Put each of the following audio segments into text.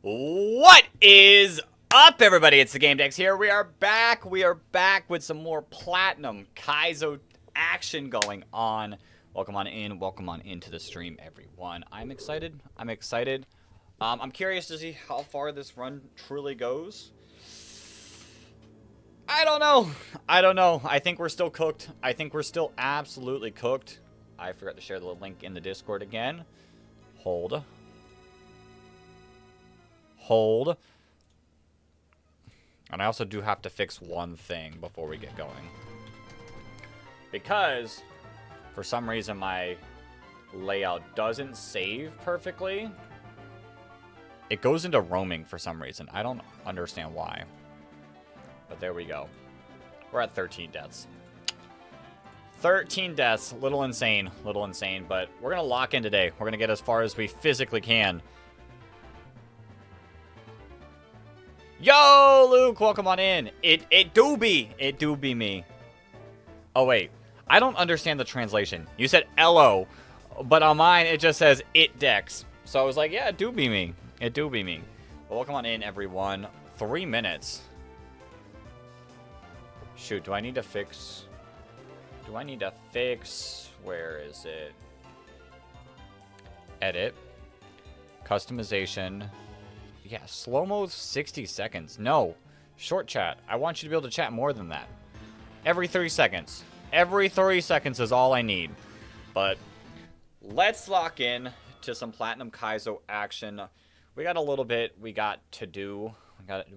What is up, everybody? It's the Game Dex here. We are back. We are back with some more Platinum Kaizo action going on. Welcome on in. Welcome on into the stream, everyone. I'm excited. I'm curious to see how far this run truly goes. I don't know. I think we're still cooked. I think we're still absolutely cooked. I forgot to share the link in the Discord again. Hold. And I also do have to fix one thing before we get going. Because, for some reason, my layout doesn't save perfectly. It goes into roaming for some reason. I don't understand why. But there we go. We're at 13 deaths. 13 deaths. Little insane, but we're going to lock in today. We're going to get as far as we physically can. Yo, Luke, welcome on in. It do be me. Oh, wait. I don't understand the translation. You said LO, but on mine it just says it Dex. So I was like, yeah, it do be me. Well, welcome on in, everyone. 3 minutes. Shoot, do I need to fix... Where is it? Edit. Customization. Yeah, slow-mo 60 seconds. No. Short chat. I want you to be able to chat more than that. Every 3 seconds. Every 3 seconds is all I need. But let's lock in to some Platinum Kaizo action. We got a little bit we got to do.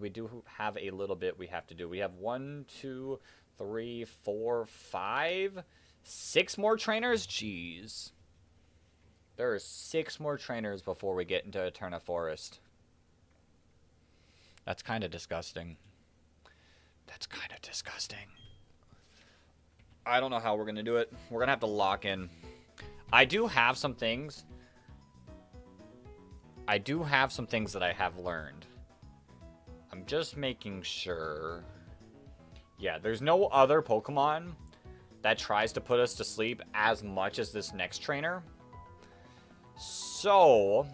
We do have a little bit we have to do. We have 1, 2, 3, 4, 5, 6 more trainers? Jeez. There are 6 more trainers before we get into Eterna Forest. That's kind of disgusting. I don't know how we're going to do it. We're going to have to lock in. I do have some things that I have learned. I'm just making sure. Yeah, there's no other Pokemon that tries to put us to sleep as much as this next trainer. So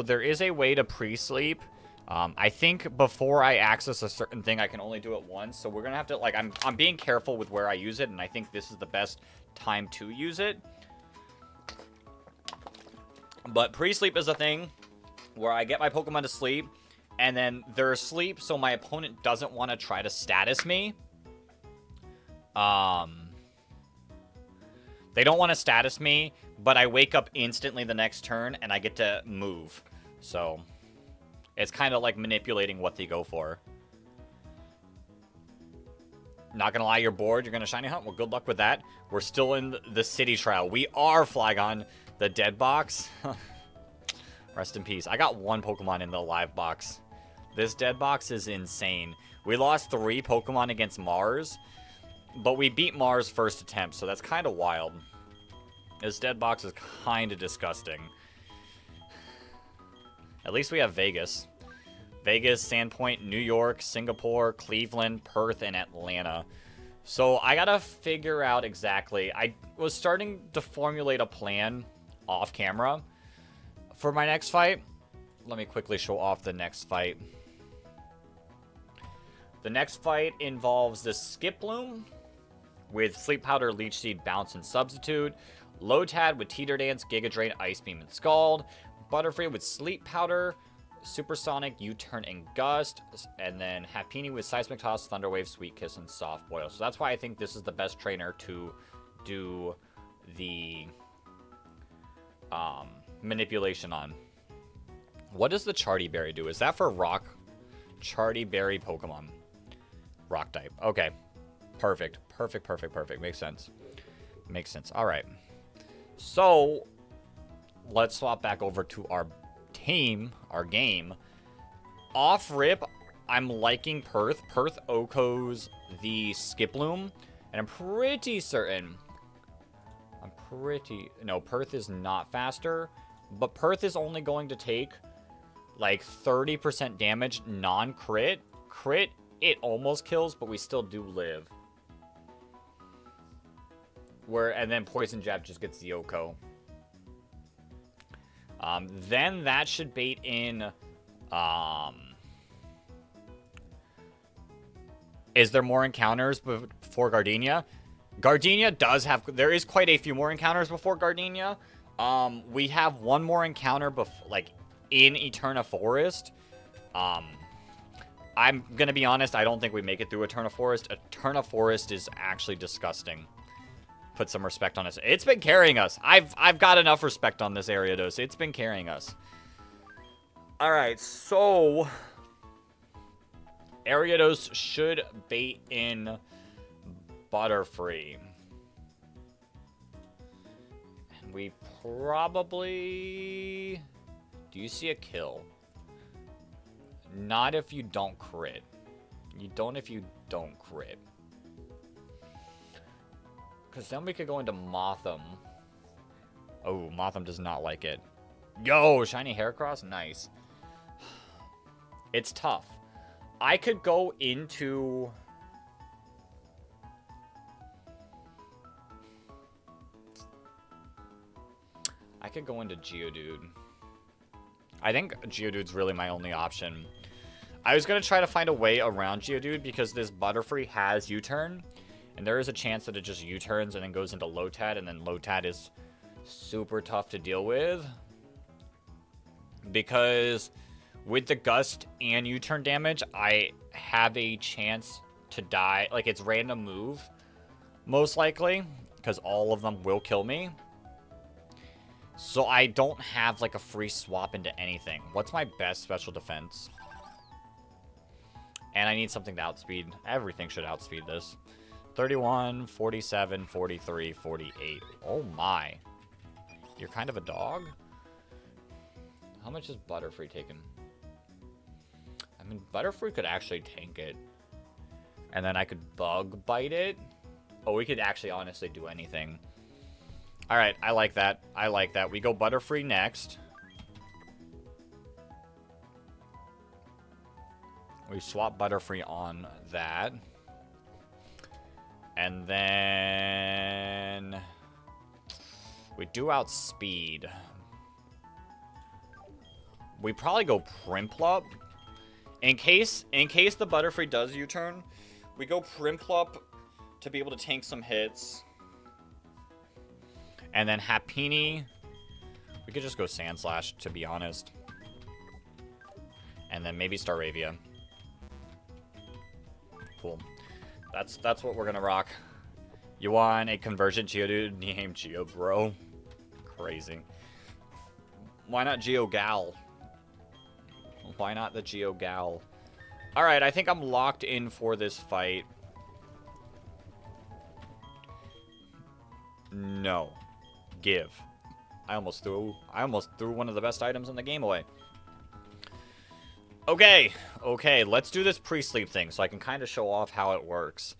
there is a way to pre-sleep. I think before I access a certain thing, I can only do it once. So we're going to have to, like, I'm being careful with where I use it, and I think this is the best time to use it. But pre-sleep is a thing where I get my Pokemon to sleep, and then they're asleep, so my opponent doesn't want to try to status me. They don't want to status me, but I wake up instantly the next turn, and I get to move. So it's kind of like manipulating what they go for. Not gonna lie, you're bored. You're gonna shiny hunt. Well, good luck with that. We're still in the city trial. We are Flygon, the dead box. Rest in peace. I got 1 Pokemon in the live box. This dead box is insane. We lost 3 Pokemon against Mars, but we beat Mars first attempt, so that's kind of wild. This dead box is kind of disgusting. At least we have Vegas. Vegas, Sandpoint, New York, Singapore, Cleveland, Perth, and Atlanta. So I gotta figure out exactly. I was starting to formulate a plan off camera for my next fight. Let me quickly show off the next fight. The next fight involves the Skiploom with Sleep Powder, Leech Seed, Bounce, and Substitute. Lotad with Teeter Dance, Giga Drain, Ice Beam, and Scald. Butterfree with Sleep Powder, Supersonic, U-Turn, and Gust. And then Happiny with Seismic Toss, Thunder Wave, Sweet Kiss, and Soft Boil. So that's why I think this is the best trainer to do the manipulation on. What does the Charty Berry do? Is that for rock? Charty Berry Pokemon. Rock type. Okay. Perfect. Makes sense. All right. So let's swap back over to our team, our game. Off rip, I'm liking Perth. Perth Oko's the Skiploom, and I'm pretty certain. No, Perth is not faster, but Perth is only going to take like 30% damage non-crit. Crit, it almost kills, but we still do live. And then Poison Jab just gets the Oko. Then that should bait in... is there more encounters before Gardenia? Gardenia does have... There is quite a few more encounters before Gardenia. We have one more encounter in Eterna Forest. I'm gonna be honest, I don't think we make it through Eterna Forest. Eterna Forest is actually disgusting. Put some respect on us. It's been carrying us. I've got enough respect on this Ariados. It's been carrying us. Alright, so... Ariados should bait in Butterfree. And we probably... Do you see a kill? Not if you don't crit. You don't if you don't crit. Because then we could go into Motham. Oh, Motham does not like it. Yo, shiny Heracross? Nice. It's tough. I could go into... I could go into Geodude. I think Geodude's really my only option. I was going to try to find a way around Geodude because this Butterfree has U-turn. And there is a chance that it just U-turns and then goes into Lotad. And then Lotad is super tough to deal with. Because with the Gust and U-turn damage, I have a chance to die. Like, it's random move, most likely. Because all of them will kill me. So I don't have, like, a free swap into anything. What's my best special defense? And I need something to outspeed. Everything should outspeed this. 31, 47, 43, 48. Oh my. You're kind of a dog? How much is Butterfree taking? I mean, Butterfree could actually tank it. And then I could Bug Bite it. Oh, we could actually honestly do anything. Alright, I like that. I like that. We go Butterfree next. We swap Butterfree on that. And then... we do outspeed. We probably go Prinplup. In case the Butterfree does U-turn, we go Prinplup to be able to tank some hits. And then Happiny. We could just go Sandslash, to be honest. And then maybe Staravia. Cool. That's what we're gonna rock. You want a conversion Geodude named Geo Bro? Crazy. Why not Geo Gal? Why not the Geo Gal? Alright, I think I'm locked in for this fight. No. Give. I almost threw one of the best items in the game away. Okay, let's do this pre-sleep thing so I can kind of show off how it works.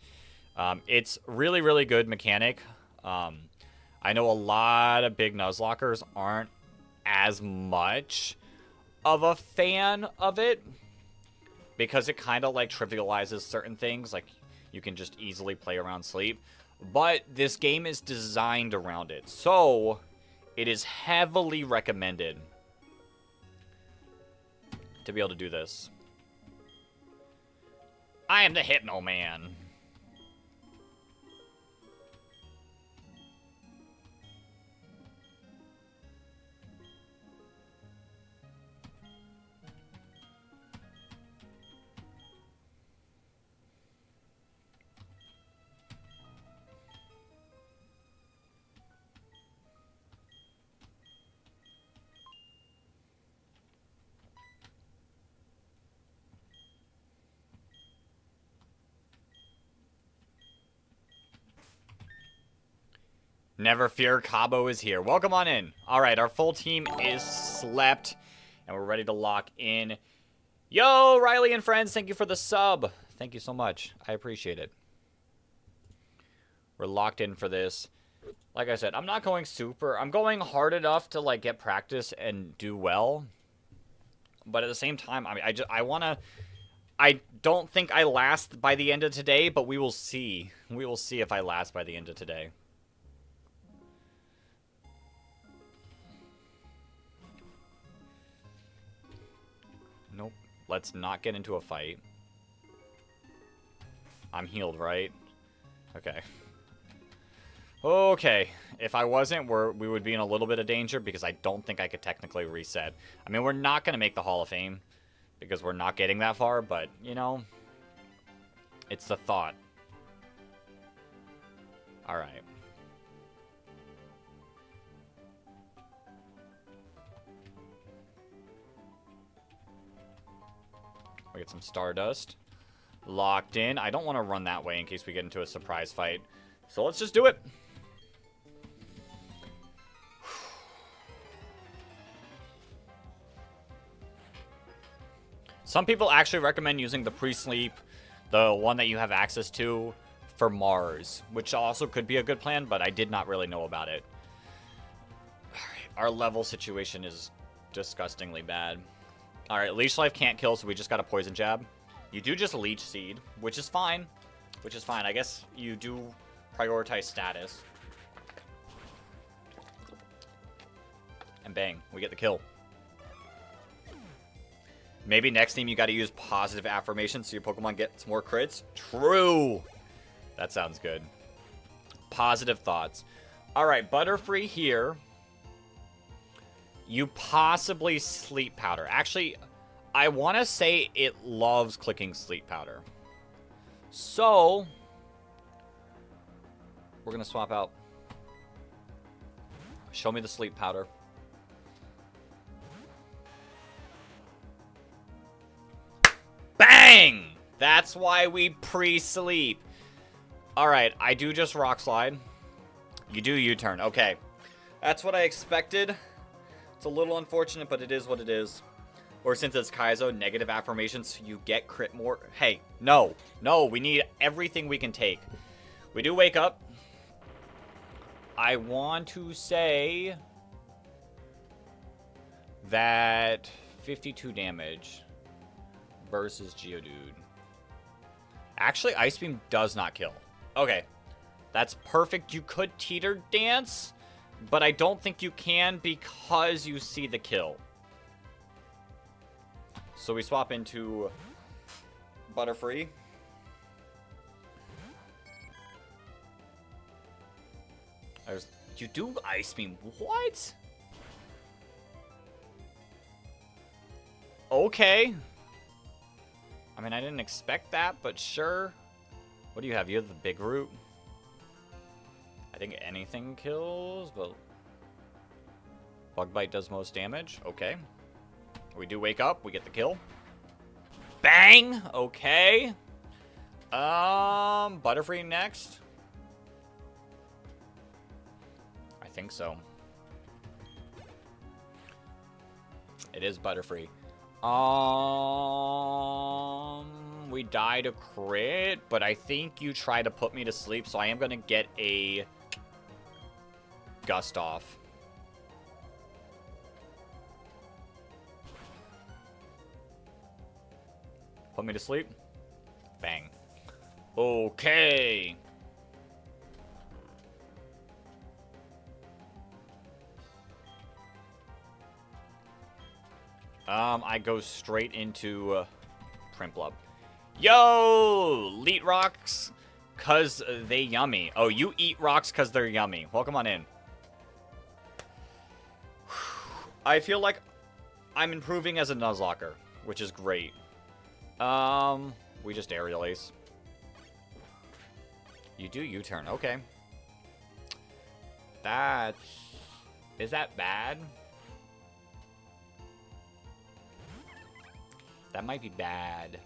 It's really, really good mechanic. I know a lot of big Nuzlockers aren't as much of a fan of it because it kind of like trivializes certain things, like you can just easily play around sleep. But this game is designed around it, so it is heavily recommended to be able to do this. I am the Hypno Man. Never fear, Cabo is here. Welcome on in. All right, our full team is slept, and we're ready to lock in. Yo, Riley and friends, thank you for the sub. Thank you so much. I appreciate it. We're locked in for this. Like I said, I'm not going super. I'm going hard enough to like get practice and do well. But at the same time, I mean, I don't think I last by the end of today, but we will see. We will see if I last by the end of today. let's not get into a fight. I'm healed, right? Okay. Okay. If I wasn't, we would be in a little bit of danger because I don't think I could technically reset. I mean, we're not going to make the Hall of Fame because we're not getting that far, but, you know, it's the thought. All right. We get some Stardust. Locked in. I don't want to run that way in case we get into a surprise fight. So let's just do it. Some people actually recommend using the pre-sleep, the one that you have access to, for Mars, which also could be a good plan, but I did not really know about it. Our level situation is disgustingly bad. Alright, Leech Life can't kill, so we just got a Poison Jab. You do just Leech Seed, which is fine. Which is fine. I guess you do prioritize status. And bang, we get the kill. Maybe next team you gotta use positive affirmations so your Pokemon gets more crits. True! That sounds good. Positive thoughts. Alright, Butterfree here. You possibly Sleep Powder. Actually, I want to say it loves clicking Sleep Powder. So, we're going to swap out. Show me the Sleep Powder. Bang! That's why we pre-sleep. Alright, I do just Rock Slide. You do U-turn. Okay. That's what I expected. It's a little unfortunate, but it is what it is. Or since it's Kaizo, negative affirmations, you get crit more. Hey, no. No, we need everything we can take. We do wake up. I want to say that 52 damage versus Geodude. Actually, Ice Beam does not kill. Okay. That's perfect. You could Teeter Dance, but I don't think you can because you see the kill. So we swap into Butterfree. You do Ice Beam. What? Okay. I mean, I didn't expect that, but sure. What do you have? You have the Big Root. I think anything kills, but Bug Bite does most damage. Okay. We do wake up. We get the kill. Bang! Okay. Butterfree next. I think so. It is Butterfree. We died a crit, but I think you try to put me to sleep, so I am going to get a Gust off. Put me to sleep. Bang. Okay. I go straight into Prinplup. Yo! Eat rocks cause they yummy. Oh, you eat rocks cause they're yummy. Welcome on in. I feel like I'm improving as a Nuzlocker, which is great. We just Aerial Ace. You do U-turn. Okay. Is that bad? That might be bad.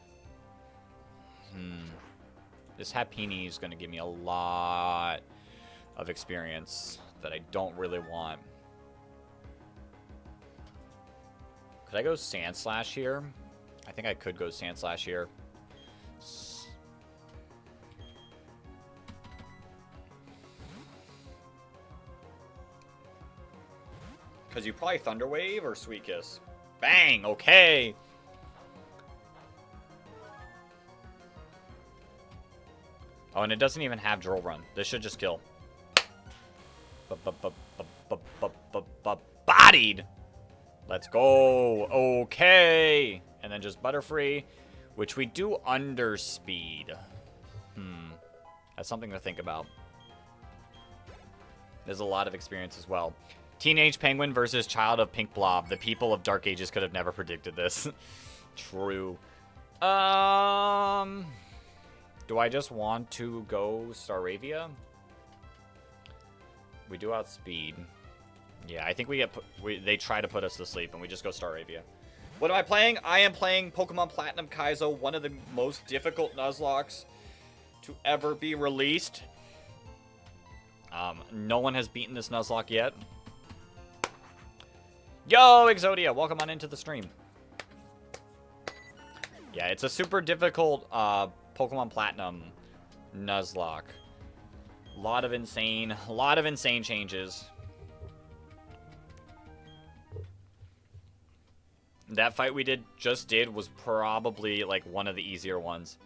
This Happiny is going to give me a lot of experience that I don't really want. Could I go Sand Slash here? I think I could go Sand Slash here. Because you probably Thunder Wave or Sweet Kiss. Bang! Okay! Oh, and it doesn't even have Drill Run. This should just kill. Bodied! Let's go! Okay! And then just Butterfree, which we do under speed. That's something to think about. There's a lot of experience as well. Teenage Penguin versus Child of Pink Blob. The people of Dark Ages could have never predicted this. True. Do I just want to go Staravia? We do outspeed. Yeah, I think we get they try to put us to sleep, and we just go Staravia. What am I playing? I am playing Pokemon Platinum Kaizo, one of the most difficult Nuzlockes to ever be released. No one has beaten this Nuzlocke yet. Yo, Exodia, welcome on into the stream. Yeah, it's a super difficult Pokemon Platinum Nuzlocke. A lot of insane changes. That fight we just did was probably like one of the easier ones.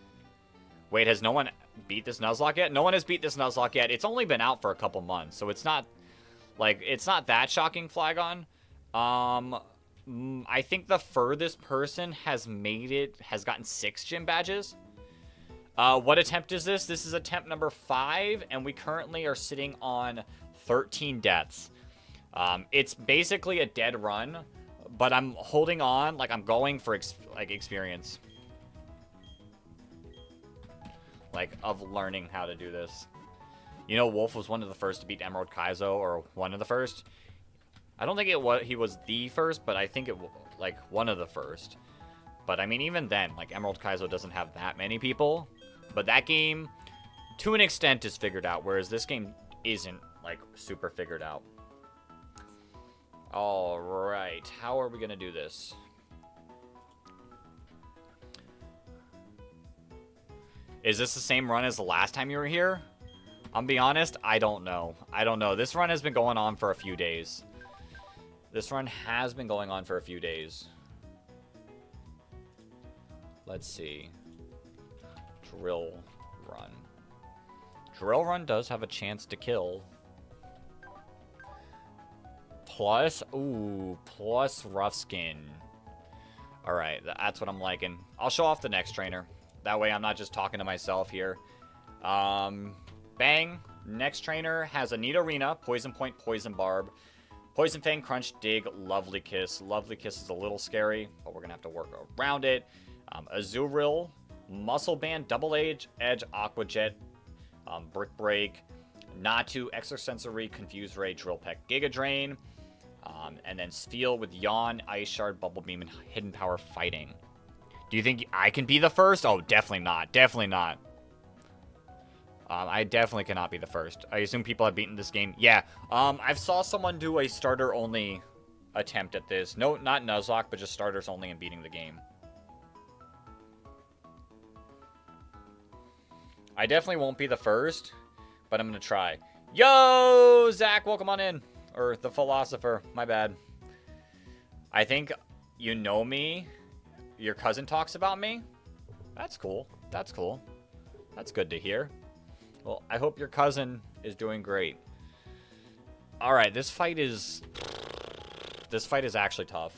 Wait, has no one beat this Nuzlocke yet? No one has beat this Nuzlocke yet. It's only been out for a couple months, so it's not that shocking, Flagon. I think the furthest person has gotten 6 gym badges. What attempt is this? This is attempt number 5, and we currently are sitting on 13 deaths. It's basically a dead run, but I'm holding on, like I'm going for experience. Like, of learning how to do this. You know, Wolf was one of the first to beat Emerald Kaizo, or one of the first. I don't think he was the first, but I think it like one of the first. But I mean, even then, like Emerald Kaizo doesn't have that many people. But that game, to an extent, is figured out, whereas this game isn't like super figured out. All right, how are we gonna do this? Is this the same run as the last time you were here? I'll be honest, I don't know. I don't know. This run has been going on for a few days. This run has been going on for a few days. Let's see. Drill Run. Drill Run does have a chance to kill. Plus Rough Skin. Alright, that's what I'm liking. I'll show off the next trainer. That way I'm not just talking to myself here. Bang. Next trainer has a Nidorina, Poison Point, Poison Barb, Poison Fang, Crunch, Dig, Lovely Kiss. Lovely Kiss is a little scary, but we're going to have to work around it. Azurill, Muscle Band, Double Edge, Aqua Jet, Brick Break, Natu, Extrasensory, Confuse Ray, Drill Peck, Giga Drain, and then Steel with Yawn, Ice Shard, Bubble Beam, and Hidden Power Fighting. Do you think I can be the first? Oh, definitely not. Definitely not. I definitely cannot be the first. I assume people have beaten this game. Yeah. I saw someone do a starter-only attempt at this. No, not Nuzlocke, but just starters only and beating the game. I definitely won't be the first, but I'm going to try. Yo, Zach, welcome on in. Or the Philosopher. My bad. I think you know me. Your cousin talks about me? That's cool. That's cool. That's good to hear. Well, I hope your cousin is doing great. Alright, this fight is actually tough.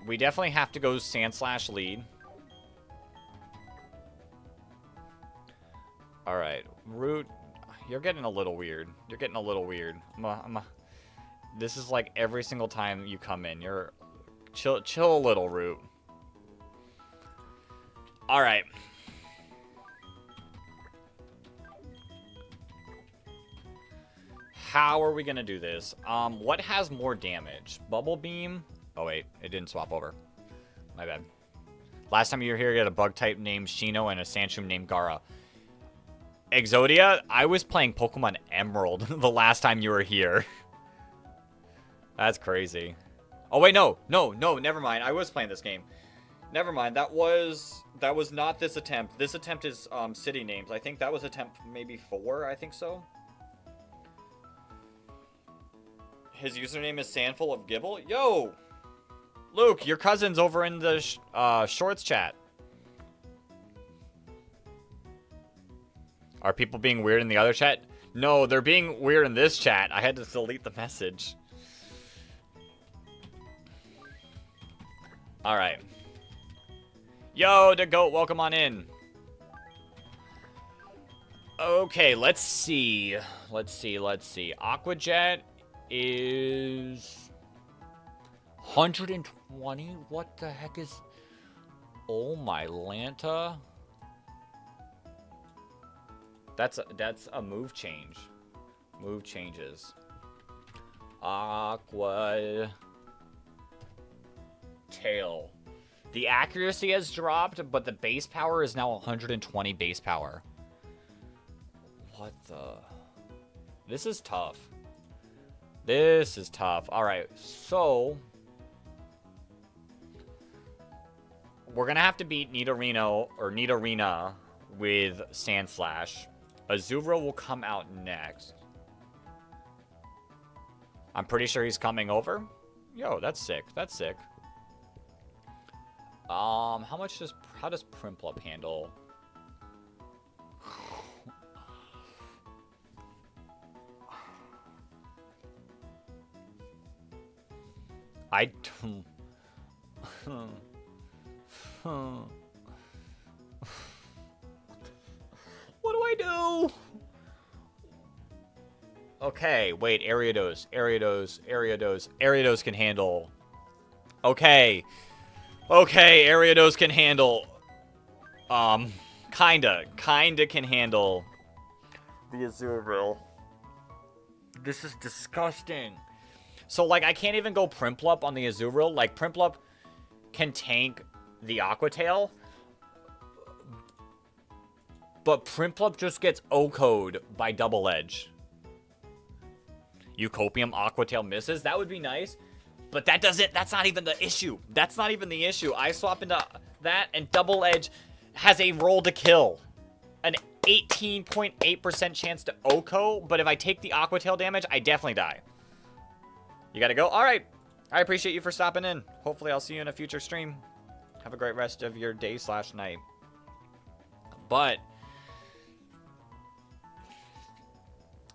We definitely have to go Sandslash lead. Alright, Root, you're getting a little weird. You're getting a little weird. This is like every single time you come in. You're... Chill a little, Root. Alright. How are we going to do this? What has more damage? Bubble Beam? Oh, wait. It didn't swap over. My bad. Last time you were here, you had a Bug-type named Shino and a Sandshroom named Gara. Exodia, I was playing Pokemon Emerald the last time you were here. That's crazy. Oh, wait, no, never mind. I was playing this game. Never mind. That was not this attempt. This attempt is city names. I think that was attempt maybe 4, I think so. His username is Sandful of Gibble. Yo! Luke, your cousin's over in the shorts chat. Are people being weird in the other chat? No, they're being weird in this chat. I had to delete the message. Alright. Yo, the goat, welcome on in. Okay, let's see. Let's see. Aquajet is 120? What the heck is... Oh my Lanta. That's a move change. Move changes. Aqua tail. The accuracy has dropped, but the base power is now 120 base power. What the... This is tough. This is tough. Alright, so... We're gonna have to beat Nidorino with Sand Slash. Azura will come out next. I'm pretty sure he's coming over. Yo, that's sick. That's sick. How does Primplup handle? I don't... What do I do? Okay, wait, Ariados can handle. Okay, Ariados can handle. Kinda can handle the Azurill. This is disgusting. So, like, I can't even go Primplup on the Azurill. Like, Primplup can tank the Aqua Tail, but Primplup just gets O-code by Double Edge. Eucopium Aqua Tail misses. That would be nice, but that's not even the issue. That's not even the issue. I swap into that, and Double Edge has a roll to kill. An 18.8% chance to O-co, but if I take the Aqua Tail damage, I definitely die. You gotta go? Alright. I appreciate you for stopping in. Hopefully I'll see you in a future stream. Have a great rest of your day/night. But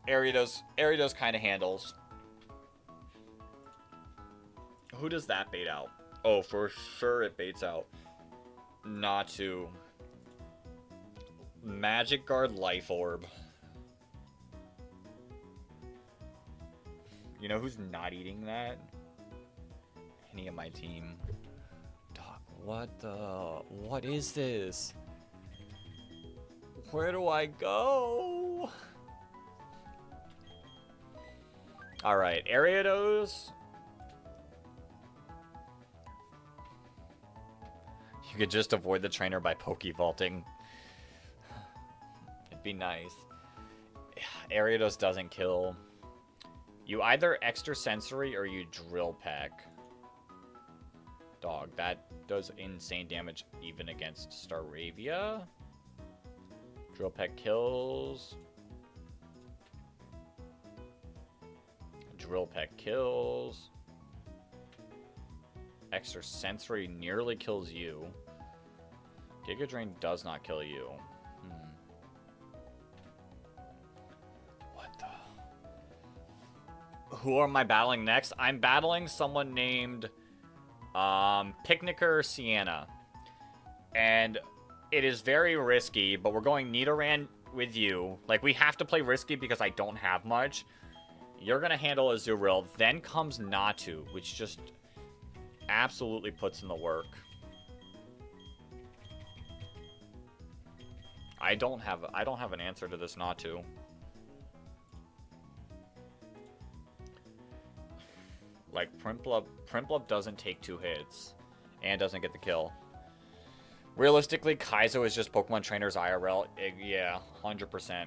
Ariados kind of handles. Who does that bait out? Oh, for sure it baits out Natu. Magic Guard Life Orb. You know who's not eating that? Any of my team. Doc, what is this? Where do I go? Alright, Ariados. You could just avoid the trainer by Poke Vaulting. It'd be nice. Ariados doesn't kill. You either extrasensory or you drill peck. Dog, that does insane damage even against Staravia. Drill peck kills. Drill peck kills. Extrasensory nearly kills you. Giga Drain does not kill you. What the... Who am I battling next? I'm battling someone named Picnicker Sienna. And it is very risky, but we're going Nidoran with you. Like, we have to play risky because I don't have much. You're going to handle Azurill. Then comes Natu, which just absolutely puts in the work. I don't have an answer to this Natu. Like, Primplup doesn't take 2 hits and doesn't get the kill. Realistically, Kaizo is just Pokemon Trainers IRL. Yeah, 100%.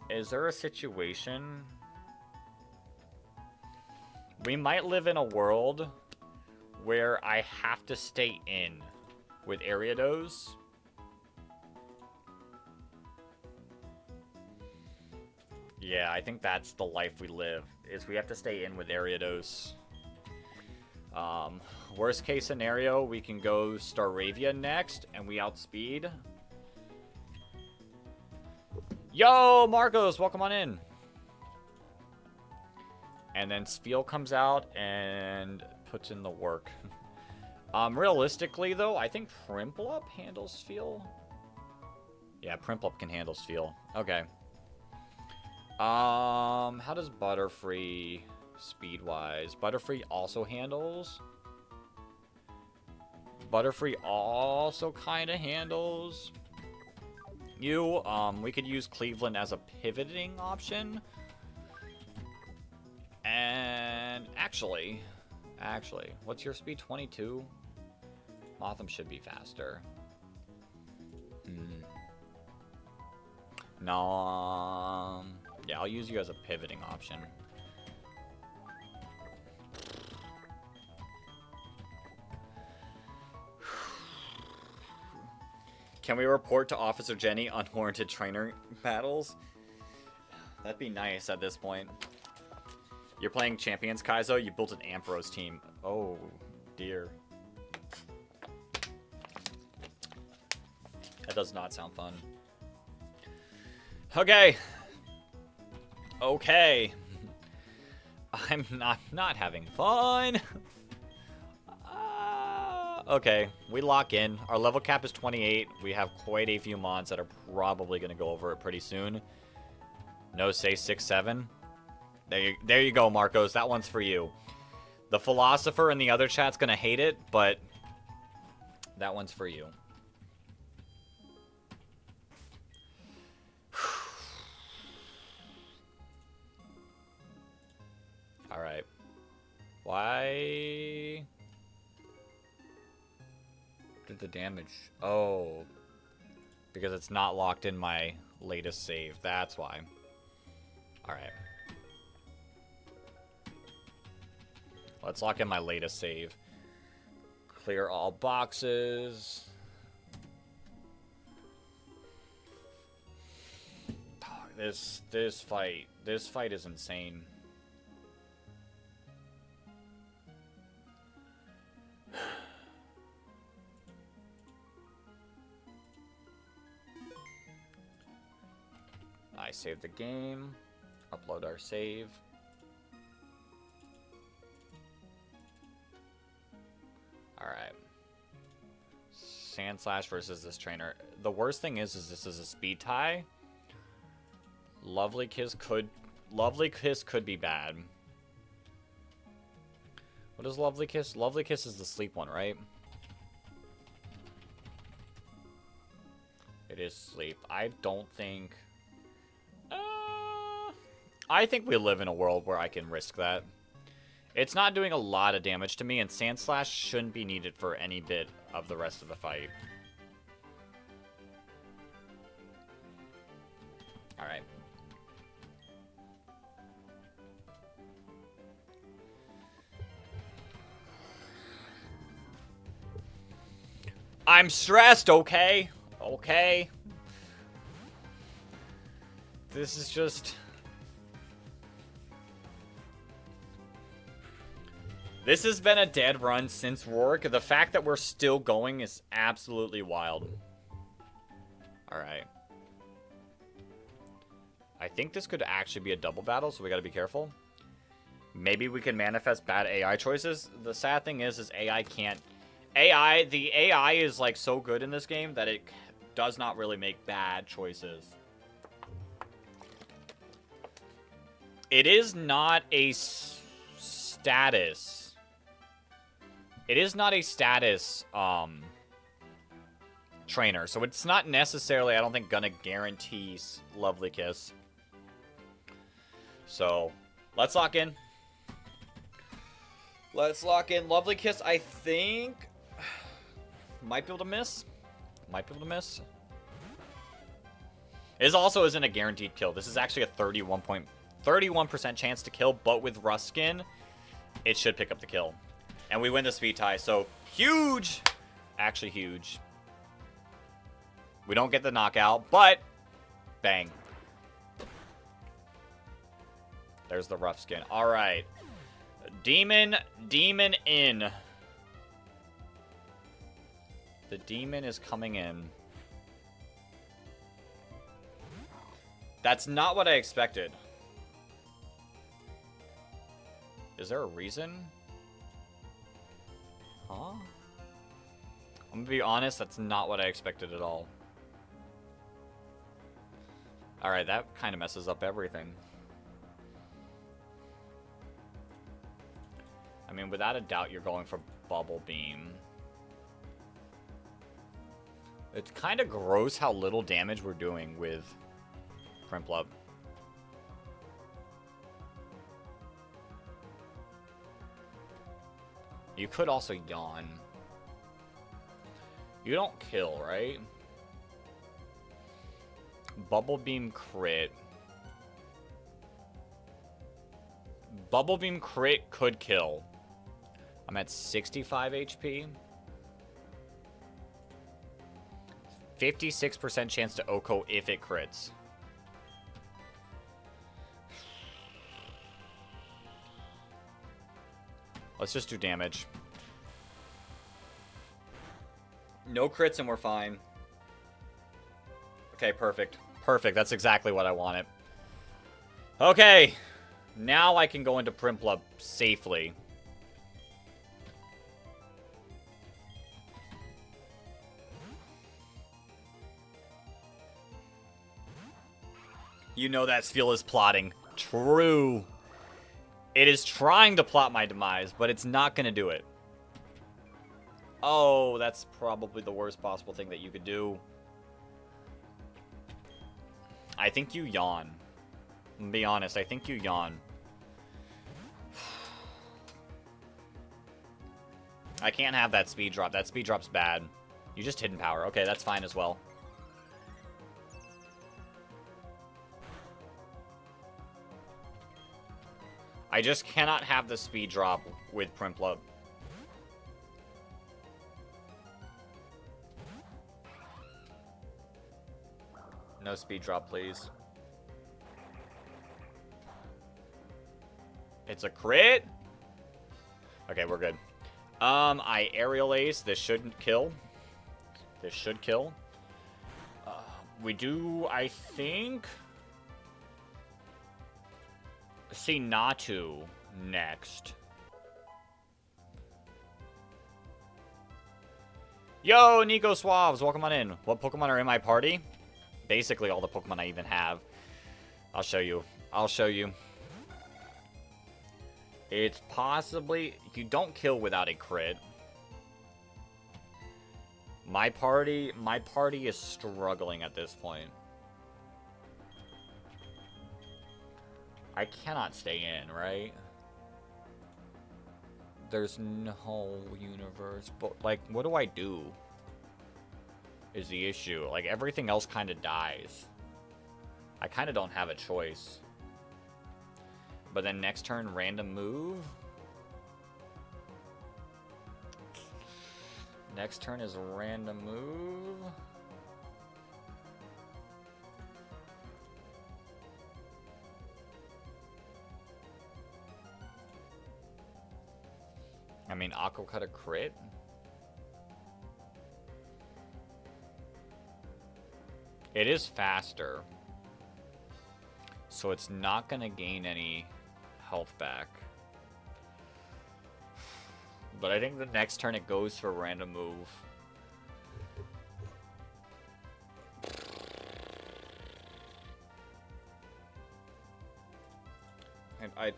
Is there a situation? We might live in a world where I have to stay in with Ariados. Yeah, I think that's the life we live, is we have to stay in with Ariados. Worst case scenario, we can go Staravia next, and we outspeed. Yo, Marcos, welcome on in. And then Spiel comes out, and puts in the work. Realistically, though, I think Primplup handles Feel. Yeah, Primplup can handle Steel. Okay. How does Butterfree speed-wise? Butterfree also handles. Butterfree also kind of handles you. We could use Cleveland as a pivoting option. And actually, what's your speed? 22? Motham should be faster. No, yeah, I'll use you as a pivoting option. Can we report to Officer Jenny unwarranted trainer battles? That'd be nice at this point. You're playing Champions Kaizo, you built an Ampharos team. Oh, dear. That does not sound fun. Okay. Okay. I'm not having fun. Okay, we lock in. Our level cap is 28. We have quite a few mons that are probably going to go over it pretty soon. No, say 6, 7. There you go, Marcos. That one's for you. The Philosopher in the other chat's going to hate it, but that one's for you. Alright. Why did the damage? Oh. Because it's not locked in my latest save. That's why. Alright. Let's lock in my latest save. Clear all boxes. This fight is insane. I save the game, upload our save. Alright. Sandslash versus this trainer. The worst thing is this is a speed tie. Lovely Kiss could be bad. What is Lovely Kiss? Lovely Kiss is the sleep one, right? It is sleep. I don't think... I think we live in a world where I can risk that. It's not doing a lot of damage to me, and Sandslash shouldn't be needed for any bit of the rest of the fight. Alright. I'm stressed, okay? Okay. This is just... This has been a dead run since Rourke. The fact that we're still going is absolutely wild. Alright. I think this could actually be a double battle, so we gotta be careful. Maybe we can manifest bad AI choices. The sad thing is AI can't... The AI is like so good in this game that it does not really make bad choices. It is not a status. It is not a status trainer, so it's not necessarily, I don't think, gonna guarantee Lovely Kiss. So, let's lock in. Let's lock in. Lovely Kiss, I think, might be able to miss. Might be able to miss. This also isn't a guaranteed kill. This is actually a 31% chance to kill, but with Ruskin, it should pick up the kill. And we win the speed tie, so huge! Actually huge. We don't get the knockout, but bang. There's the rough skin. Alright. Demon in. The demon is coming in. That's not what I expected. Is there a reason? Huh? I'm gonna be honest, that's not what I expected at all. Alright, that kind of messes up everything. I mean, without a doubt, you're going for Bubble Beam. It's kind of gross how little damage we're doing with Prinplup. You could also yawn. You don't kill, right? Bubble Beam crit. Bubble Beam crit could kill. I'm at 65 HP. 56% chance to Oko if it crits. Let's just do damage. No crits and we're fine. Okay, perfect. Perfect, that's exactly what I wanted. Okay. Now I can go into Prinplup safely. You know that Spheal is plotting. True. It is trying to plot my demise, but it's not going to do it. Oh, that's probably the worst possible thing that you could do. I think you yawn. I'm gonna be honest, I think you yawn. I can't have that speed drop. That speed drop's bad. You just hidden power. Okay, that's fine as well. I just cannot have the speed drop with Prinplup. No speed drop, please. It's a crit? Okay, we're good. I aerial ace. This shouldn't kill. This should kill. We do, I think, see Natu next. Yo, Nico Swabs, welcome on in. What Pokemon are in my party? Basically all the Pokemon I even have. I'll show you. I'll show you. It's possibly... You don't kill without a crit. My party is struggling at this point. I cannot stay in, right? There's no universe. But, like, what do I do? Is the issue. Like, everything else kind of dies. I kind of don't have a choice. But then next turn, random move. Next turn is random move. I mean, Aqua Cut a crit? It is faster. So it's not going to gain any health back. But I think the next turn it goes for a random move. And I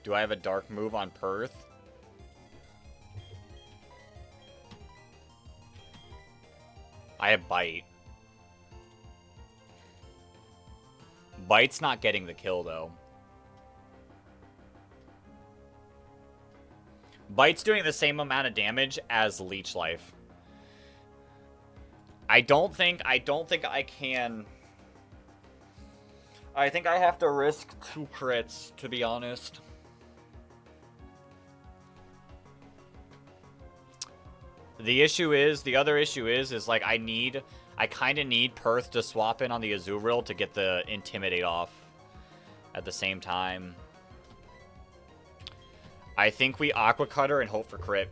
do I have a dark move on Perth? I have Bite. Bite's not getting the kill, though. Bite's doing the same amount of damage as Leech Life. I don't think I can... I think I have to risk 2 crits, to be honest. The other issue is like I kind of need Perth to swap in on the Azurill to get the Intimidate off at the same time. I think we Aqua Cutter and hope for crit.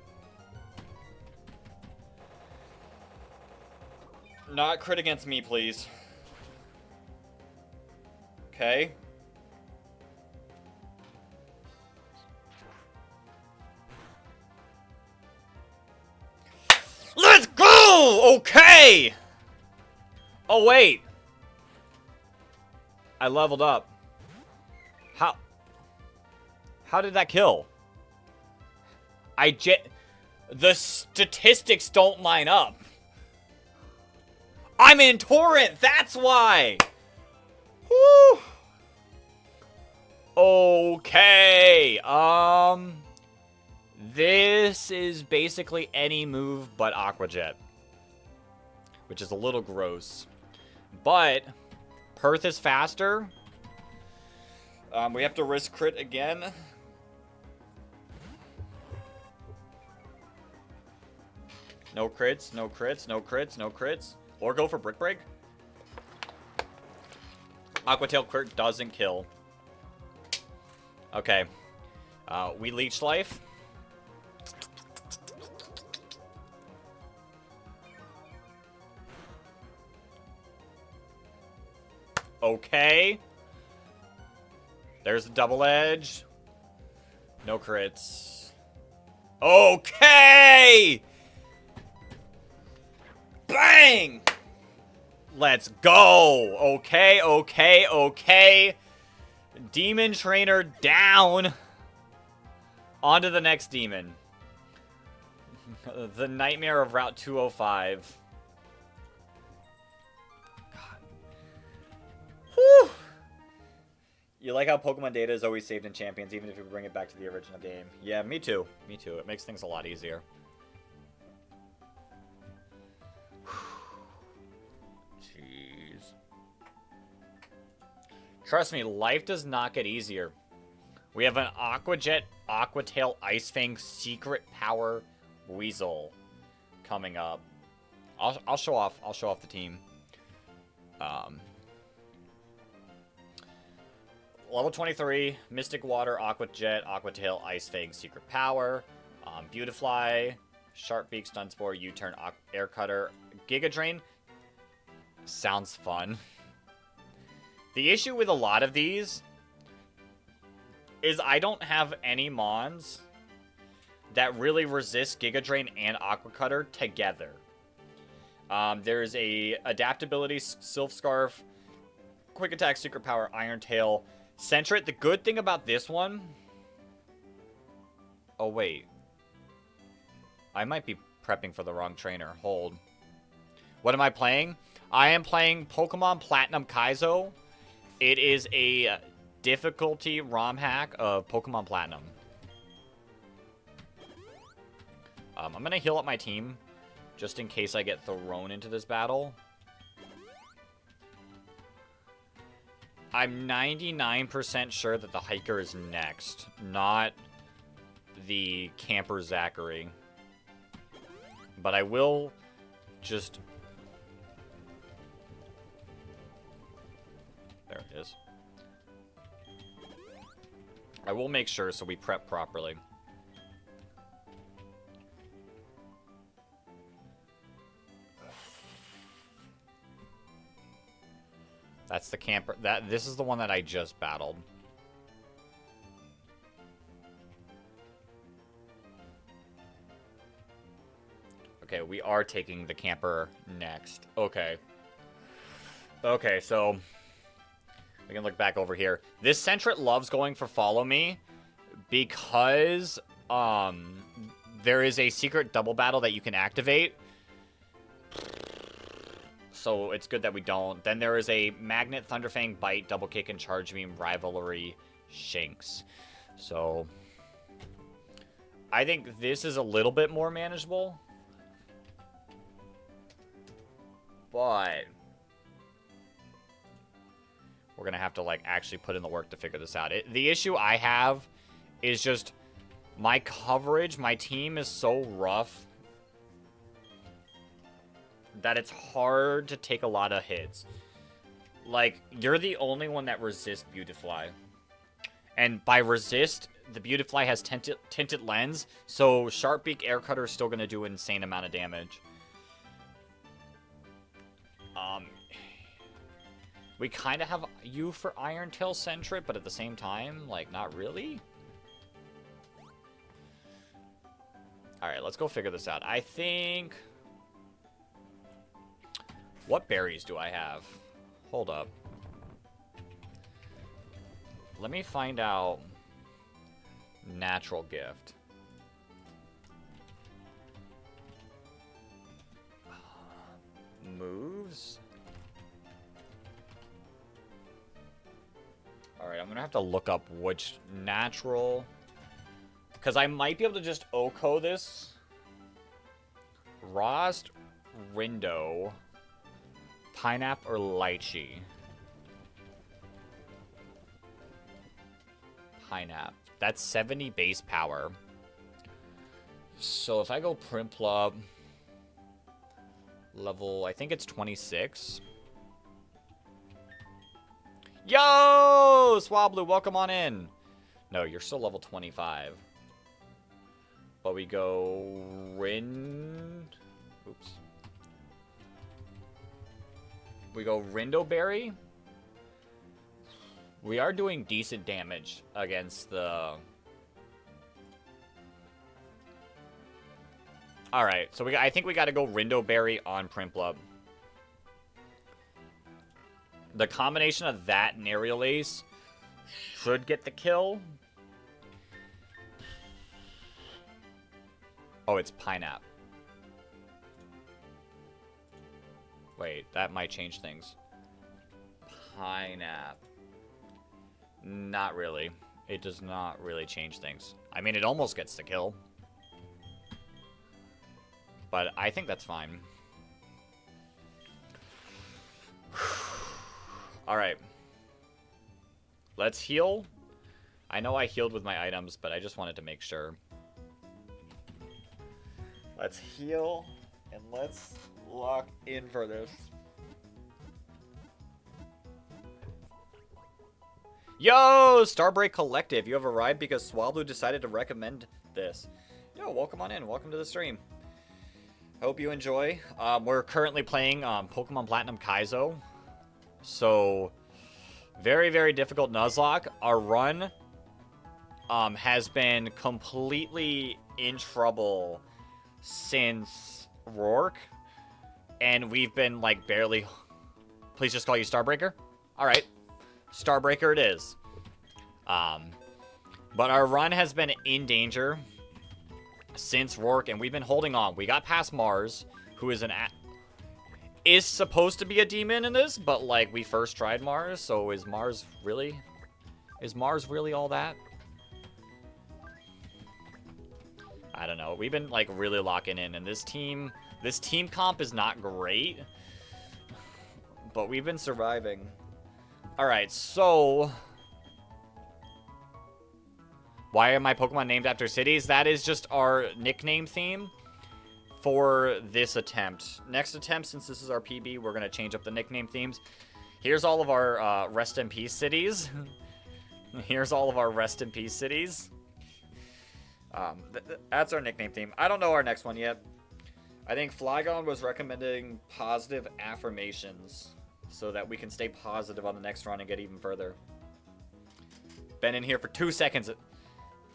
Not crit against me, please. Okay. Okay! Oh, wait. I leveled up. How did that kill? The statistics don't line up. I'm in Torrent, that's why! Whew. Okay, this is basically any move but Aqua Jet, which is a little gross. But Perth is faster. We have to risk crit again. No crits, no crits, no crits, no crits. Or go for Brick Break. Aqua Tail crit doesn't kill. Okay. We Leech Life. Okay. There's the double edge. No crits. Okay! Bang! Let's go! Okay, okay, okay. Demon Trainer down. On to the next demon. The Nightmare of Route 205. God. Whew. You like how Pokemon data is always saved in Champions, even if you bring it back to the original game. Yeah, me too. Me too. It makes things a lot easier. Jeez. Trust me, life does not get easier. We have an Aqua Jet, Aqua Tail, Ice Fang, Secret Power, Weasel coming up. I'll show off. I'll show off the team. Level 23, Mystic Water, Aqua Jet, Aqua Tail, Ice Fang, Secret Power, Beautifly, Sharp Beak, Stun Spore, U-Turn, Air Cutter, Giga Drain. Sounds fun. The issue with a lot of these is I don't have any mons that really resist Giga Drain and Aqua Cutter together. There's a Adaptability, Sylph Scarf, Quick Attack, Secret Power, Iron Tail, Sentret. The good thing about this one... Oh, wait. I might be prepping for the wrong trainer. Hold. What am I playing? I am playing Pokemon Platinum Kaizo. It is a difficulty ROM hack of Pokemon Platinum. I'm going to heal up my team just in case I get thrown into this battle. I'm 99% sure that the Hiker is next, not the Camper Zachary. But I will just... There it is. I will make sure so we prep properly. That's the camper. This is the one that I just battled. Okay, we are taking the camper next. Okay. Okay, so we can look back over here. This Sentret loves going for Follow Me because there is a secret double battle that you can activate. So it's good that we don't. Then there is a Magnet, Thunderfang, Bite, Double Kick, and Charge Beam, Rivalry, Shanks. So I think this is a little bit more manageable. But we're going to have to, like, actually put in the work to figure this out. The issue I have is just my coverage. My team is so rough that it's hard to take a lot of hits. Like, you're the only one that resists Beautifly. And by resist, the Beautifly has tinted lens, so Sharp Beak Air Cutter is still going to do an insane amount of damage. We kind of have you for Iron Tail Sentret, but at the same time, like, not really. Alright, let's go figure this out. I think... What berries do I have? Hold up. Let me find out. Natural gift. Moves. Alright, I'm gonna have to look up which natural. Because I might be able to just Oko this. Rost, Rindo, Pineapple, or Lychee. Pineapple. That's 70 base power. So if I go Primplub, level, I think it's 26. Yo! Swablu, welcome on in. No, you're still level 25. But we go Oops. We go Rindoberry. We are doing decent damage against the... Alright, so I think we gotta go Rindoberry on Primplub. The combination of that and Aerial Ace should get the kill. Oh, it's Pineapple. Wait, that might change things. Pineapple. Not really. It does not really change things. I mean, it almost gets the kill. But I think that's fine. Alright. Let's heal. I know I healed with my items, but I just wanted to make sure. Let's heal, and let's lock in for this. Yo, Starbreak Collective, you have arrived because Swablu decided to recommend this. Yo, welcome on in. Welcome to the stream. Hope you enjoy. We're currently playing Pokemon Platinum Kaizo. So, very, very difficult Nuzlocke. Our run has been completely in trouble since Rourke. And we've been, like, barely... Please just call you Starbreaker? Alright. Starbreaker it is. But our run has been in danger since Rourke, and we've been holding on. We got past Mars, who is is supposed to be a demon in this, but, like, we first tried Mars, so is Mars really all that? I don't know. We've been, like, really locking in, and this team comp is not great, but we've been surviving. Alright, so... Why are my Pokemon named after cities? That is just our nickname theme for this attempt. Next attempt, since this is our PB, we're going to change up the nickname themes. Here's all of our rest in peace cities. Here's all of our rest in peace cities. That's our nickname theme. I don't know our next one yet. I think Flygon was recommending positive affirmations so that we can stay positive on the next run and get even further. Been in here for 2 seconds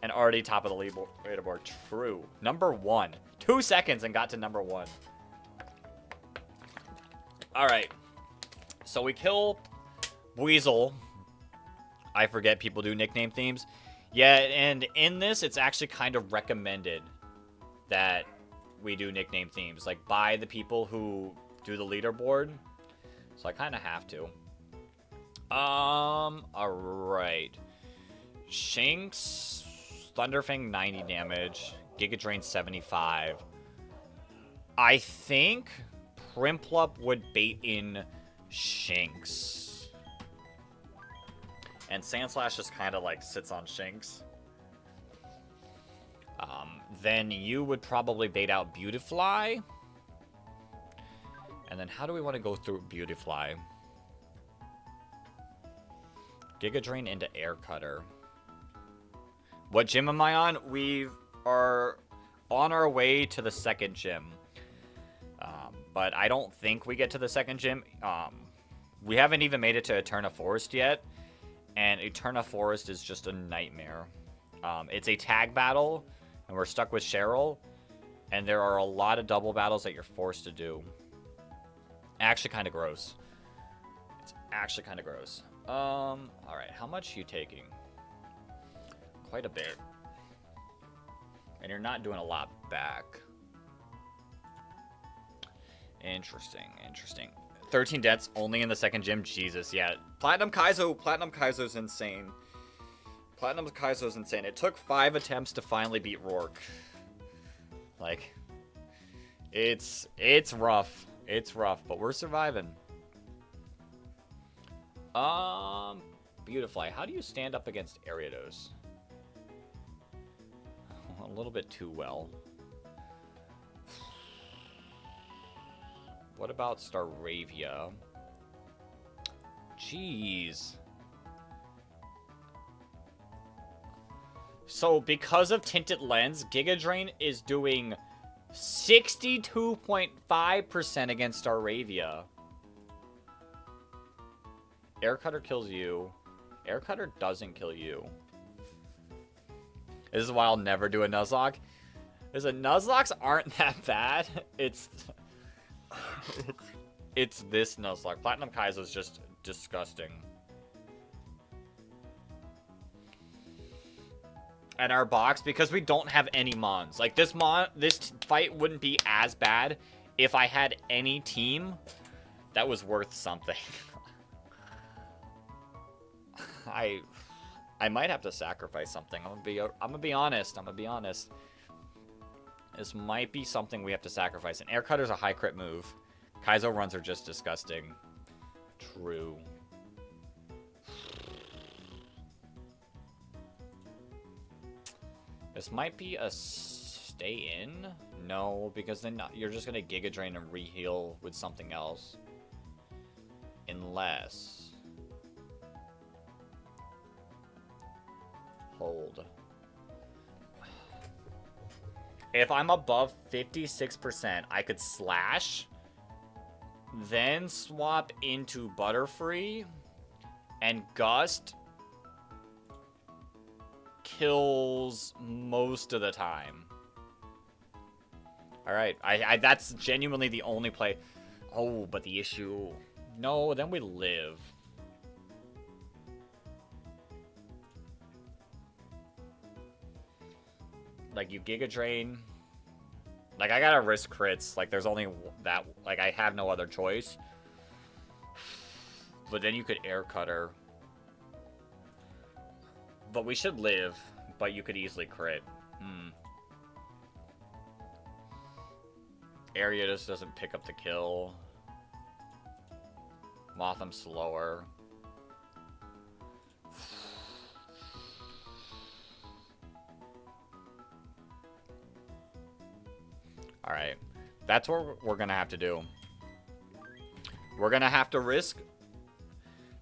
and already top of the leaderboard. True. Number 1. 2 seconds and got to number 1. Alright. So we kill Weasel. I forget people do nickname themes. Yeah, and in this, it's actually kind of recommended that we do nickname themes, like, by the people who do the leaderboard. So I kind of have to. Alright. Shinx, Thunderfang 90 damage, Giga Drain 75. I think Prinplup would bait in Shinx. And Sandslash just kind of, like, sits on Shinx. Then you would probably bait out Beautifly. And then how do we want to go through Beautifly? Giga Drain into Air Cutter. What gym am I on? We are on our way to the second gym. But I don't think we get to the second gym. We haven't even made it to Eterna Forest yet. And Eterna Forest is just a nightmare. It's a tag battle, and we're stuck with Cheryl. And there are a lot of double battles that you're forced to do. Actually kind of gross. It's actually kind of gross. Alright, how much are you taking? Quite a bit. And you're not doing a lot back. Interesting, interesting. 13 deaths only in the second gym? Jesus, yeah. Platinum Kaizo's insane. Platinum Kaizo's insane. It took 5 attempts to finally beat Rourke. Like, it's rough. It's rough, but we're surviving. Beautifly. How do you stand up against Ariados? A little bit too well. What about Staravia? Jeez. So, because of Tinted Lens, Giga Drain is doing 62.5% against Staravia. Air Cutter kills you. Air Cutter doesn't kill you. This is why I'll never do a Nuzlocke. Because the Nuzlocks aren't that bad. It's this Nuzlocke. Platinum Kaizo is just disgusting. And our box, because we don't have any mons. Like, this fight wouldn't be as bad if I had any team that was worth something. I might have to sacrifice something. I'm gonna be honest. This might be something we have to sacrifice. An Air Cutter's a high crit move. Kaizo runs are just disgusting. True. This might be a stay in? No, because then you're just gonna Giga Drain and re-heal with something else. Unless... Hold. If I'm above 56%, I could slash, then swap into Butterfree, and Gust kills most of the time. Alright, that's genuinely the only play. Oh, but the issue... No, then we live. Like, you Giga Drain. Like, I gotta risk crits. Like, there's only that... Like, I have no other choice. But then you could Air Cutter. But we should live. But you could easily crit. Area just doesn't pick up the kill. Motham slower. Alright. That's what we're gonna have to do. We're gonna have to risk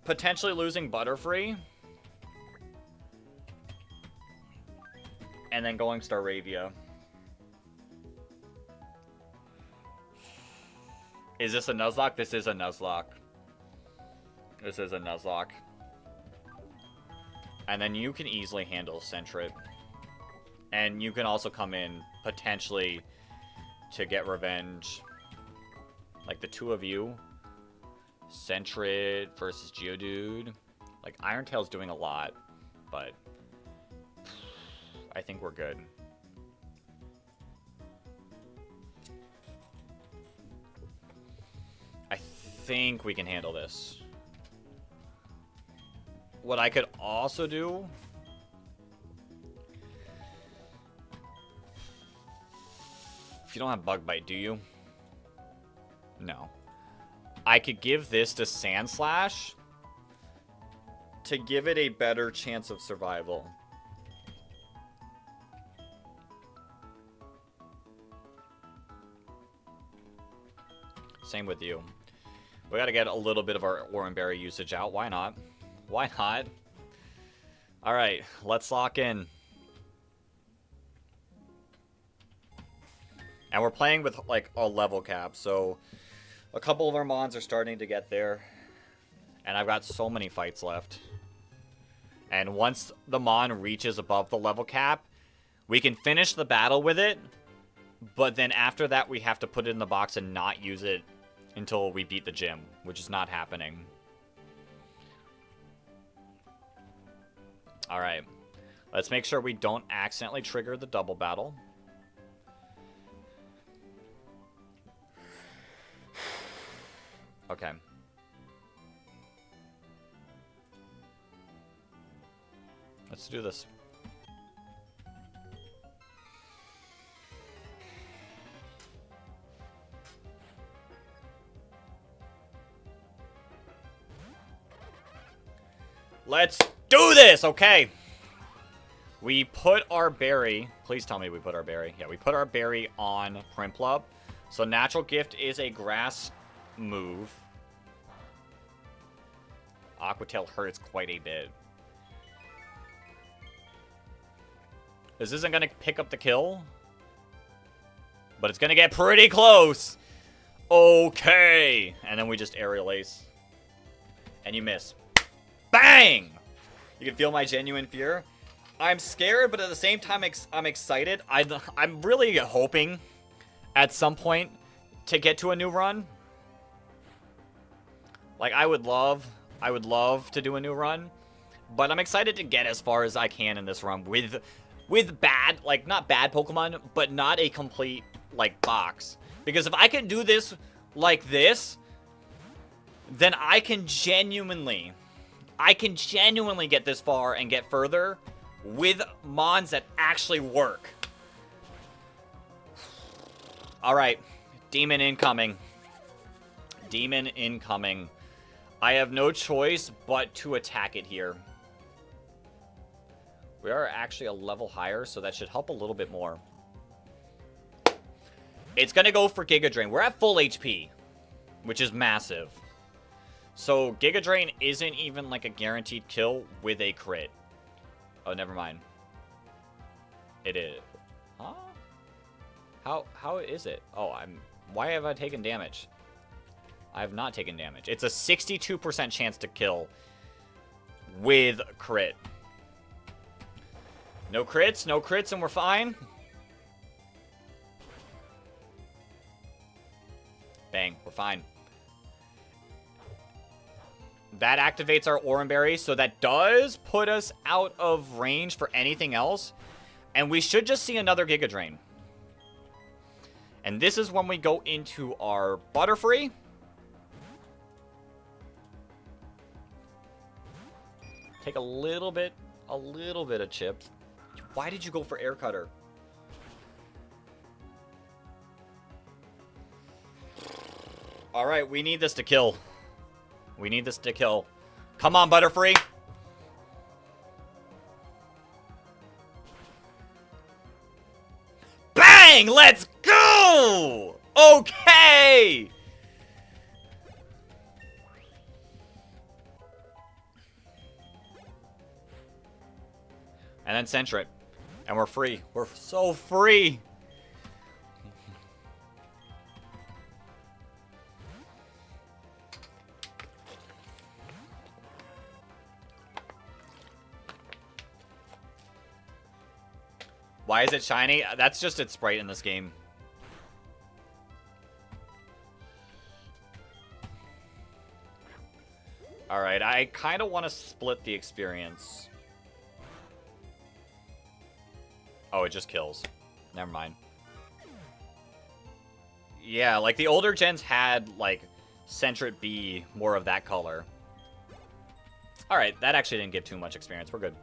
potentially losing Butterfree. And then going Staravia. Is this a Nuzlocke? This is a Nuzlocke. This is a Nuzlocke. And then you can easily handle Sentret. And you can also come in, potentially, to get revenge. Like, the two of you. Sentret versus Geodude. Like, Iron-Tail's doing a lot. But I think we're good. I think we can handle this. What I could also do... If you don't have Bug Bite, do you? No. I could give this to Sandslash to give it a better chance of survival. Same with you. We gotta get a little bit of our Oran Berry usage out. Why not? Why not? Alright, let's lock in. And we're playing with, like, a level cap, so a couple of our mons are starting to get there. And I've got so many fights left. And once the mon reaches above the level cap, we can finish the battle with it. But then after that, we have to put it in the box and not use it until we beat the gym, which is not happening. Alright. Let's make sure we don't accidentally trigger the double battle. Okay. Let's do this. Let's do this! Okay. We put our berry. Please tell me we put our berry. Yeah, we put our berry on Prinplup. So Natural Gift is a grass move. Aqua Tail hurts quite a bit. This isn't going to pick up the kill. But it's going to get pretty close. Okay. And then we just Aerial Ace. And you miss. Bang! You can feel my genuine fear. I'm scared, but at the same time, I'm excited. I'm really hoping at some point to get to a new run. Like, I would love to do a new run. But I'm excited to get as far as I can in this run with bad, like, not bad Pokemon, but not a complete, like, box. Because if I can do this like this, then I can genuinely get this far and get further with mons that actually work. Alright, Demon incoming. Demon incoming. I have no choice but to attack it here. We are actually a level higher, so that should help a little bit more. It's going to go for Giga Drain. We're at full HP, which is massive. So Giga Drain isn't even like a guaranteed kill with a crit. Oh, never mind. It is. Huh? How is it? Oh, why have I taken damage? I have not taken damage. It's a 62% chance to kill with crit. No crits, and we're fine. Bang, we're fine. That activates our Oran Berry, so that does put us out of range for anything else. And we should just see another Giga Drain. And this is when we go into our Butterfree. Take a little bit of chip. Why did you go for Air Cutter? Alright, we need this to kill. We need this to kill. Come on, Butterfree. Bang! Let's go! Okay! And then Sentret. And we're free. We're so free. Why is it shiny? That's just its sprite in this game. Alright, I kind of want to split the experience. Oh, it just kills. Never mind. Yeah, like the older gens had, like, Sentret be more of that color. Alright, that actually didn't give too much experience. We're good.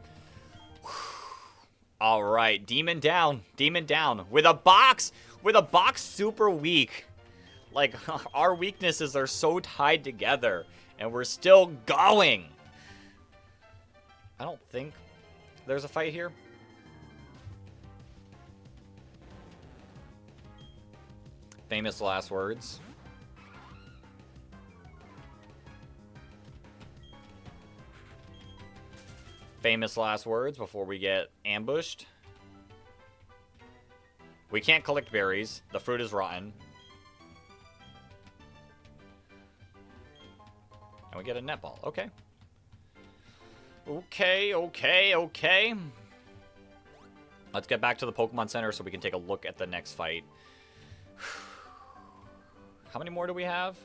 Alright, Demon down. Demon down. With a box! With a box super weak. Like, our weaknesses are so tied together. And we're still going. I don't think there's a fight here. Famous last words. Famous last words before we get ambushed. We can't collect berries. The fruit is rotten. And we get a netball. Okay. Okay. Let's get back to the Pokemon Center so we can take a look at the next fight. How many more do we have?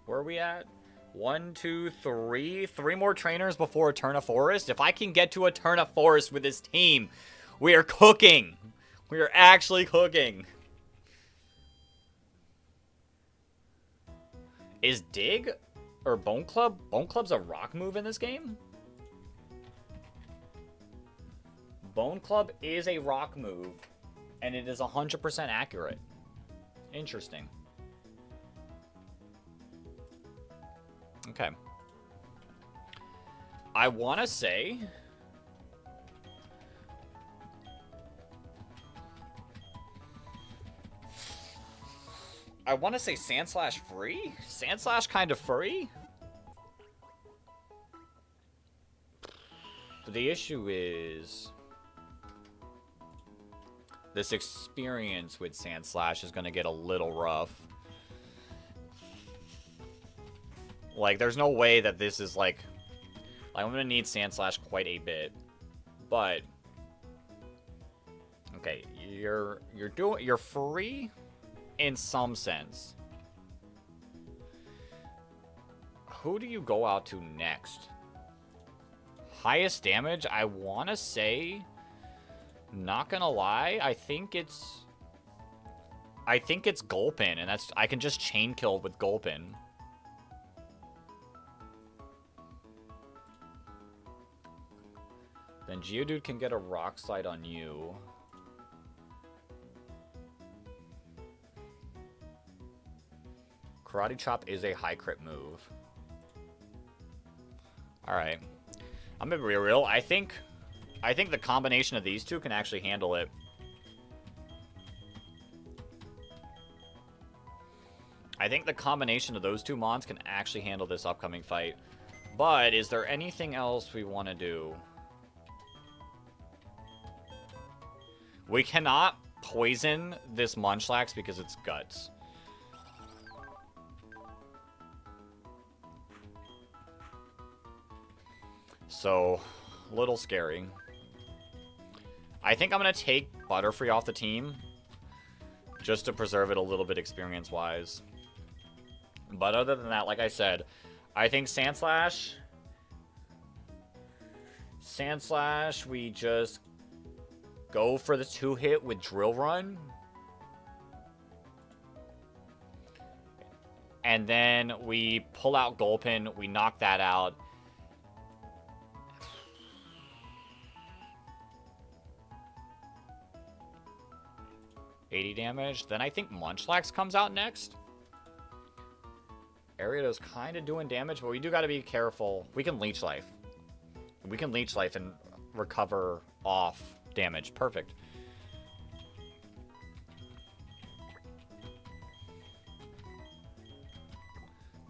Where are we at? 1, 2, 3. 3 more trainers before Eterna Forest. If I can get to Eterna Forest with this team, we are cooking. We are actually cooking. Is Dig or Bone Club? Bone Club's a rock move in this game? Bone Club is a rock move, and it is 100% accurate. Interesting. Okay. I want to say... Sandslash free? Sandslash kind of free? But the issue is... this experience with Sandslash is going to get a little rough. Like, there's no way that this is, like I'm going to need Sandslash quite a bit. But... okay, you're free in some sense. Who do you go out to next? Highest damage, I want to say... not gonna lie, I think it's Gulpin, and I can just chain kill with Gulpin. Then Geodude can get a Rock Slide on you. Karate Chop is a high crit move. Alright. I'm gonna be real. I think the combination of these two can actually handle it. I think the combination of those two mons can actually handle this upcoming fight. But is there anything else we want to do? We cannot poison this Munchlax because it's guts. So, a little scary. I think I'm going to take Butterfree off the team just to preserve it a little bit experience-wise. But other than that, like I said, I think Sandslash, we just go for the 2-hit with Drill Run. And then we pull out Gulpin, we knock that out. $80 damage. Then I think Munchlax comes out next. Ariado's kind of doing damage, but we do got to be careful. We can Leech Life. We can Leech Life and recover off damage. Perfect.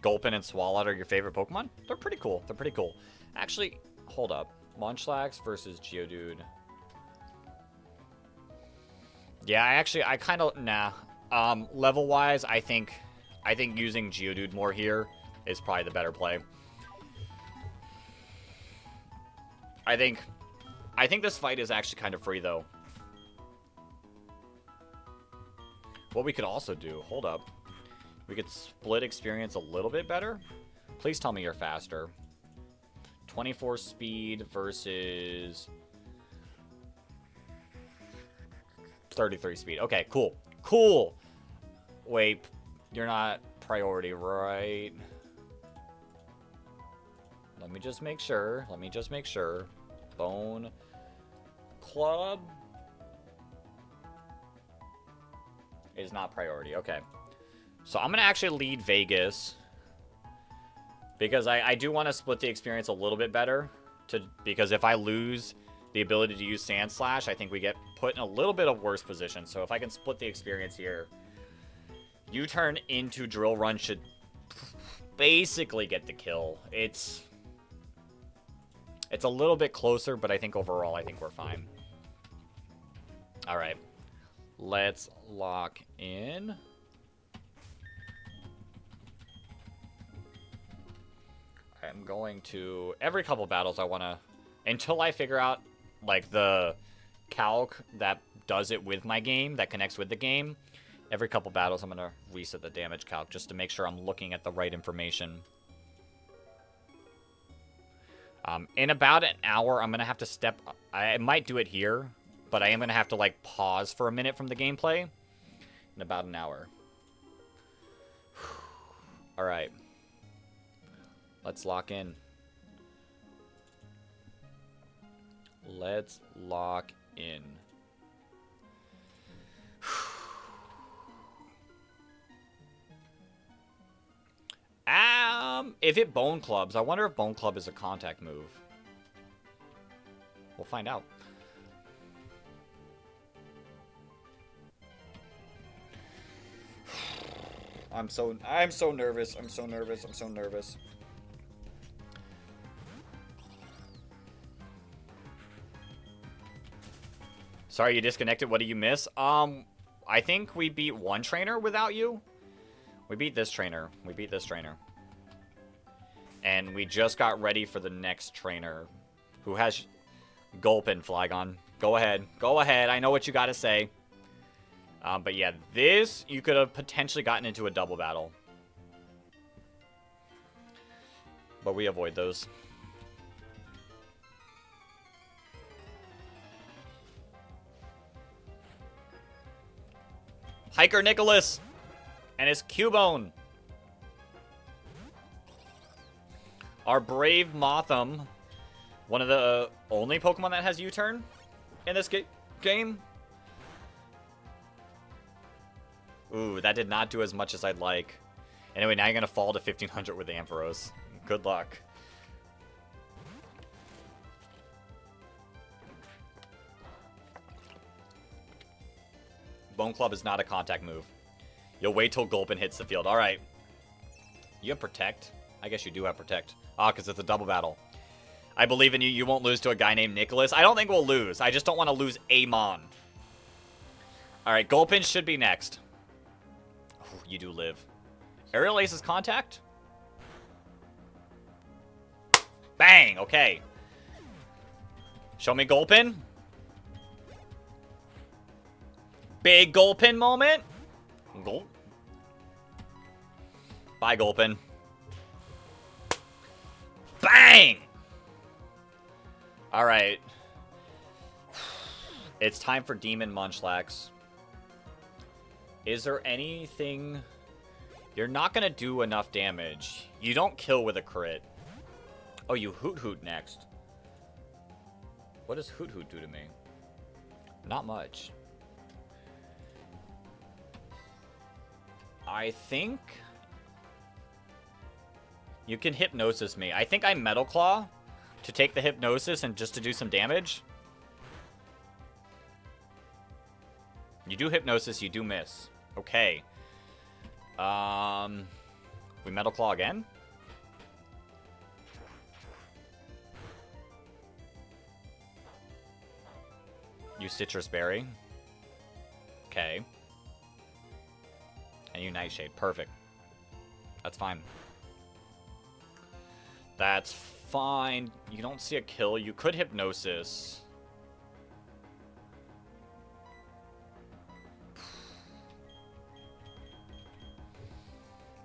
Gulpin and Swalot are your favorite Pokemon? They're pretty cool. They're pretty cool. Actually, hold up. Munchlax versus Geodude. Yeah, I kind of... nah. Level-wise, I think using Geodude more here is probably the better play. I think this fight is actually kind of free, though. What we could also do... hold up. We could split experience a little bit better. Please tell me you're faster. 24 speed versus... 33 speed. Okay, cool. Cool! Wait, you're not priority, right? Let me just make sure. Let me just make sure. Bone Club is not priority. Okay. So I'm going to actually lead Vegas because I do want to split the experience a little bit better because if I lose the ability to use Sandslash, I think we get put in a little bit of worse position. So if I can split the experience here, U-turn into Drill Run should basically get the kill. It's a little bit closer, but I think overall, I think we're fine. All right. Let's lock in. I'm going to... every couple battles I want to... until I figure out, like, the calc that does it with my game, that connects with the game, Every couple battles, I'm going to reset the damage calc just to make sure I'm looking at the right information. In about an hour, I'm going to have to step... I might do it here, but I am going to have to, like, pause for a minute from the gameplay. In about an hour. Alright. Let's lock in. Let's lock in. If it Bone Clubs, I wonder if Bone Club is a contact move. We'll find out. I'm so nervous. I'm so nervous. I'm so nervous. Sorry you disconnected. What do you miss? I think we beat one trainer without you. We beat this trainer. We beat this trainer. And we just got ready for the next trainer, who has Gulpin, Flygon. Go ahead. Go ahead. I know what you got to say. But yeah, this, you could have potentially gotten into a double battle. But we avoid those. Hiker Nicholas and his Cubone. Our brave Motham, one of the only Pokemon that has U-turn in this game. Ooh, that did not do as much as I'd like. Anyway, now you're going to fall to 1500 with Ampharos. Good luck. Bone Club is not a contact move. You'll wait till Gulpin hits the field. All right. You have Protect? I guess you do have Protect. Ah, because it's a double battle. I believe in you. You won't lose to a guy named Nicholas. I don't think we'll lose. I just don't want to lose Amon. All right, Gulpin should be next. Oh, you do live. Aerial Ace's contact? Bang! Okay. Show me Gulpin. Big Gulpin moment. Gulp. Bye, Gulpin. Bang! Alright. It's time for Demon Munchlax. Is there anything... You're not going to do enough damage. You don't kill with a crit. Oh, you Hoot Hoot next. What does Hoot Hoot do to me? Not much. I think... You can Hypnosis me. I think I Metal Claw to take the Hypnosis and just to do some damage. You do Hypnosis, you do miss. Okay. We Metal Claw again? You Citrus Berry. Okay. And you Nightshade. Perfect. That's fine. That's fine. You don't see a kill. You could Hypnosis.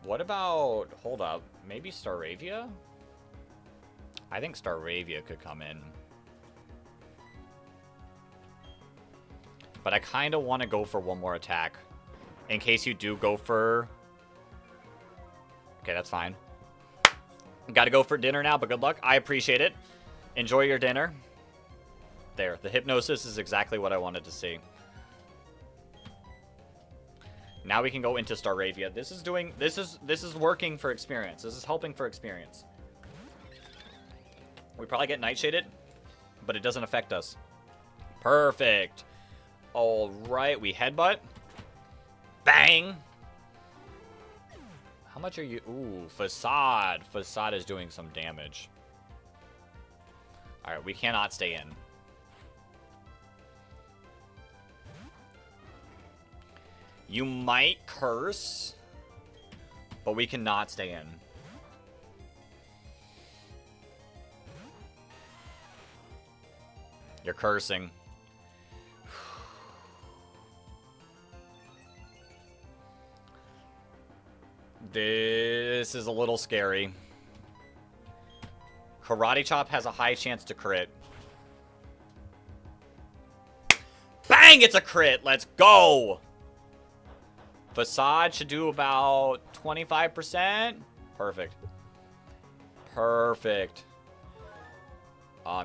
What about... Hold up. Maybe Staravia? I think Staravia could come in. But I kind of want to go for one more attack. In case you do go for... Okay, that's fine. Gotta go for dinner now, but good luck. I appreciate it. Enjoy your dinner. There. The Hypnosis is exactly what I wanted to see. Now we can go into Staravia. This is working for experience. This is helping for experience. We probably get Nightshaded, but it doesn't affect us. Perfect. All right, we Headbutt. Bang. How much are you? Ooh, Facade. Facade is doing some damage. All right, we cannot stay in. You might curse, but we cannot stay in. You're cursing. This is a little scary. Karate Chop has a high chance to crit. Bang! It's a crit! Let's go! Facade should do about 25%. Perfect. Perfect.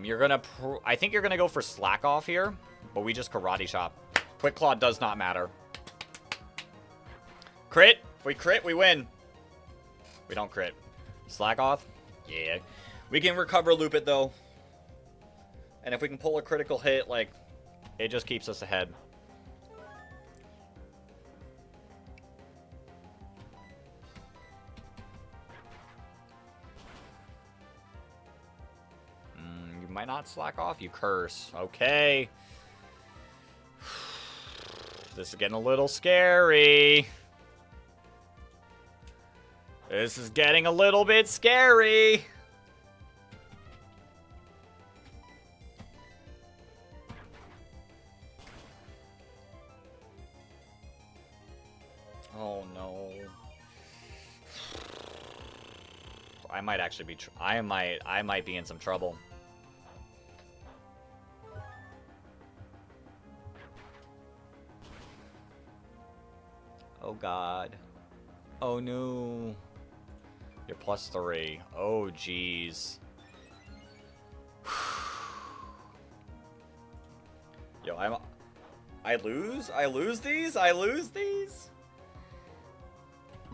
You're gonna... I think you're gonna go for Slack Off here, but we just Karate Chop. Quick Claw does not matter. Crit! If we crit, we win. We don't crit. Slack Off? Yeah. We can recover loop it, though. And if we can pull a critical hit, like, it just keeps us ahead. You might not slack off. You curse. Okay. This is getting a little scary. This is getting a little bit scary. Oh no. I might actually be I might be in some trouble. Oh god. Oh no. You're +3. Oh jeez. Yo, I lose these?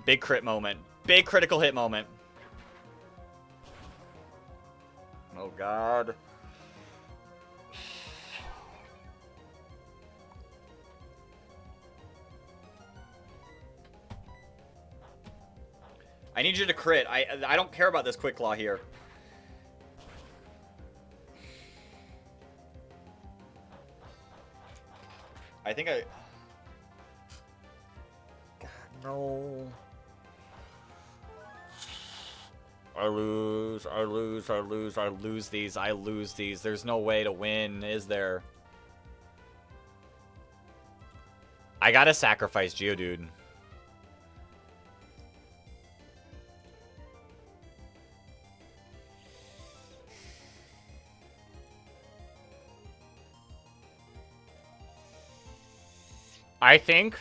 Big crit moment. Big critical hit moment. Oh god. I need you to crit. I don't care about this Quick Claw here. I think I... God, no. I lose these. There's no way to win, is there? I gotta sacrifice Geodude. I think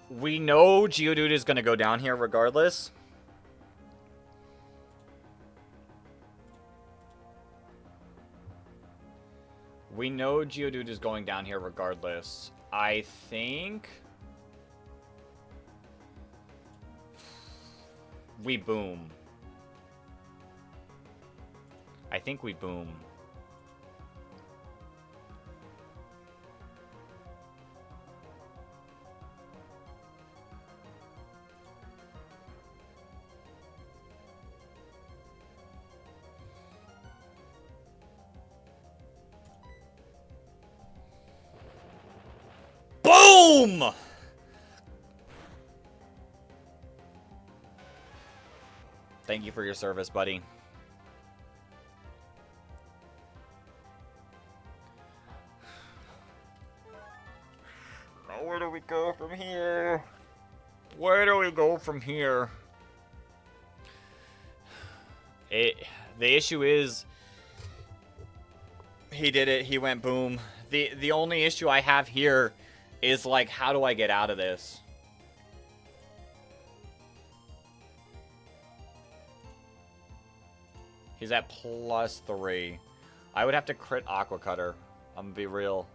we know Geodude is going to go down here regardless. We know Geodude is going down here regardless. I think we boom. I think we boom. Boom! Thank you for your service, buddy. Now where do we go from here? Where do we go from here? The issue is he did it. He went boom. The only issue I have here is, like, how do I get out of this? He's at +3. I would have to crit Aqua Cutter. I'm gonna be real.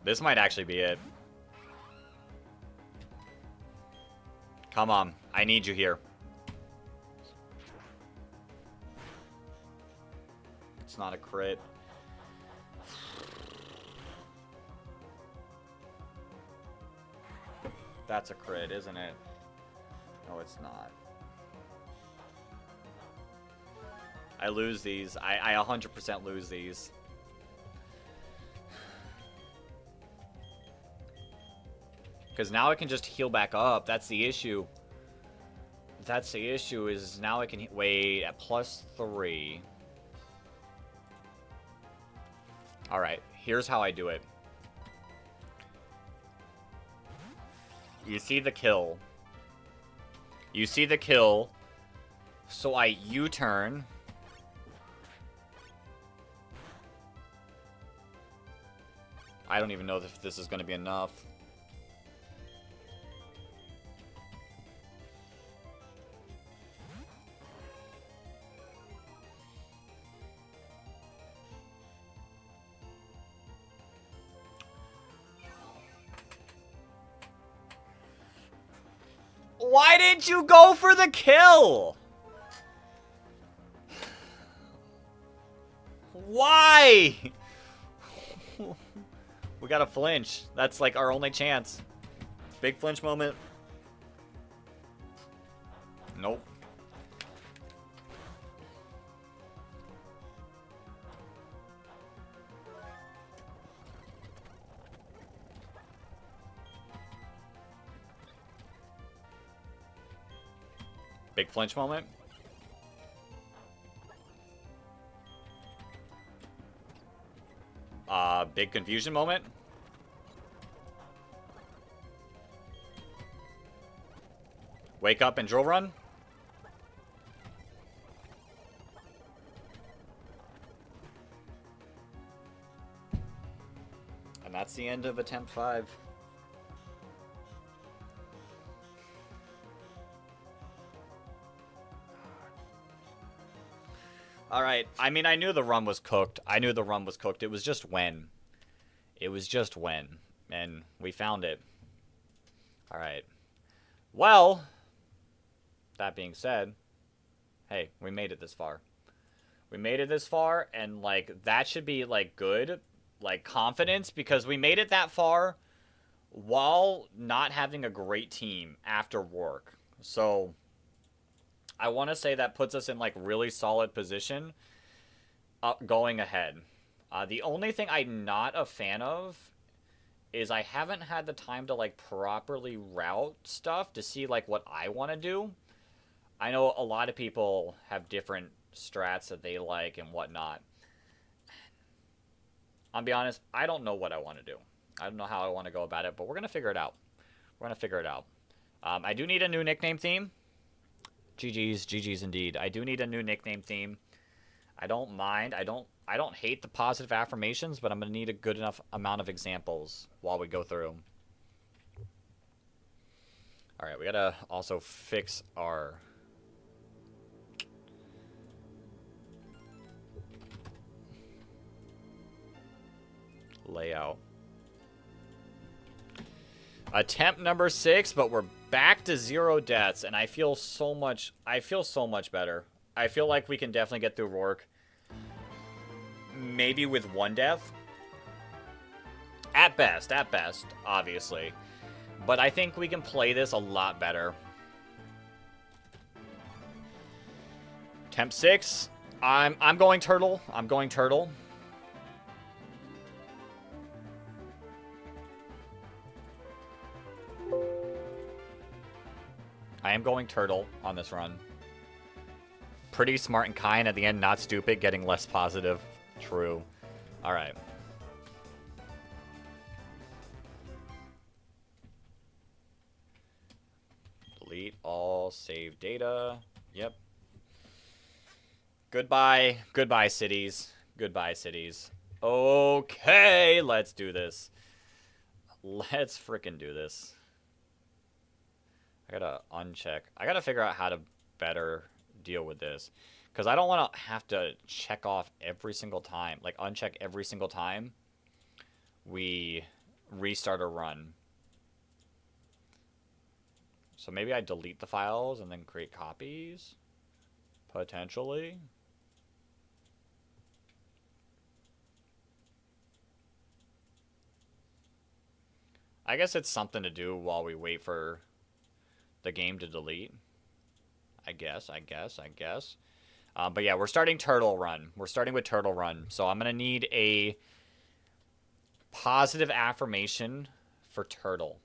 This might actually be it. Come on. I need you here. It's not a crit. That's a crit, isn't it? No, it's not. I lose these. I 100% lose these. Because now I can just heal back up. That's the issue. That's the issue, is now I can wait at +3. Alright, here's how I do it. You see the kill. You see the kill. So I U-turn. I don't even know if this is going to be enough. Why didn't you go for the kill? Why? We gotta flinch. That's like our only chance. Big flinch moment. Nope. Big flinch moment. Big confusion moment. Wake up and drill run. And that's the end of attempt 5. Alright, I mean, I knew the run was cooked. It was just when. And we found it. Alright. Well, that being said, hey, we made it this far. And, like, that should be, like, good, like, confidence, because we made it that far while not having a great team after work. So I want to say that puts us in, like, really solid position going ahead. The only thing I'm not a fan of is I haven't had the time to, like, properly route stuff to see, like, what I want to do. I know a lot of people have different strats that they like and whatnot. I'll be honest, I don't know what I want to do. I don't know how I want to go about it, but we're going to figure it out. I do need a new nickname theme. GG's indeed. I do need a new nickname theme. I don't mind. I don't hate the positive affirmations, but I'm going to need a good enough amount of examples while we go through. All right, we got to also fix our layout. Attempt number 6, but we're back to 0 deaths, and I feel so much better. I feel like we can definitely get through Rourke. Maybe with 1 death. At best, obviously. But I think we can play this a lot better. Temp 6. I'm going turtle. I am going turtle on this run. Pretty smart and kind at the end, not stupid, getting less positive. True. Alright. Delete all save data. Yep. Goodbye, cities. Okay, let's do this. Let's frickin' do this. I gotta uncheck. I gotta figure out how to better deal with this, because I don't want to have to check off every single time, like uncheck every single time we restart a run. So maybe I delete the files and then create copies, potentially. I guess it's something to do while we wait for the game to delete. I guess. But yeah, we're starting Turtle Run. We're starting with Turtle Run. So I'm going to need a positive affirmation for Turtle.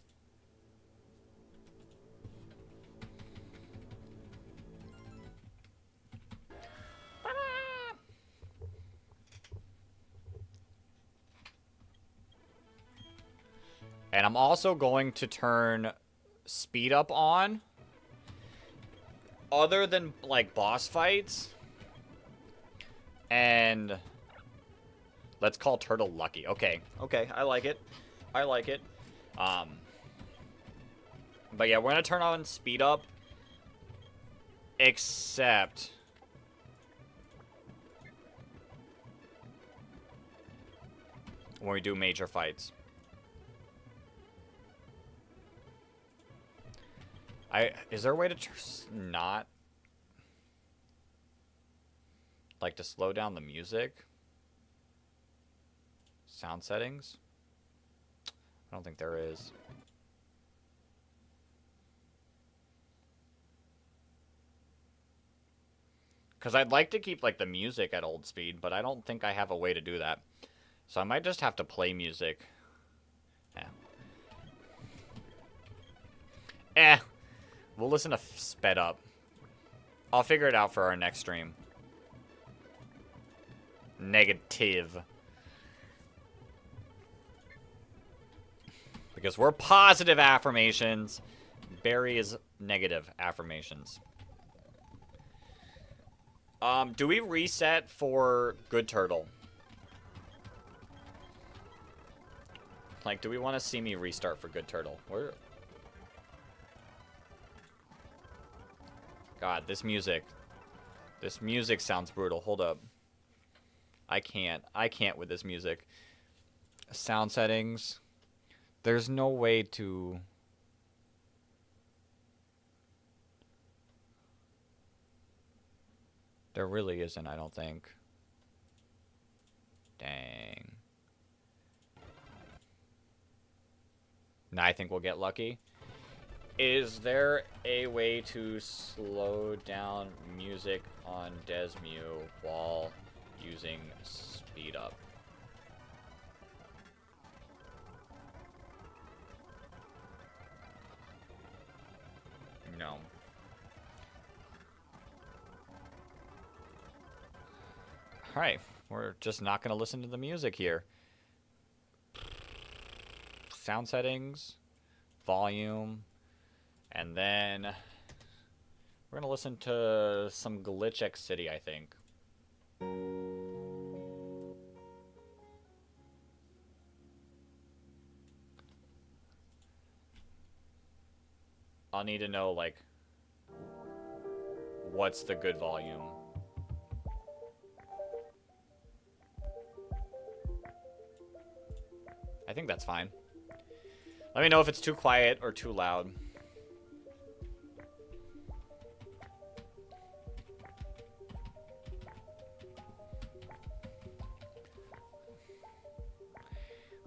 And I'm also going to turn speed up on, other than, like, boss fights, and let's call Turtle lucky. Okay, I like it. I like it. But yeah, we're gonna turn on speed up, except when we do major fights. Is there a way to not, like, to slow down the music? Sound settings? I don't think there is. Because I'd like to keep, like, the music at old speed, but I don't think I have a way to do that. So I might just have to play music. We'll listen to sped up. I'll figure it out for our next stream. Negative. Because we're positive affirmations. Barry is negative affirmations. Do we reset for Good Turtle? Like, do we want to see me restart for Good Turtle? Where? God, this music. This music sounds brutal. Hold up. I can't with this music. Sound settings. There's no way to... There really isn't, I don't think. Dang. Now I think we'll get lucky. Is there a way to slow down music on Desmu while using speed up? No. Alright, we're just not going to listen to the music here. Sound settings, volume, and then we're going to listen to some Glitch X City, I think. I'll need to know, like, what's the good volume. I think that's fine. Let me know if it's too quiet or too loud.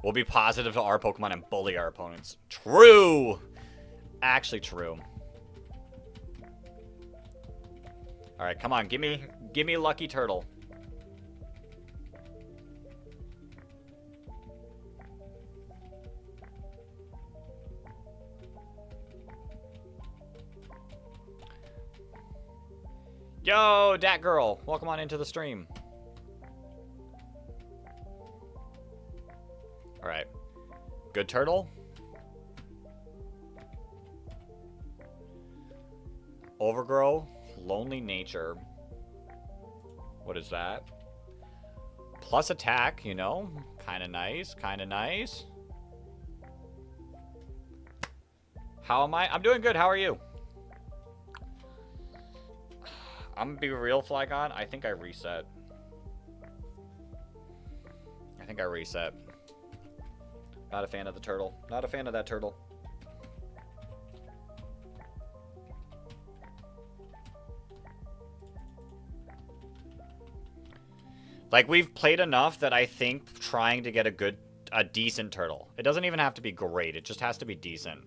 We'll be positive to our Pokemon and bully our opponents. True! Actually true. Alright, come on. Give me Lucky Turtle. Yo, Dat Girl. Welcome on into the stream. Alright. Good Turtle. Overgrow. Lonely Nature. What is that? Plus attack, you know? Kinda nice, kinda nice. How am I? I'm doing good, how are you? I'm gonna be real, Flygon. I think I reset. Not a fan of the turtle. Not a fan of that turtle. Like, we've played enough that I think trying to get a decent turtle. It doesn't even have to be great. It just has to be decent.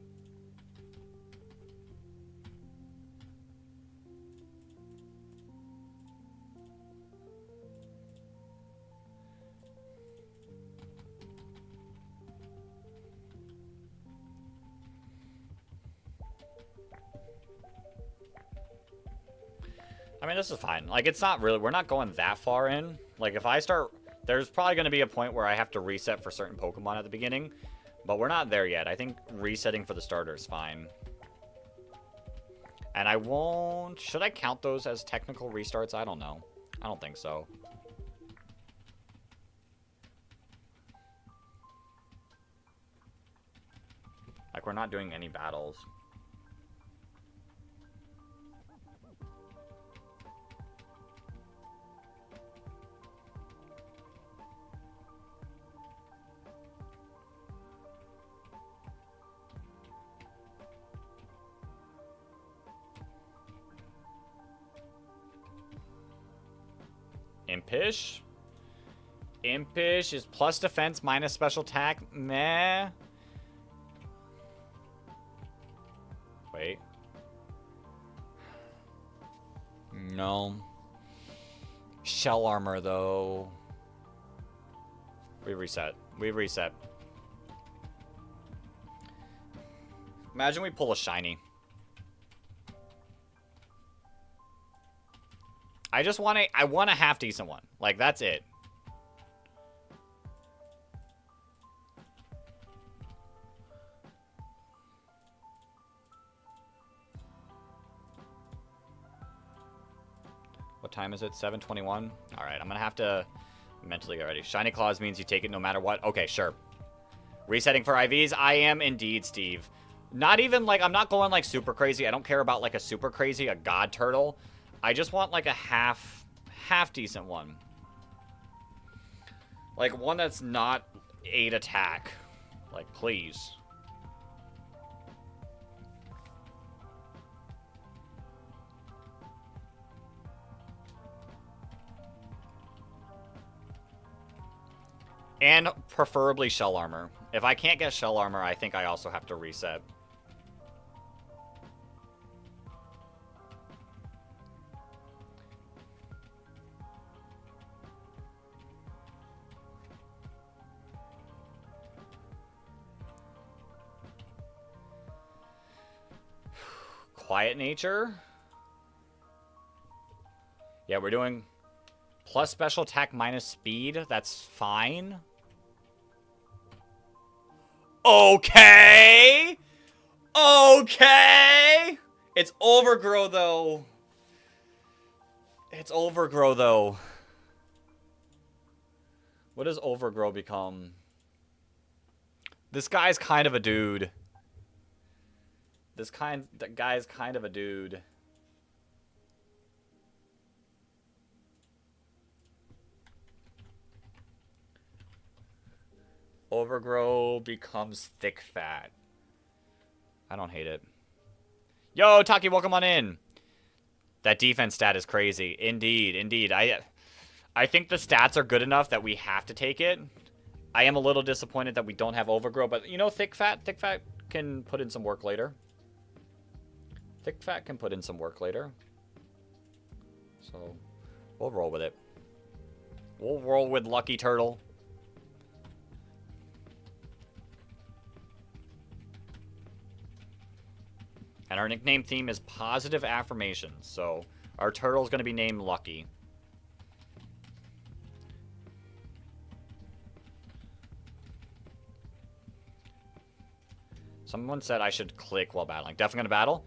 I mean, this is fine. Like, it's not really... We're not going that far in. Like, if I start... There's probably going to be a point where I have to reset for certain Pokemon at the beginning. But we're not there yet. I think resetting for the starter is fine. And I won't... Should I count those as technical restarts? I don't know. I don't think so. Like, we're not doing any battles. Impish? Impish is plus defense minus special attack. Meh. Wait. No. Shell armor, though. We reset. We reset. Imagine we pull a shiny. I want a half decent one. Like, that's it. What time is it? 7:21? Alright, I'm gonna have to mentally get ready. Shiny Claws means you take it no matter what. Okay, sure. Resetting for IVs? I am indeed, Steve. Not even, like, I'm not going, like, super crazy. I don't care about, like, a super crazy, a god turtle. I just want, like, a half decent one. Like, one that's not 8 attack. Like, please. And preferably shell armor. If I can't get shell armor, I think I also have to reset. Quiet nature. Yeah, we're doing plus special attack minus speed. That's fine. Okay. Okay. It's overgrow, though. It's overgrow, though. What does overgrow become? This guy's kind of a dude. That guy's kind of a dude. Overgrow becomes thick fat. I don't hate it. Yo, Taki, welcome on in. That defense stat is crazy. Indeed, indeed. I think the stats are good enough that we have to take it. I am a little disappointed that we don't have overgrow, but you know, thick fat can put in some work later. Thick fat can put in some work later. So, we'll roll with it. We'll roll with Lucky Turtle. And our nickname theme is positive affirmations. So, our turtle's going to be named Lucky. Someone said I should click while battling. Definitely going to battle?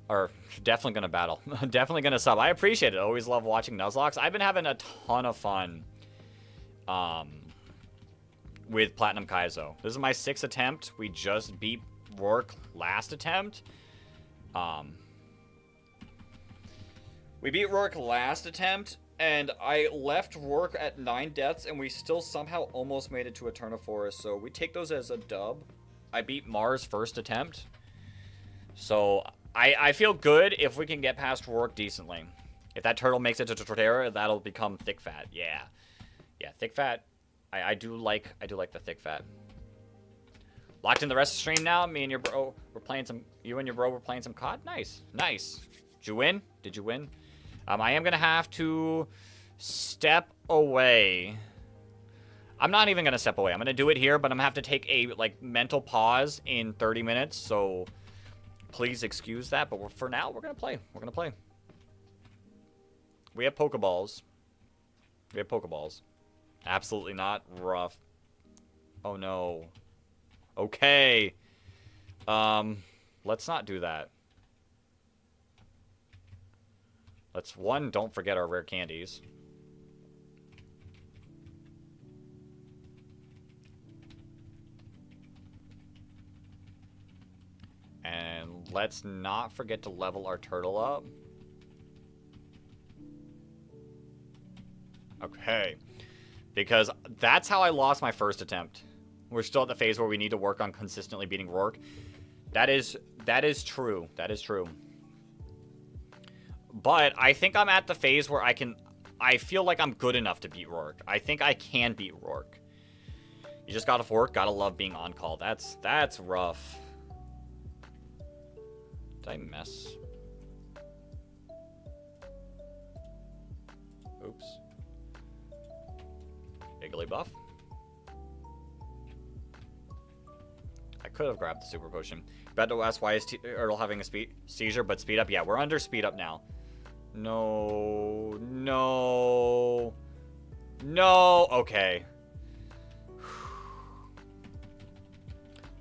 Or, definitely going to battle. Definitely going to sub. I appreciate it. Always love watching Nuzlocks. I've been having a ton of fun with Platinum Kaizo. This is my 6th attempt. We just beat Rourke last attempt. We beat Rourke last attempt, and I left Rourke at 9 deaths, and we still somehow almost made it to Eterna Forest, so we take those as a dub. I beat Mars first attempt. So, I feel good if we can get past Rourke decently. If that turtle makes it to Torterra, that'll become thick fat. Yeah. Yeah, thick fat. I do like the thick fat. Locked in the rest of the stream now. Me and your bro, we're playing some. You and your bro were playing some COD. Nice, nice. Did you win? Did you win? I am gonna have to step away. I'm not even gonna step away. I'm gonna do it here, but I'm gonna have to take a mental pause in 30 minutes. So please excuse that. But for now, we're gonna play. We're gonna play. We have Pokeballs. We have Pokeballs. Absolutely not. Rough. Oh no. Okay. Let's not do that. Don't forget our rare candies. And let's not forget to level our turtle up. Okay. Because that's how I lost my first attempt. We're still at the phase where we need to work on consistently beating Rourke. That is true. That is true. But I think I'm at the phase where I feel like I'm good enough to beat Rourke. I think I can beat Rourke. You just gotta work, gotta love being on call. That's rough. Did I mess? Oops. Wiggly buff. I could have grabbed the super potion. Beto asks why is Earl having a seizure, but speed up. Yeah, we're under speed up now. No. No. No. Okay.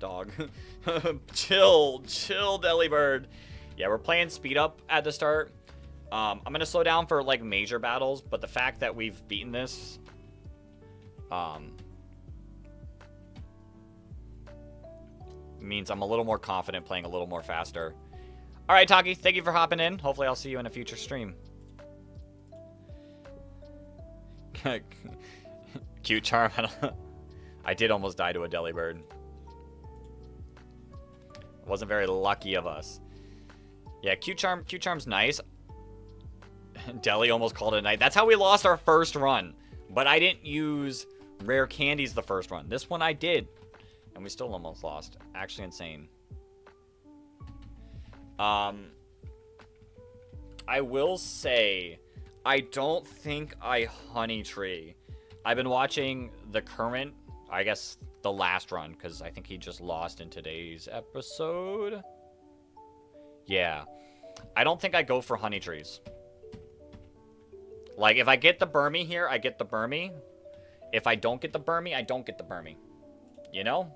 Dog. Chill, Delibird. Yeah, we're playing speed up at the start. I'm gonna slow down for like major battles, but the fact that we've beaten this, means I'm a little more confident playing a little more faster. All right, Taki, thank you for hopping in. Hopefully, I'll see you in a future stream. Cute charm. I did almost die to a Delibird. Wasn't very lucky of us. Yeah, cute charm's nice. Deli almost called it a night. That's how we lost our first run. But I didn't use rare candies the first run. This one I did. And we still almost lost. Actually insane. I will say, I don't think I Honey Tree. I've been watching the current, I guess, the last run, because I think he just lost in today's episode. Yeah. I don't think I go for Honey Trees. Like, if I get the Burmy here, I get the Burmy. If I don't get the Burmy, I don't get the Burmy. You know?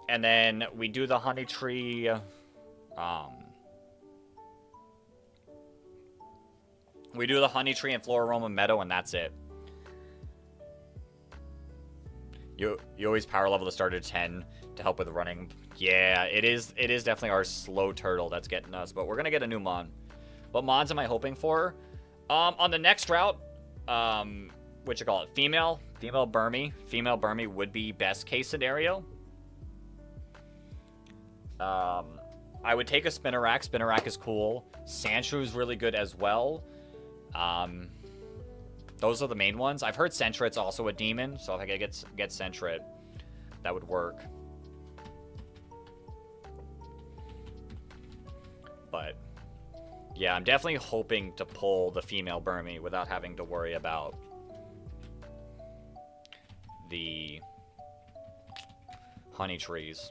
And then we do the Honey Tree. We do the Honey Tree and Floraroma Meadow, and that's it. You always power level the starter to 10 to help with running. Yeah, it is definitely our slow turtle that's getting us, but we're gonna get a new Mon. What Mons am I hoping for? On the next route, what you call it? Female Burmy. Female Burmy would be best case scenario. I would take a Spinarak. Spinarak is cool. Sandshrew is really good as well. Those are the main ones. I've heard Sentret's also a demon, so if I could get Sentret, that would work. But yeah, I'm definitely hoping to pull the female Burmy without having to worry about the Honey Trees.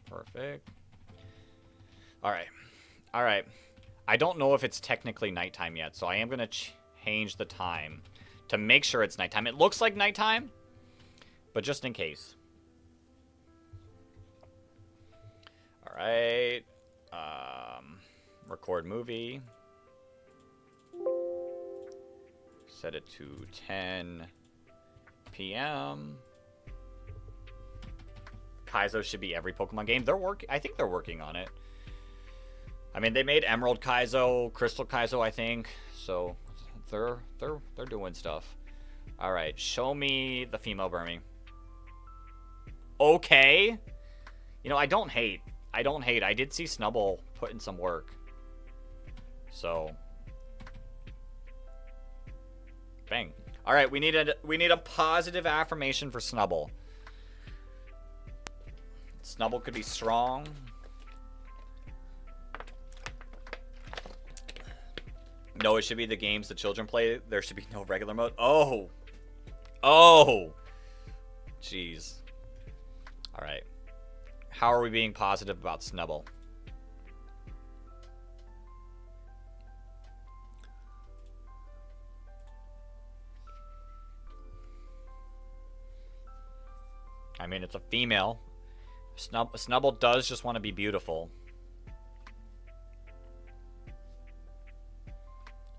Perfect. All right. I don't know if it's technically nighttime yet, so I am going to change the time to make sure it's nighttime. It looks like nighttime, but just in case. All right. Record movie. Set it to 10 p.m. Kaizo should be every Pokemon game. I think they're working on it. I mean, they made Emerald Kaizo, Crystal Kaizo, I think. So they're doing stuff. All right, show me the female Burmy. Okay. You know, I don't hate. I did see Snubbull put in some work. So bang. All right, we need a positive affirmation for Snubbull. Snubbull could be strong. No, it should be the games the children play. There should be no regular mode. Oh. Jeez. All right. How are we being positive about Snubble? I mean, it's a female. Snubble does just want to be beautiful.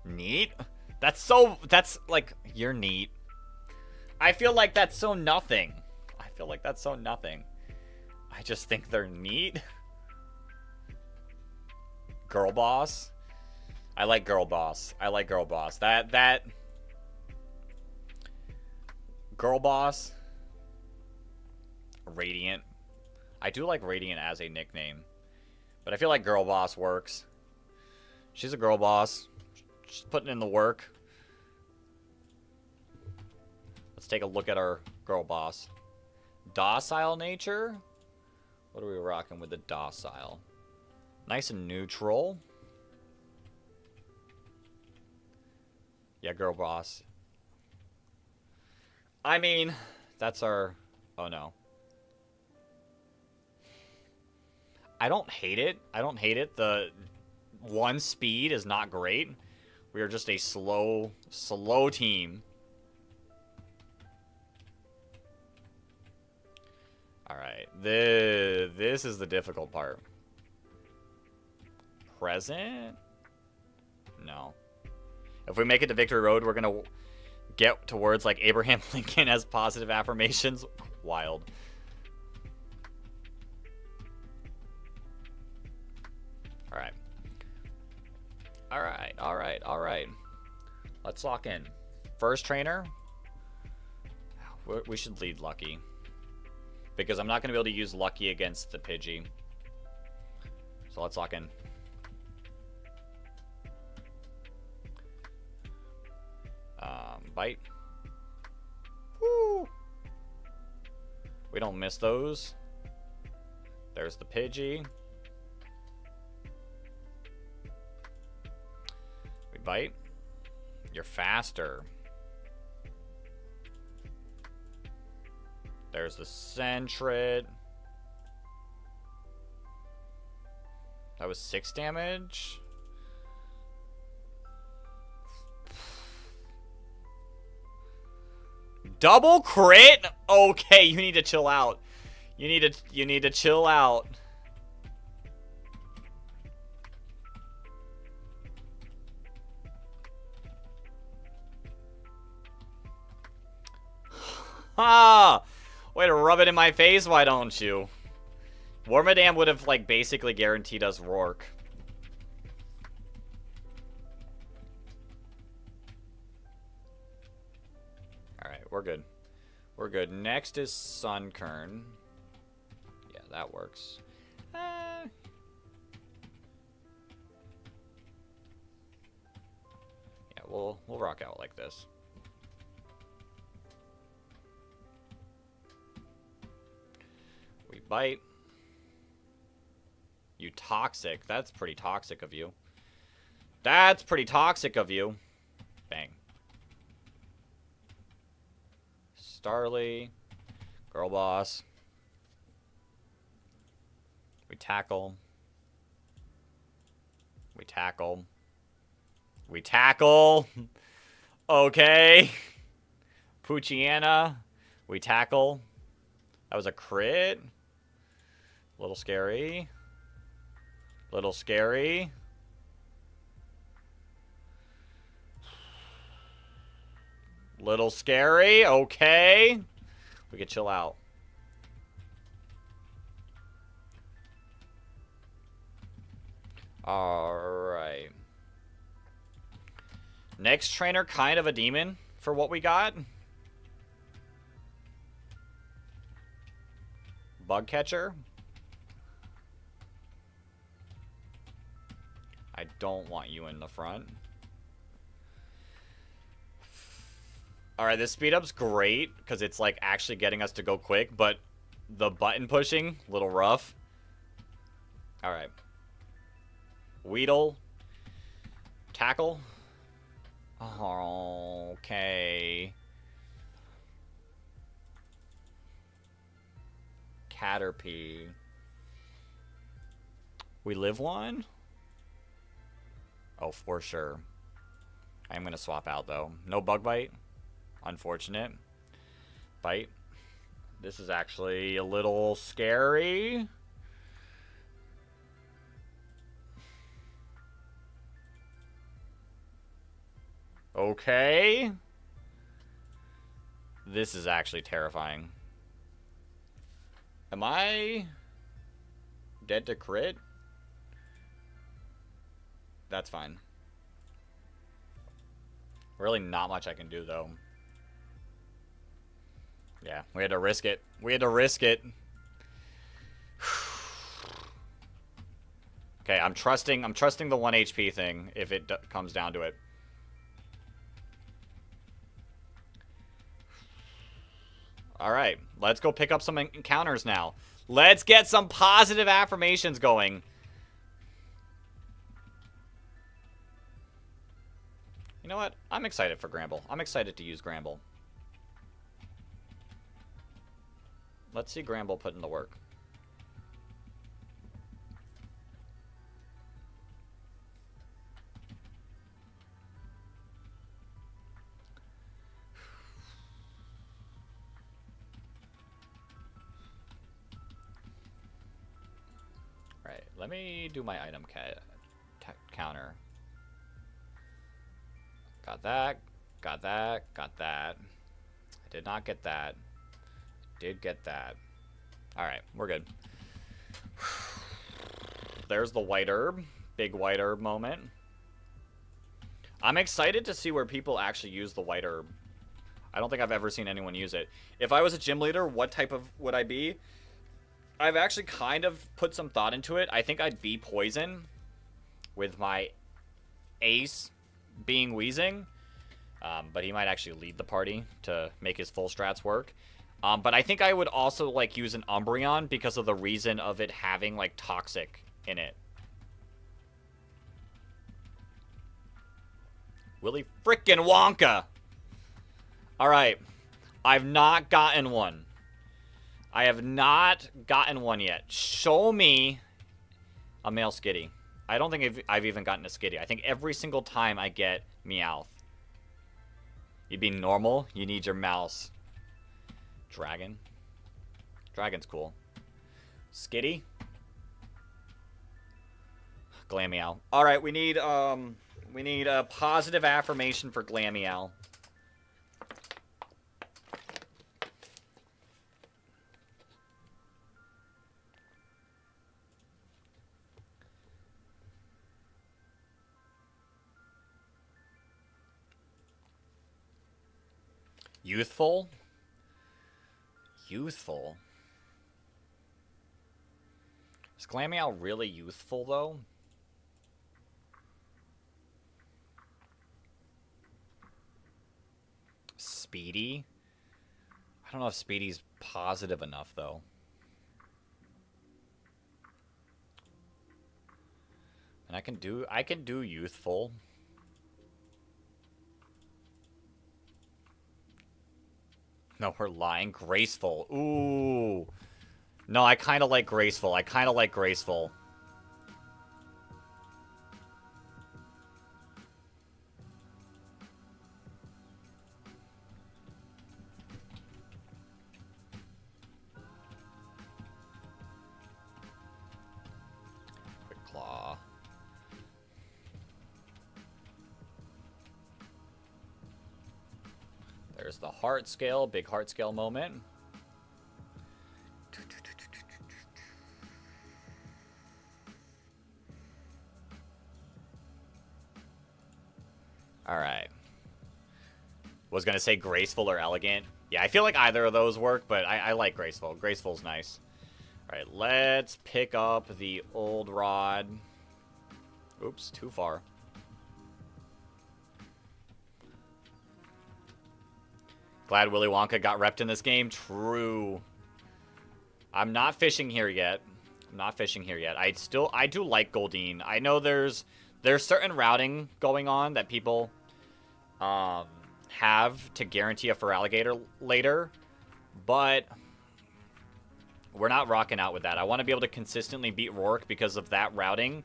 Neat? That's like, you're neat. I feel like that's so nothing. I feel like that's so nothing. I just think they're neat. Girl boss? I like girl boss. I like girl boss. That... Girl boss... Radiant. I do like Radiant as a nickname. But I feel like girl boss works. She's a girl boss. She's putting in the work. Let's take a look at our girl boss. Docile nature? What are we rocking with the docile? Nice and neutral. Yeah, girl boss. I mean, that's our... Oh, no. I don't hate it. I don't hate it. The 1 speed is not great. We are just a slow team. Alright. This is the difficult part. Present? No. If we make it to Victory Road, we're going to get to words like Abraham Lincoln as positive affirmations. Wild. Alright. Alright. Let's lock in. First trainer. We should lead Lucky. Because I'm not going to be able to use Lucky against the Pidgey. So let's lock in. Bite. Woo! We don't miss those. There's the Pidgey. We bite. You're faster. There's the Sentret. That was 6 damage. Double crit? Okay, you need to chill out. You need to chill out. Ha! Way to rub it in my face, why don't you? Wormadam would have, like, basically guaranteed us Rourke. Alright, we're good. We're good. Next is Sunkern. Yeah, that works. Yeah, we'll rock out like this. We bite. You toxic. That's pretty toxic of you. That's pretty toxic of you. Bang. Starly. Girl boss. We tackle. We tackle. We tackle. Okay. Poochyena. We tackle. That was a crit. A little scary. Little scary. Little scary. Okay. We can chill out. Alright. Next trainer, kind of a demon for what we got. Bug catcher. I don't want you in the front. Alright, this speed up's great, because it's like actually getting us to go quick, but the button pushing, a little rough. Alright. Weedle. Tackle. Oh, okay. Caterpie. We live one? Oh, for sure. I'm going to swap out, though. No bug bite. Unfortunate. Bite. This is actually a little scary. Okay. This is actually terrifying. Am I dead to crit? That's fine. Really not much I can do, though. Yeah, we had to risk it. We had to risk it. Okay, I'm trusting the 1 HP thing if it comes down to it. Alright, let's go pick up some encounters now. Let's get some positive affirmations going. You know what? I'm excited for Gramble. I'm excited to use Gramble. Let's see Gramble put in the work. Right, let me do my item counter. Got that, got that, got that. I did not get that. Did get that. Alright, we're good. There's the white herb. Big white herb moment. I'm excited to see where people actually use the white herb. I don't think I've ever seen anyone use it. If I was a gym leader, what type of would I be? I've actually kind of put some thought into it. I think I'd be poison with my ace being Wheezing. But he might actually lead the party to make his full strats work. But I think I would also, like, use an Umbreon because of the reason of it having, like, Toxic in it. Willy frickin' Wonka! Alright. I've not gotten one. I have not gotten one yet. Show me a male Skitty. I don't think I've even gotten a Skitty. I think every single time I get Meowth. You being normal, you need your mouse. Dragon. Dragon's cool. Skitty. Glameow. Alright, we need a positive affirmation for Glameow. Youthful? Youthful? Is Glameow really youthful, though? Speedy? I don't know if Speedy's positive enough, though. And I can do youthful. No, we're lying. Graceful. Ooh. No, I kind of like graceful. I kind of like graceful. Quick claw. There's the heart scale. Big heart scale moment. Alright. Was gonna say graceful or elegant. Yeah, I feel like either of those work, but I like graceful. Graceful's nice. Alright, let's pick up the old rod. Oops, too far. Glad Willy Wonka got repped in this game. True. I'm not fishing here yet. I'm not fishing here yet. I do like Goldeen. I know there's certain routing going on that people have to guarantee a Feraligatr later, but We're not rocking out with that. I want to be able to consistently beat Rourke because of that routing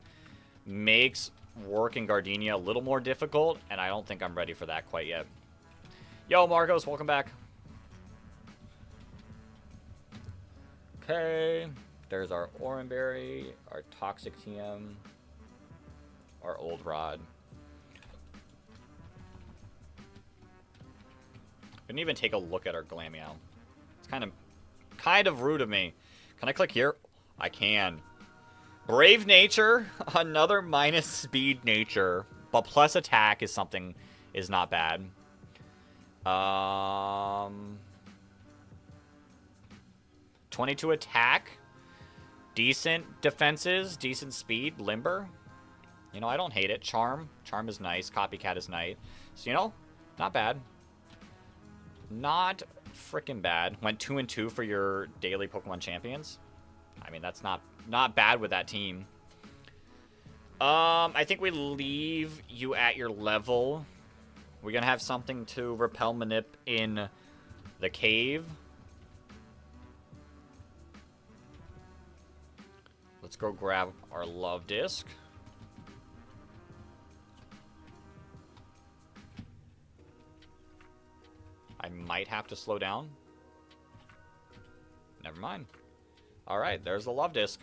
makes Rourke and Gardenia a little more difficult, and I don't think I'm ready for that quite yet. Yo, Marcos, welcome back. Okay, there's our Oranberry, our Toxic TM, our Old Rod. Didn't even take a look at our Glameow. It's kind of rude of me. Can I click here? I can. Brave Nature, another minus speed nature, but plus attack is not bad. 22 attack, decent defenses, decent speed, limber. You know, I don't hate it. Charm is nice. Copycat is nice. So, you know, not bad. Not freaking bad. Went 2 and 2 for your daily Pokemon champions. I mean, that's not bad with that team. I think we leave you at your level. We're gonna have something to repel Manip in the cave. Let's go grab our love disc. I might have to slow down. Never mind. Alright, there's the love disc.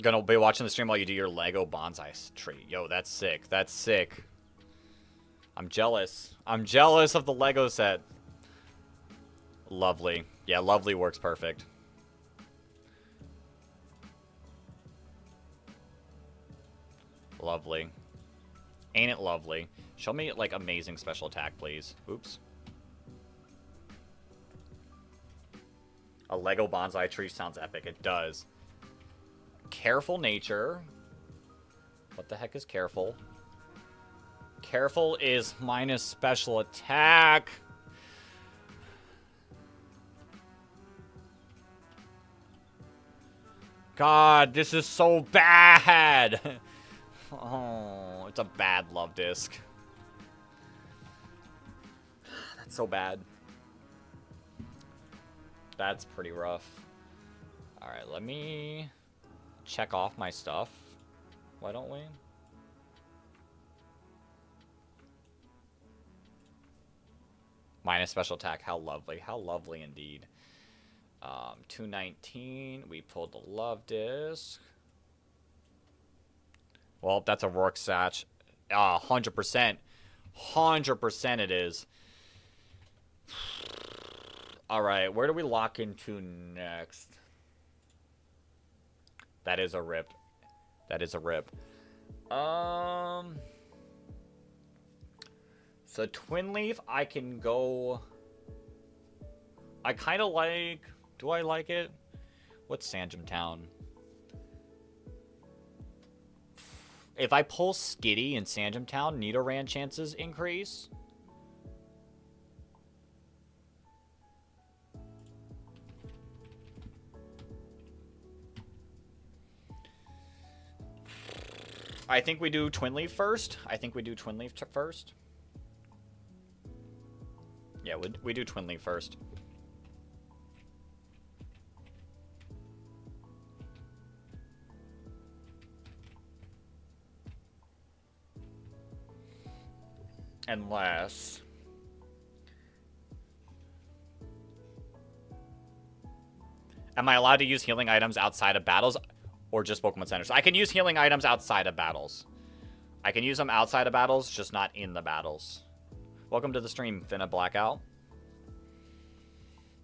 Gonna be watching the stream while you do your Lego bonsai tree. Yo, that's sick. That's sick. I'm jealous. I'm jealous of the Lego set. Lovely. Yeah, lovely works perfect. Lovely. Ain't it lovely? Show me, like, amazing special attack, please. Oops. A Lego bonsai tree sounds epic. It does. Careful nature. What the heck is careful? Careful is minus special attack. God, this is so bad. Oh, it's a bad love disc. That's so bad. That's pretty rough. Alright, let me check off my stuff. Why don't we? Minus special attack. How lovely. How lovely indeed. 219. We pulled the love disc. Well, that's a Rourke Satch. 100%. 100% it is. Alright, where do we lock into next? That is a rip. That is a rip. So Twin Leaf, I can go... I kind of like... Do I like it? What's Sandgem Town? If I pull Skitty in Sandgem Town, Nidoran chances increase. I think we do Twin Leaf first. I think we do Twin Leaf first. Yeah, we do Twin Leaf first. Unless... Am I allowed to use healing items outside of battles or just Pokemon Centers? I can use healing items outside of battles. I can use them outside of battles, just not in the battles. Welcome to the stream, Finna Blackout.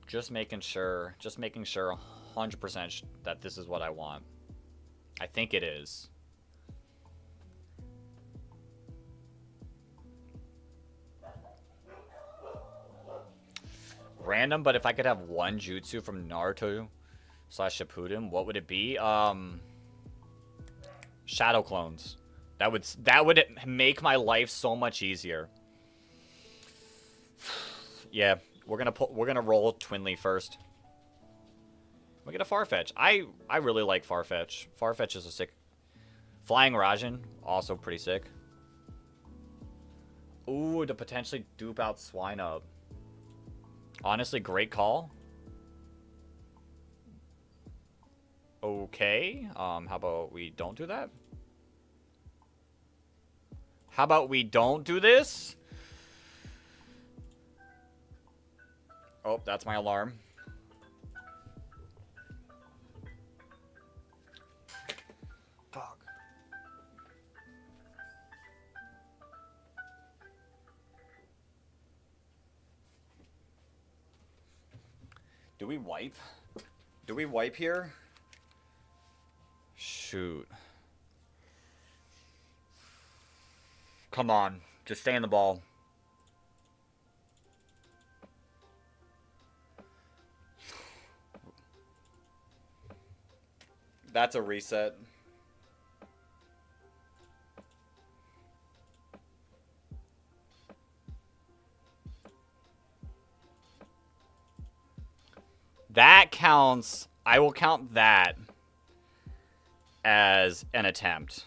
Just making sure 100% that this is what I want. I think it is. Random, but if I could have one jutsu from Naruto / Shippuden, what would it be? Shadow clones. That would make my life so much easier. Yeah, we're gonna roll Twin Leaf first. We get a Farfetch. I really like Farfetch. Farfetch is a sick. Flying Rajan, also pretty sick. Ooh, to potentially dupe out Swine Up. Honestly, great call. Okay, how about we don't do that? How about we don't do this? Oh, that's my alarm. Fuck. Do we wipe? Do we wipe here? Shoot. Come on. Just stay in the ball. That's a reset. That counts. I will count that as an attempt.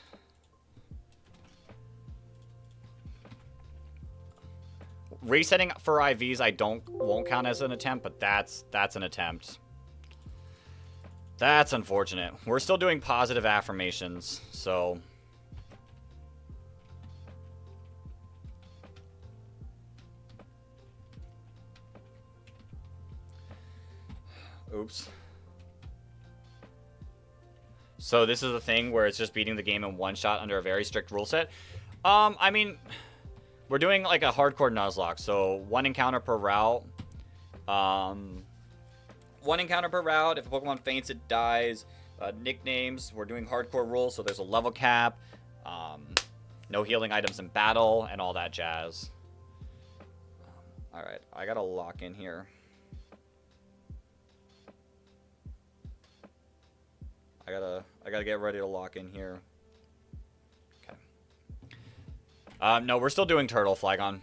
Resetting for IVs I won't count as an attempt, but that's an attempt. That's unfortunate. We're still doing positive affirmations, so oops. So this is the thing where it's just beating the game in one shot under a very strict rule set. I mean, we're doing like a hardcore Nuzlocke, so one encounter per route. One encounter per route. If a Pokemon faints, it dies. Nicknames. We're doing hardcore rules, so there's a level cap. No healing items in battle, and all that jazz. All right, I gotta lock in here. I gotta get ready to lock in here. Okay. No, we're still doing Turtle, Flygon.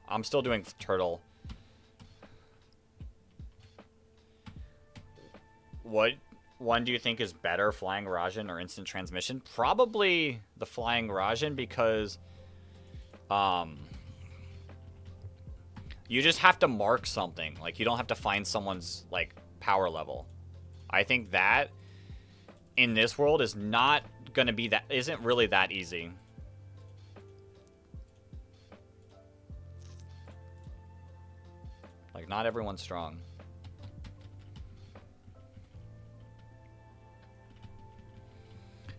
I'm still doing Turtle. What one do you think is better, Flying Rajan or Instant Transmission? Probably the Flying Rajan, because you just have to mark something. Like, you don't have to find someone's like power level. I think that in this world is not gonna be that, isn't really that easy. Like, not everyone's strong.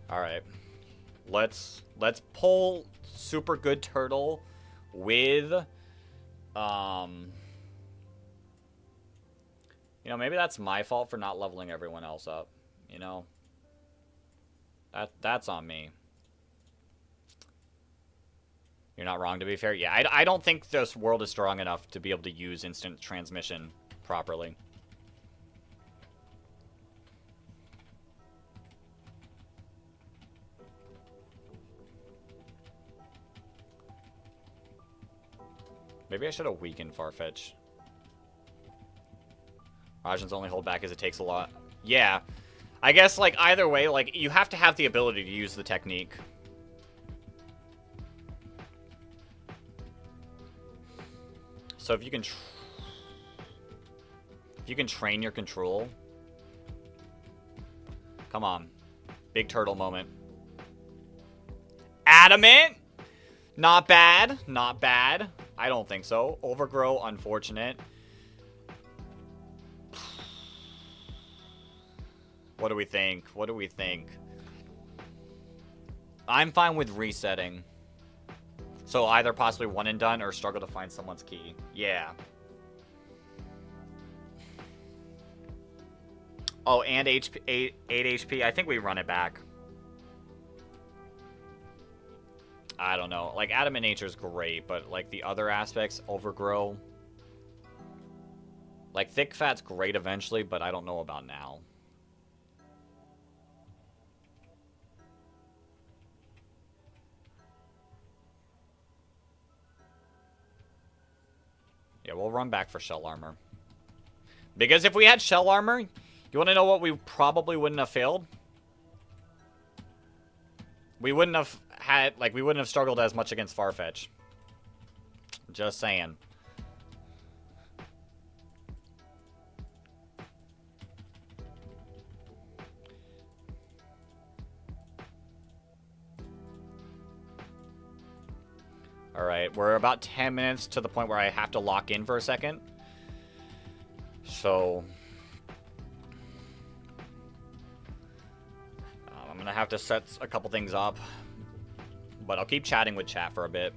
All right, let's pull super good Turtle with you know, maybe that's my fault for not leveling everyone else up, you know. That's on me. You're not wrong, to be fair. Yeah, I don't think this world is strong enough to be able to use instant transmission properly. Maybe I should have weakened Farfetch. Rajan's only holdback is it takes a lot. Yeah. I guess, like, either way, like, you have to have the ability to use the technique. So if you can train your control. Come on. Big Turtle moment. Adamant! Not bad. Not bad. I don't think so. Overgrow, unfortunate. What do we think? What do we think? I'm fine with resetting. So either possibly one and done or struggle to find someone's key. Yeah. Oh, and HP, 8 HP. I think we run it back. I don't know. Like, Adamant Nature is great, but, like, the other aspects, Overgrow. Like, Thick Fat's great eventually, but I don't know about now. Yeah, we'll run back for Shell Armor. Because if we had Shell Armor, you want to know what we probably wouldn't have failed? we wouldn't have had, like, we wouldn't have struggled as much against Farfetch. Just saying. Alright, we're about 10 minutes to the point where I have to lock in for a second. So... I'm gonna have to set a couple things up. But I'll keep chatting with chat for a bit.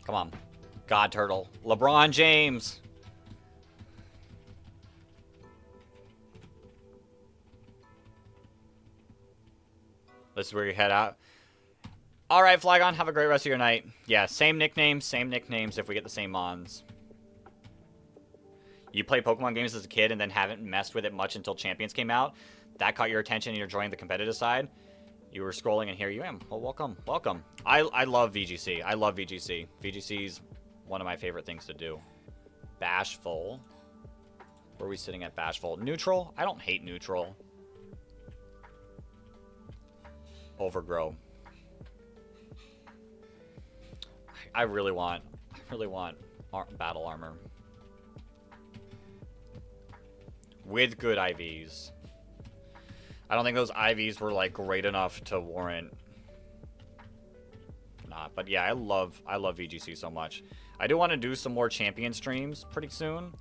Come on. God Turtle. LeBron James. This is where you head out. Alright, Flygon, have a great rest of your night. Yeah, same nicknames if we get the same mons. You play Pokemon games as a kid and then haven't messed with it much until Champions came out. That caught your attention and you're joining the competitive side. You were scrolling and here you am. Well, welcome, welcome. I love VGC. I love VGC. VGC's one of my favorite things to do. Bashful. Where are we sitting at Bashful? Neutral? I don't hate neutral. Overgrow. I really want battle armor. With good IVs. I don't think those IVs were like great enough to warrant not. But yeah, I love VGC so much. I do want to do some more champion streams pretty soon.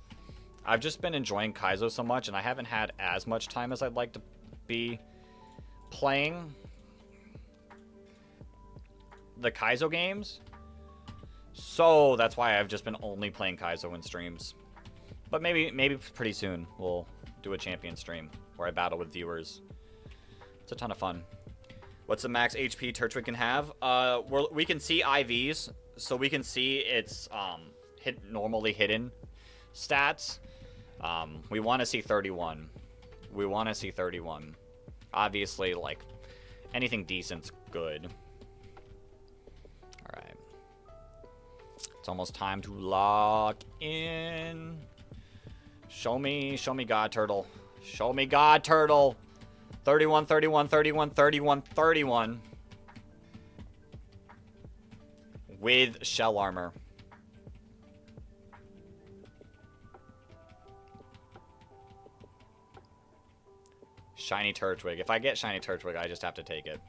I've just been enjoying Kaizo so much and I haven't had as much time as I'd like to be playing the Kaizo games. So that's why I've just been only playing Kaizo in streams. But maybe pretty soon we'll do a champion stream where I battle with viewers. It's a ton of fun. What's the max HP Turtwig can have? We can see IVs, so we can see its normally hidden stats. We want to see 31. We want to see 31. Obviously, like, anything decent's good. Alright. It's almost time to lock in. Show me God Turtle. Show me God Turtle. 31, 31, 31, 31, 31. With shell armor. Shiny Turtwig. If I get Shiny Turtwig, I just have to take it.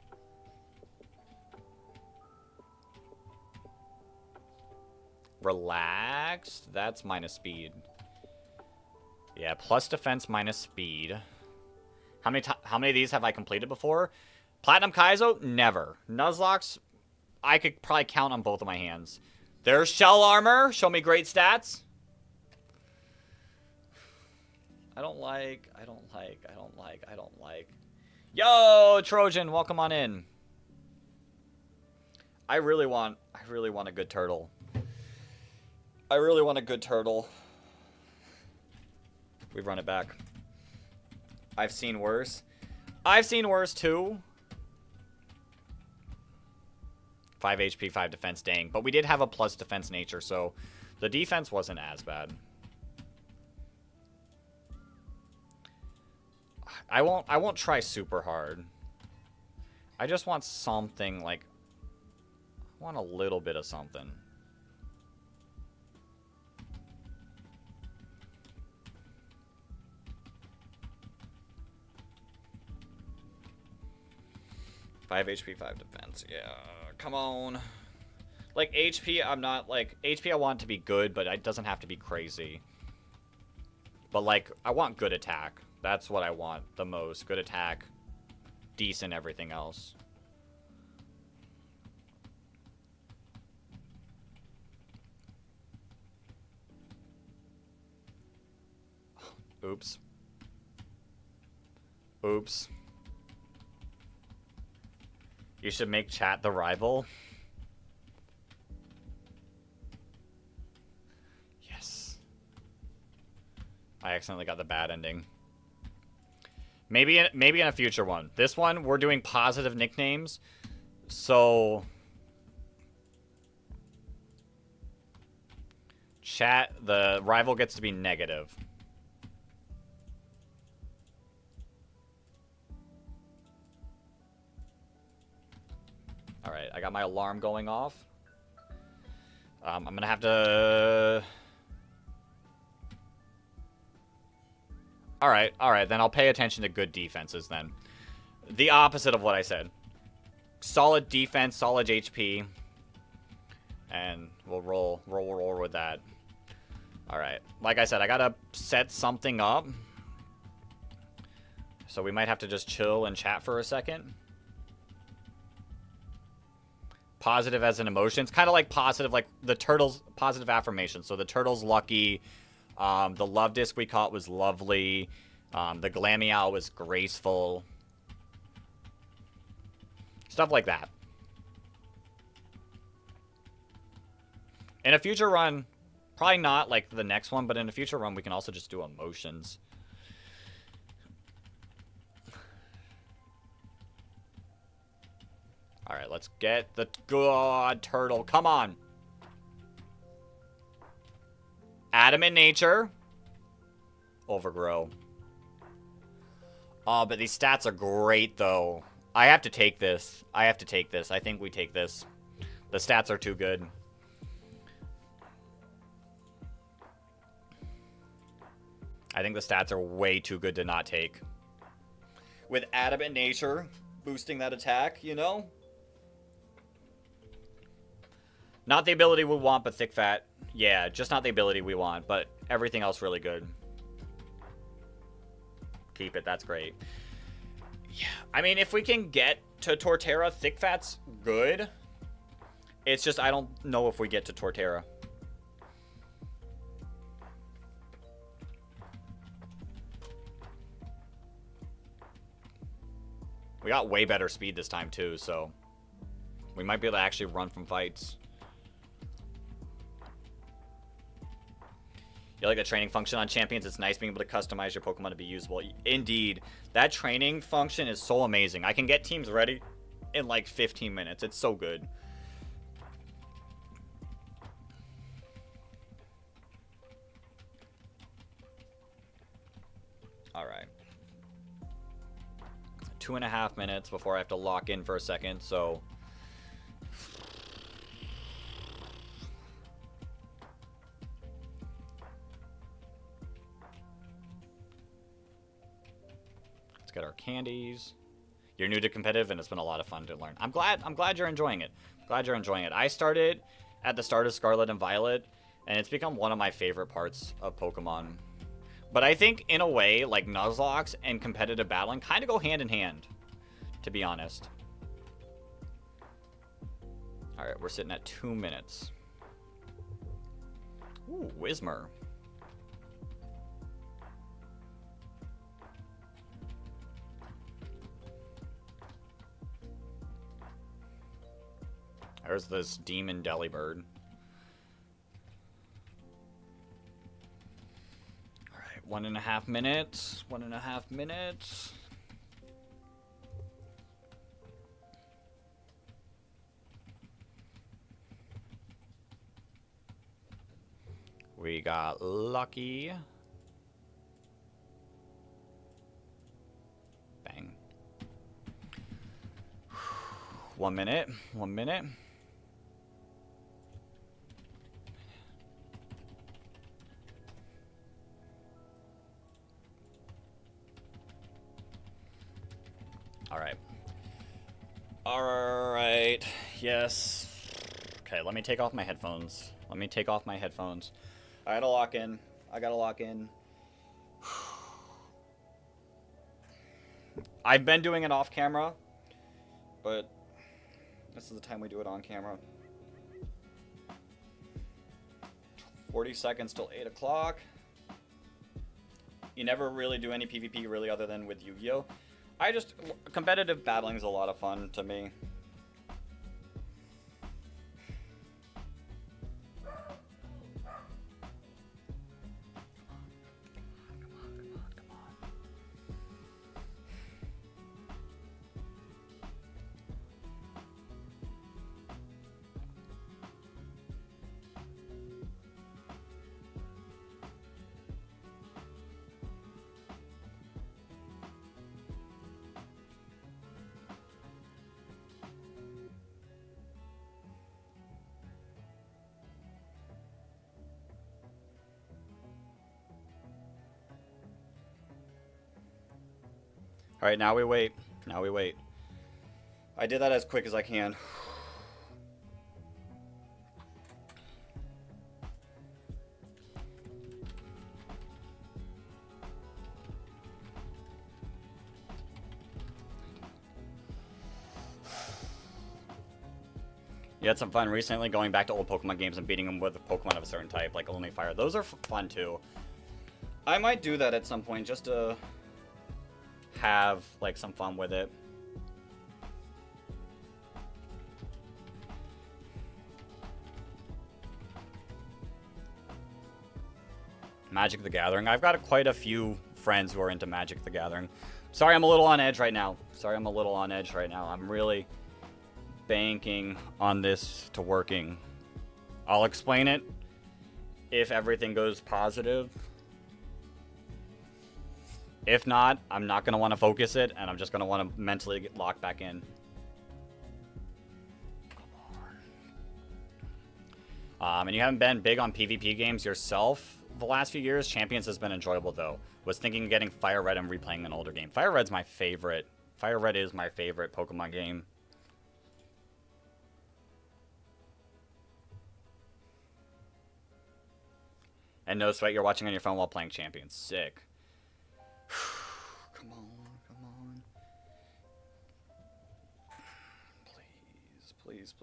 Relaxed. That's minus speed. Yeah, plus defense minus speed. How many of these have I completed before? Platinum Kaizo? Never. Nuzlocks? I could probably count on both of my hands. There's shell armor. Show me great stats. I don't like. Yo, Trojan, welcome on in. I really want a good turtle. I really want a good turtle. We've run it back. I've seen worse. I've seen worse too. 5 HP, 5 defense, dang. But we did have a plus defense nature, so the defense wasn't as bad. I won't try super hard. I just want something, like, I want a little bit of something. Five HP, 5 defense. Yeah, come on. Like, HP, I'm not, like, HP I want to be good, but it doesn't have to be crazy. But, like, I want good attack. That's what I want the most. Good attack. Decent everything else. Oops. Oops. You should make chat the rival. Yes. I accidentally got the bad ending. Maybe in a future one. This one, we're doing positive nicknames. So... Chat, the rival gets to be negative. Alright, I got my alarm going off. I'm gonna have to... Alright, then I'll pay attention to good defenses then. The opposite of what I said. Solid defense, solid HP. And we'll roll with that. Alright, like I said, I gotta set something up. So we might have to just chill and chat for a second. Positive as an emotion. It's kind of like positive, like the turtles, positive affirmation. So the turtle's lucky. The love disc we caught was lovely. The Glameow was graceful. Stuff like that. In a future run, probably not like the next one, but in a future run, we can also just do emotions. Alright, let's get the good turtle. Come on. Adamant nature. Overgrow. Oh, but these stats are great, though. I have to take this. I think we take this. The stats are too good. I think the stats are way too good to not take. With adamant nature boosting that attack, you know? Not the ability we want, but thick fat. Yeah, just not the ability we want, but everything else really good. Keep it, that's great. Yeah, I mean, if we can get to Torterra, thick fat's good. It's just, I don't know if we get to Torterra. We got way better speed this time, too, so... we might be able to actually run from fights. You like the training function on champions? It's nice being able to customize your Pokemon to be usable. Indeed. That training function is so amazing. I can get teams ready in like 15 minutes. It's so good. Alright. 2.5 minutes before I have to lock in for a second, so... let's get our candies. You're new to competitive, and it's been a lot of fun to learn. I'm glad you're enjoying it. I started at the start of Scarlet and Violet, and it's become one of my favorite parts of Pokemon. But I think, in a way, like, Nuzlocke and competitive battling kind of go hand in hand, to be honest. Alright, we're sitting at 2 minutes. Ooh, Whismur. There's this demon Delibird. Alright, 1.5 minutes. 1.5 minutes. We got Lucky. Bang. 1 minute. 1 minute. Alright. Alright. Yes. Okay, let me take off my headphones. I gotta lock in. I've been doing it off camera, but this is the time we do it on camera. 40 seconds till 8 o'clock. You never really do any PvP really other than with Yu-Gi-Oh! Competitive battling is a lot of fun to me. Come on. Alright, now we wait. Now we wait. I did that as quick as I can. You had some fun recently going back to old Pokemon games and beating them with a Pokemon of a certain type, like only fire. Those are fun too. I might do that at some point just to have like some fun with it. Magic the Gathering. I've got quite a few friends who are into Magic the Gathering. Sorry, I'm a little on edge right now. I'm really banking on this to working. I'll explain it if everything goes positive. If not, I'm not going to want to focus it, and I'm just going to want to mentally get locked back in. And you haven't been big on PvP games yourself the last few years. Champions has been enjoyable, though. Was thinking of getting Fire Red and replaying an older game. Fire Red's my favorite. Fire Red is my favorite Pokemon game. And no sweat, you're watching on your phone while playing Champions. Sick. Come on. Please.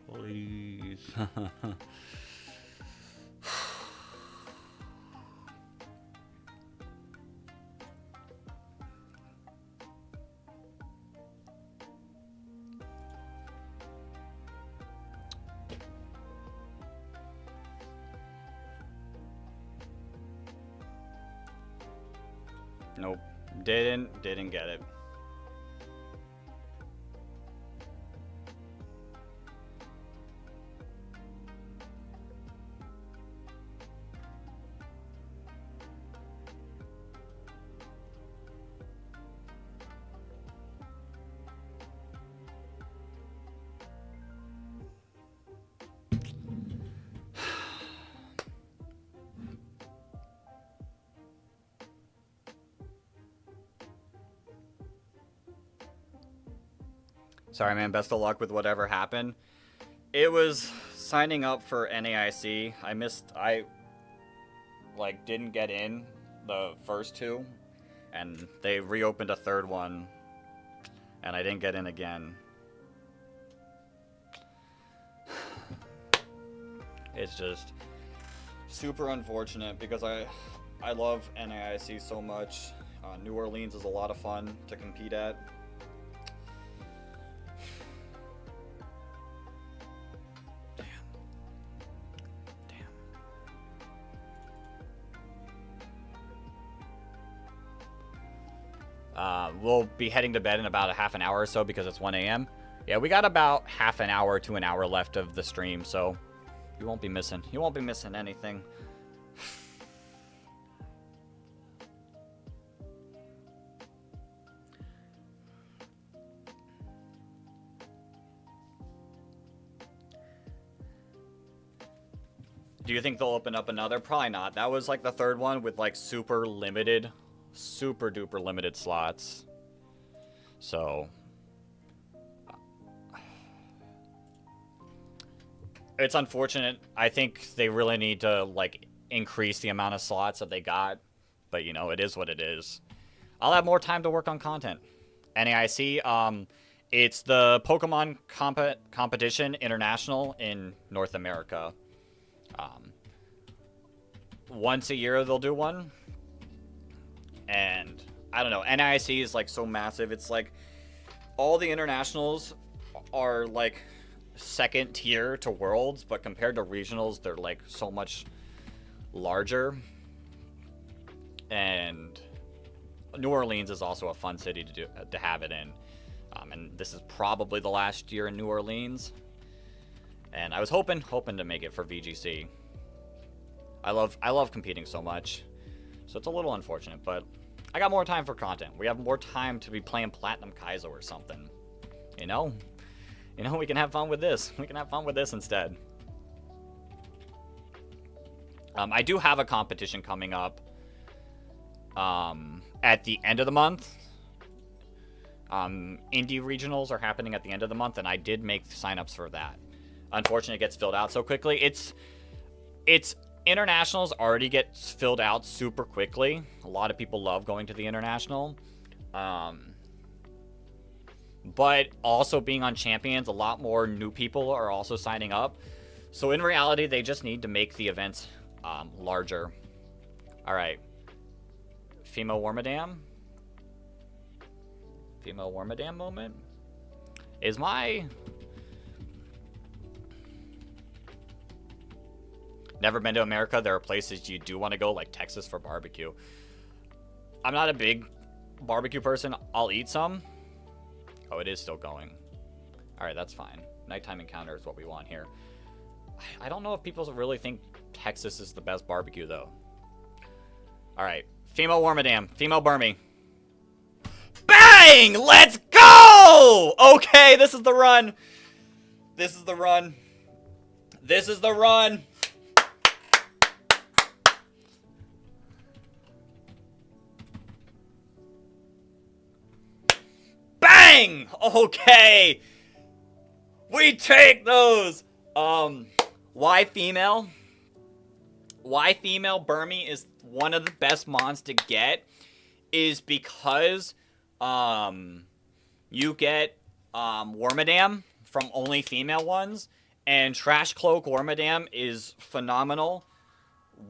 Please. Nope. Didn't get it. Sorry, man. Best of luck with whatever happened. It was signing up for NAIC. I didn't get in the first two, and they reopened a third one, and I didn't get in again. It's just super unfortunate because I love NAIC so much. New Orleans is a lot of fun to compete at. We'll be heading to bed in about a half an hour or so because it's 1 a.m. Yeah, we got about half an hour to an hour left of the stream, so you won't be missing. You won't be missing anything. Do you think they'll open up another? Probably not. That was like the third one with like super duper limited slots. So it's unfortunate. I think they really need to like increase the amount of slots that they got, but you know, it is what it is. I'll have more time to work on content. NAIC, it's the Pokemon competition international in North America. Once a year they'll do one. And I don't know, NIC is like so massive. It's like all the internationals are like second tier to worlds, but compared to regionals, they're like so much larger. And New Orleans is also a fun city to have it in. And this is probably the last year in New Orleans. And I was hoping to make it for VGC. I love competing so much. So it's a little unfortunate, but I got more time for content. We have more time to be playing Platinum Kaizo or something. You know? You know, we can have fun with this. We can have fun with this instead. I do have a competition coming up at the end of the month. Indie regionals are happening at the end of the month, and I did make signups for that. Unfortunately, it gets filled out so quickly. It's internationals already get filled out super quickly. A lot of people love going to the international. But also being on Champions, a lot more new people are also signing up. So in reality, they just need to make the events larger. All right. Female Wormadam. Female Wormadam moment. Is my... Never been to America. There are places you do want to go, like Texas for barbecue. I'm not a big barbecue person. I'll eat some. Oh, it is still going. All right, that's fine. Nighttime encounter is what we want here. I don't know if people really think Texas is the best barbecue, though. All right. Female Wormadam. Female Burmy. Bang! Let's go! Okay, this is the run. This is the run. This is the run. Bang! Okay. We take those. Why female? Why female Burmy is one of the best mons to get is because you get Wormadam from only female ones, and Trash Cloak Wormadam is phenomenal.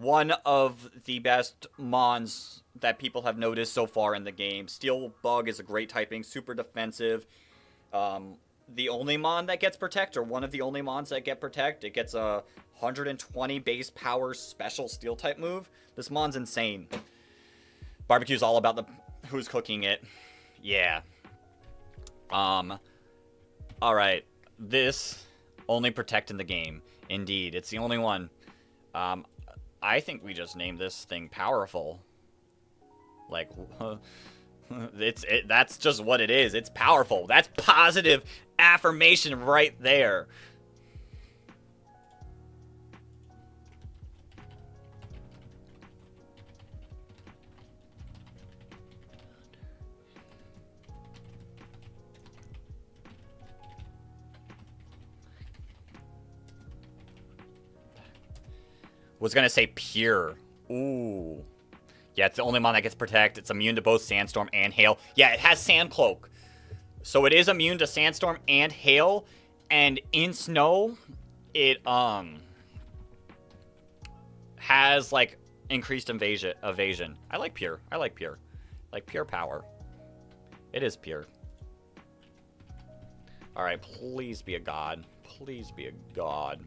One of the best mons that people have noticed so far in the game. Steel Bug is a great typing, super defensive. The only mon that gets Protect, or one of the only mons that get Protect, it gets a 120 base power special steel type move. This mon's insane. Barbecue's all about the who's cooking it. Yeah. Alright. This only Protect in the game. Indeed. It's the only one. I think we just named this thing Powerful. Like, that's just what it is. It's powerful. That's positive affirmation right there. Was gonna say pure. Ooh. Yeah, it's the only mon that gets Protect. It's immune to both Sandstorm and Hail. Yeah, it has Sand Cloak. So it is immune to Sandstorm and Hail. And in Snow, it has, like, increased evasion. I like pure. I like pure. Like, pure power. It is pure. Alright, please be a god. Please be a god.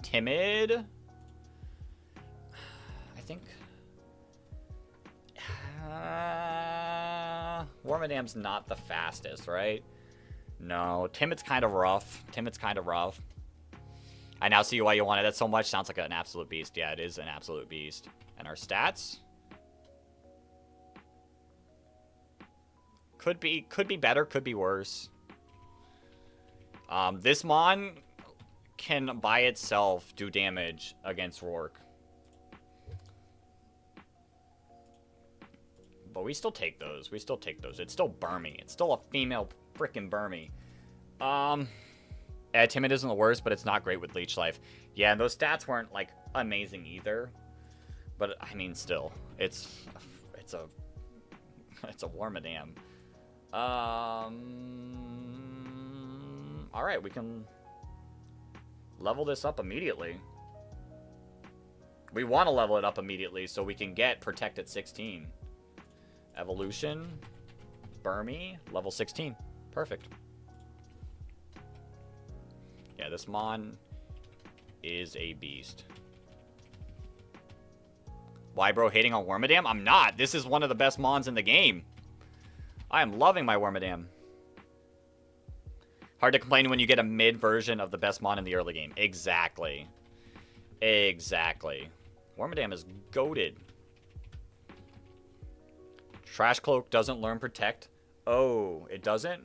Timid? I think... Wormadam's not the fastest, right? No, Timid's kind of rough. Timid's kind of rough. I now see why you wanted that so much. Sounds like an absolute beast. Yeah, it is an absolute beast. And our stats? Could be better, could be worse. This mon can by itself do damage against Rourke. But we still take those. We still take those. It's still Burmy. It's still a female frickin' Burmy. Timid isn't the worst, but it's not great with Leech Life. Yeah, and those stats weren't, like, amazing either. But, I mean, still. It's a Wormadam. Alright, we can level this up immediately. We want to level it up immediately so we can get Protect at 16. Evolution, Burmy, level 16. Perfect. Yeah, this mon is a beast. Why, bro, hating on Wormadam? I'm not. This is one of the best mons in the game. I am loving my Wormadam. Hard to complain when you get a mid version of the best mon in the early game. Exactly. Exactly. Wormadam is goated. Trash Cloak doesn't learn Protect. Oh, it doesn't?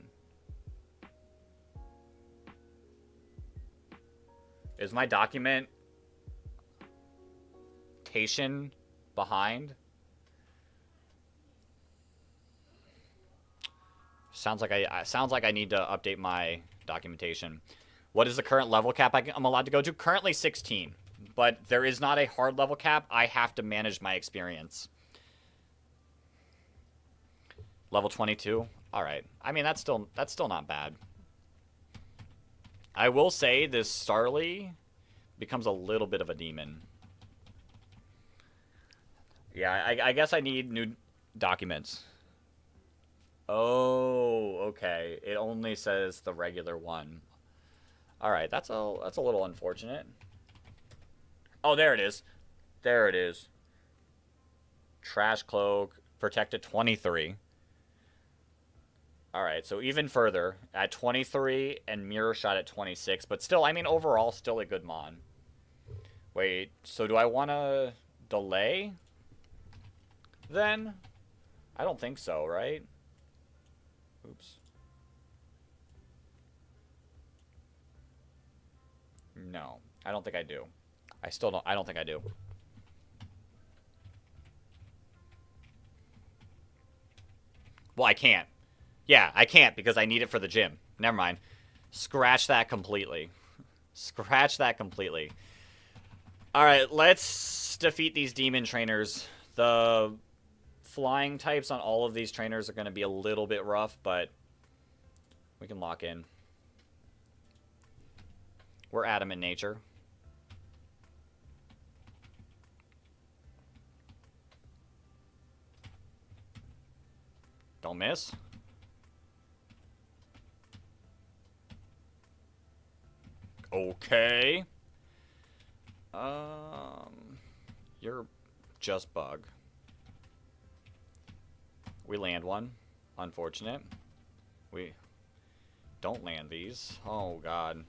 Is my documentation behind? Sounds like I need to update my documentation. What is the current level cap I'm allowed to go to? Currently 16, but there is not a hard level cap. I have to manage my experience. Level 22. All right. I mean, that's still not bad. I will say this Starly becomes a little bit of a demon. Yeah, I guess I need new documents. Oh, okay. It only says the regular one. All right, that's a little unfortunate. Oh, there it is. There it is. Trash cloak, protected 23. All right, so even further at 23 and mirror shot at 26, but still, I mean, overall, still a good mon. Wait, so do I want to delay? Then, I don't think so, right? Oops. No, I don't think I do. I don't think I do. Well, I can't. Yeah, I can't because I need it for the gym. Never mind. Scratch that completely. Scratch that completely. Alright, let's defeat these demon trainers. The flying types on all of these trainers are going to be a little bit rough, but we can lock in. We're adamant nature. Don't miss. Okay. You're just bug. We land one. Unfortunate. We don't land these. Oh, God.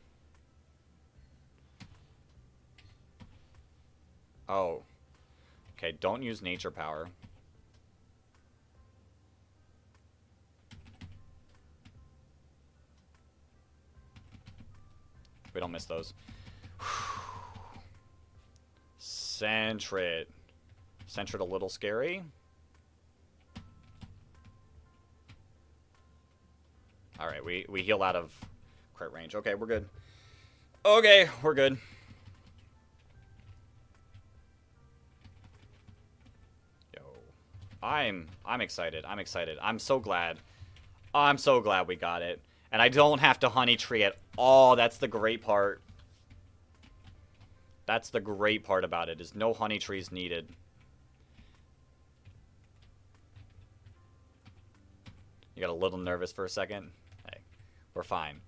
Oh. Okay, don't use nature power. We don't miss those. Sentret. Sentret a little scary. Alright, we heal out of crit range. Okay, we're good. Okay, we're good. Yo. I'm excited. I'm excited. I'm so glad. I'm so glad we got it. And I don't have to honey tree at all. That's the great part. That's the great part about it, is no honey trees needed. You got a little nervous for a second? Hey, we're fine.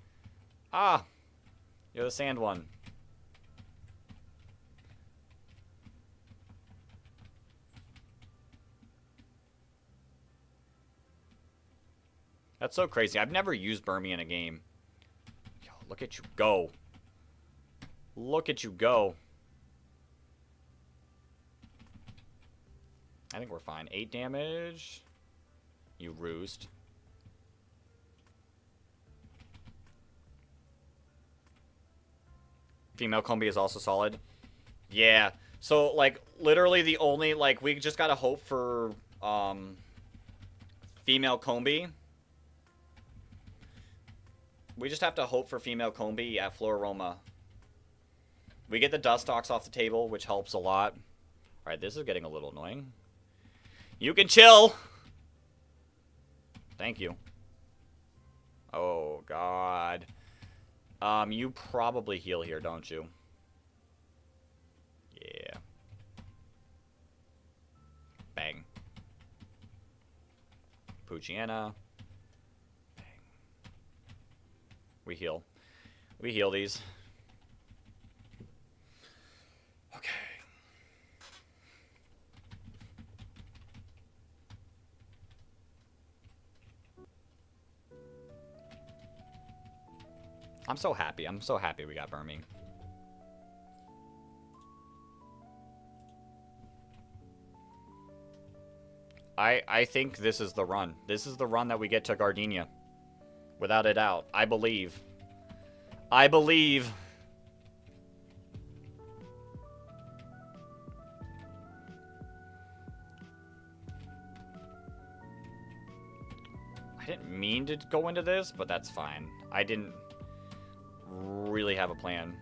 Ah! You're the sand one. That's so crazy. I've never used Burmy in a game. Yo, look at you go. Look at you go. I think we're fine. 8 damage. You roost. Female Combi is also solid. Yeah. So, like, literally the only, like, we just gotta hope for, female Combi. We just have to hope for female Combi at Floroma. We get the Dustox off the table, which helps a lot. Alright, this is getting a little annoying. You can chill! Thank you. Oh, God. You probably heal here, don't you? Yeah. Bang. Poochyena. Bang. We heal. We heal these. Okay. I'm so happy. I'm so happy we got Burmy. I think this is the run. This is the run that we get to Gardenia. Without a doubt. I believe. I believe. didn't mean to go into this, but that's fine. I didn't really have a plan.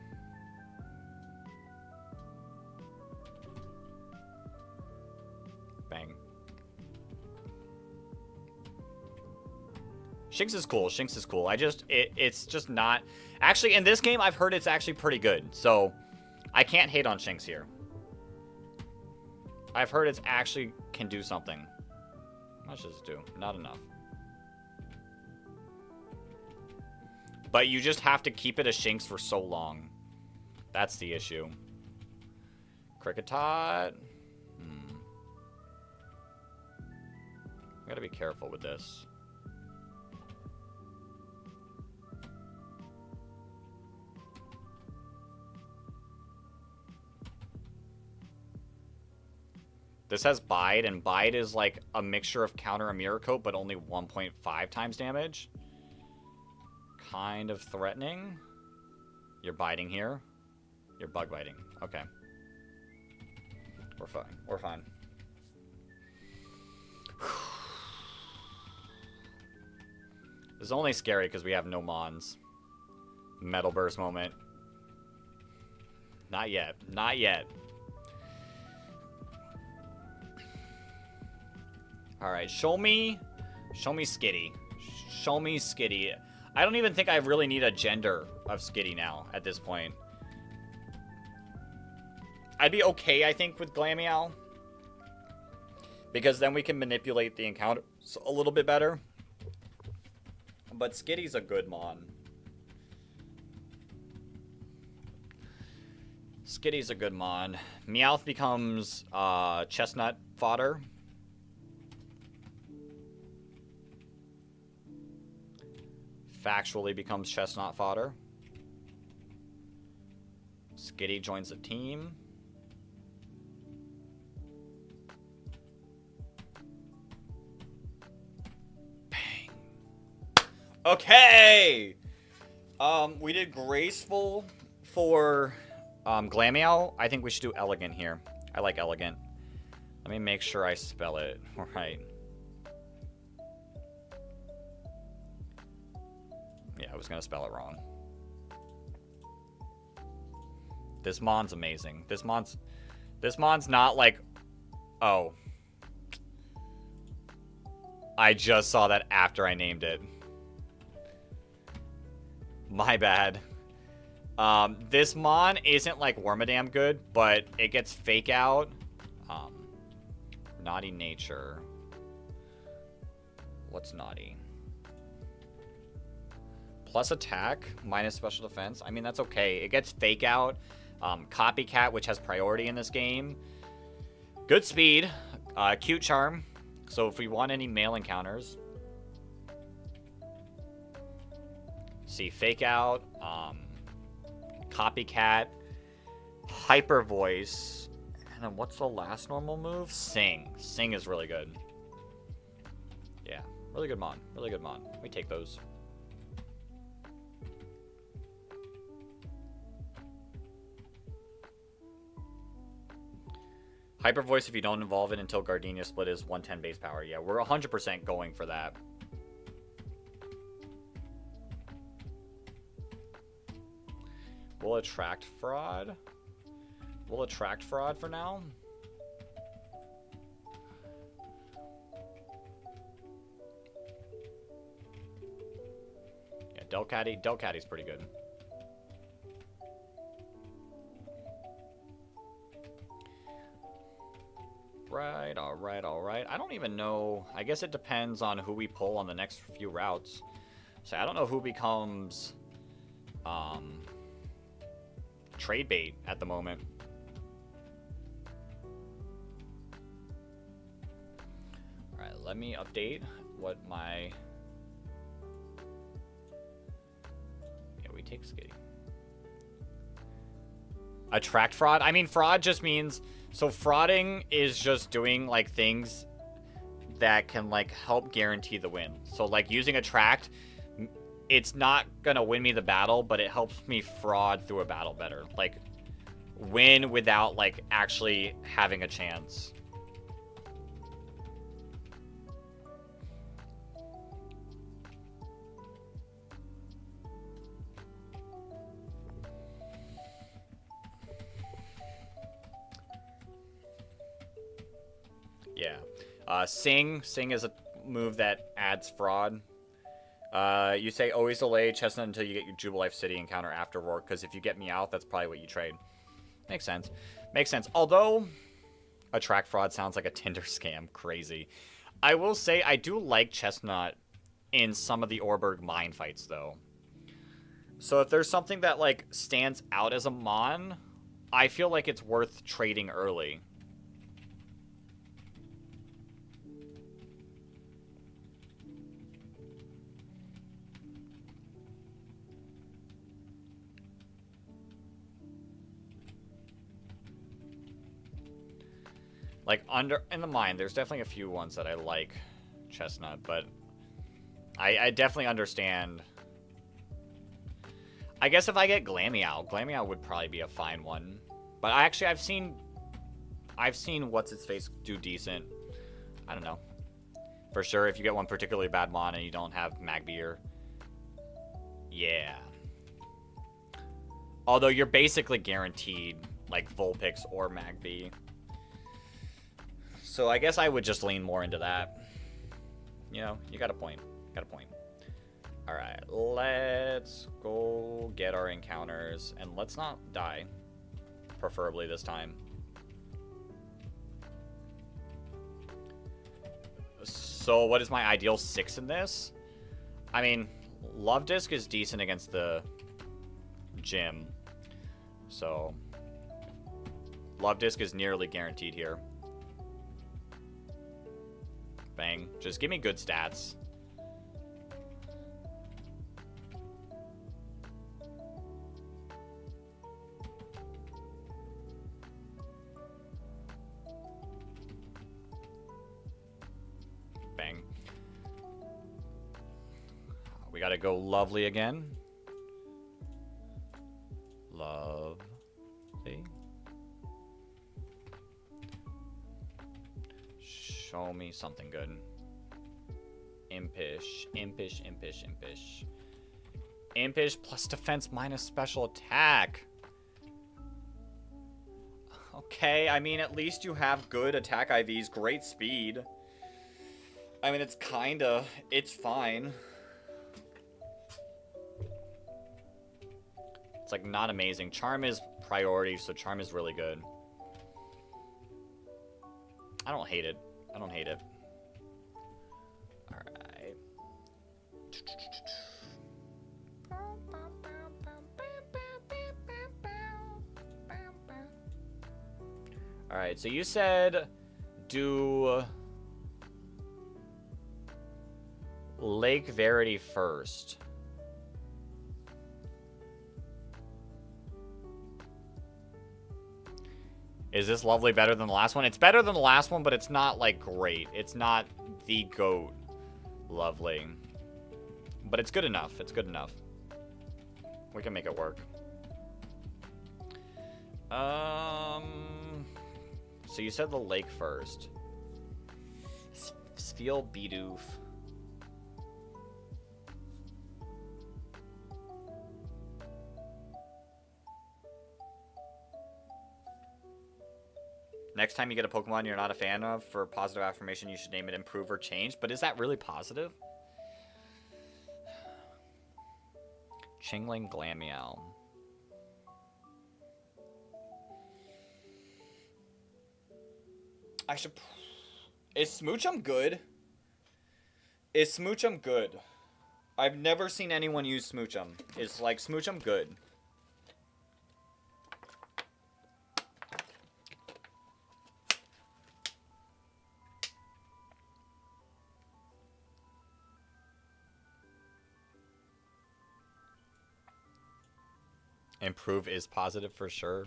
Bang. Shinx is cool. Shinx is cool. It's just not... Actually, in this game, I've heard it's actually pretty good. So, I can't hate on Shinx here. I've heard it's actually can do something. How much does it do? Not enough. But you just have to keep it a Shinx for so long. That's the issue. Kricketot. I gotta be careful with this. This has Bide, and Bide is like a mixture of counter and mirror coat, but only 1.5 times damage. Kind of threatening. You're biting here. You're bug biting. Okay. We're fine. We're fine. This is only scary because we have no Mons. Metal Burst moment. Not yet. Not yet. Alright, show me Skitty. Show me Skitty. I don't even think I really need a gender of Skitty now at this point. I'd be okay, I think, with Glameow. Because then we can manipulate the encounters a little bit better. But Skitty's a good mon. Skitty's a good mon. Meowth becomes chestnut fodder. Factually becomes chestnut fodder. Skitty joins the team. Bang. Okay! We did graceful for Glameow. I think we should do elegant here. I like elegant. Let me make sure I spell it right. Yeah, I was gonna spell it wrong. This mon's amazing. This mon's not like... Oh. I just saw that after I named it. My bad. This mon isn't like Wormadam good, but it gets fake out. Naughty nature. What's naughty? Plus attack, minus special defense. I mean, that's okay. It gets fake out. Copycat, which has priority in this game. Good speed. Cute charm. So if we want any male encounters. See, fake out. Copycat. Hyper voice. And then what's the last normal move? Sing. Sing is really good. Yeah, really good mon. Really good mon. We take those. Hyper Voice if you don't involve it until Gardenia Split is 110 base power. Yeah, we're 100% going for that. We'll attract Fraud. We'll attract Fraud for now. Yeah, Delcatty's pretty good. Right, alright, alright. I don't even know. I guess it depends on who we pull on the next few routes. So I don't know who becomes trade bait at the moment. Alright, let me update what my... Yeah, we take Skitty. Attract Fraud? I mean, Fraud just means... So frauding is just doing like things that can like help guarantee the win. So like using attract, it's not gonna win me the battle, but it helps me fraud through a battle better. Like win without like actually having a chance. Yeah. Sing. Sing is a move that adds fraud. You say always delay Chestnut until you get your Jubilife City encounter after Rourke, because if you get me out, that's probably what you trade. Makes sense. Makes sense. Although, attract fraud sounds like a Tinder scam. Crazy. I will say, I do like Chestnut in some of the Orberg mine fights, though. So if there's something that, like, stands out as a Mon, I feel like it's worth trading early. Like, in the mine, there's definitely a few ones that I like Chestnut, but I definitely understand. I guess if I get Glameow would probably be a fine one. But I've seen What's-Its-Face do decent. I don't know. For sure, if you get one particularly bad Mon and you don't have Magbeer. Yeah. Although you're basically guaranteed, like, Vulpix or Magby. So I guess I would just lean more into that. You know, you got a point. Got a point. Alright, let's go get our encounters. And let's not die. Preferably this time. So what is my ideal 6 in this? I mean, Love Disc is decent against the gym. So Love Disc is nearly guaranteed here. Bang. Just give me good stats. Bang. We gotta go Lovely again. Lovely. Show me something good. Impish. Impish, impish, impish. Impish plus defense minus special attack. Okay, I mean, at least you have good attack IVs, great speed. I mean, it's fine. It's, like, not amazing. Charm is priority, so Charm is really good. I don't hate it. I don't hate it. Alright. Alright, so you said do Lake Verity first. Is this Lovely better than the last one? It's better than the last one, but it's not, like, great. It's not the GOAT Lovely. But it's good enough. It's good enough. We can make it work. So you said the lake first. Spheal Bidoof. Next time you get a Pokemon you're not a fan of, for positive affirmation, you should name it Improve or Change. But is that really positive? Chingling Glameow. I should... Is Smoochum good? Is Smoochum good? I've never seen anyone use Smoochum. Is, like, Smoochum good? Improve is positive for sure.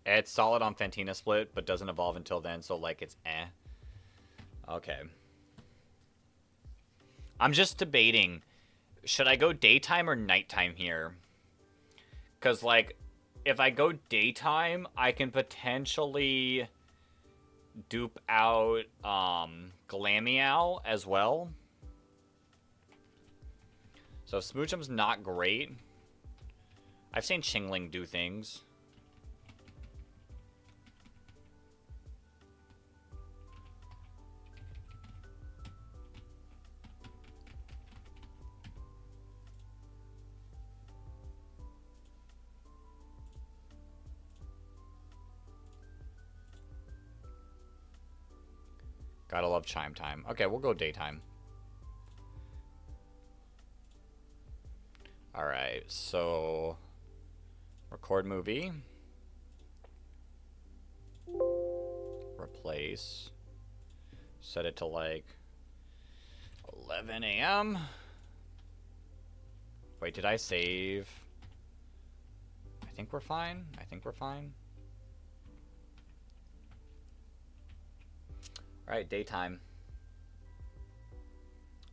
It's solid on Fantina Split, but doesn't evolve until then, so, like, it's eh. Okay. I'm just debating, should I go daytime or nighttime here? Because, like, if I go daytime, I can potentially dupe out Glameow as well. So Smoochum's not great. I've seen Chingling do things. Gotta love chime time. Okay, we'll go daytime. Alright, so... record movie. Replace. Set it to like 11 a.m. Wait, did I save? I think we're fine. I think we're fine. Alright, daytime.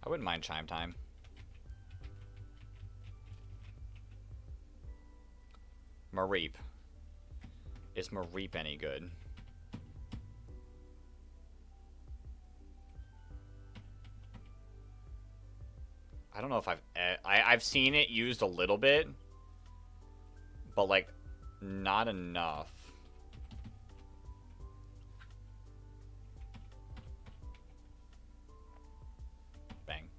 I wouldn't mind chime time. Mareep. Is Mareep any good? I don't know if I've seen it used a little bit, but like not enough. Bang.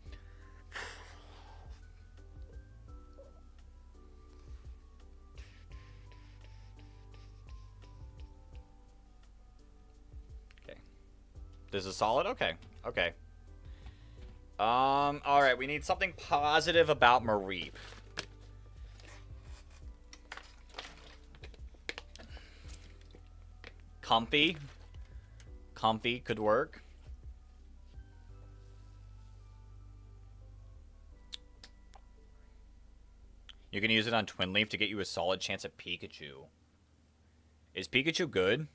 Okay. This is solid? Okay. Okay. Alright, we need something positive about Mareep. Comfy. Comfy could work. You can use it on Twin Leaf to get you a solid chance at Pikachu. Is Pikachu good?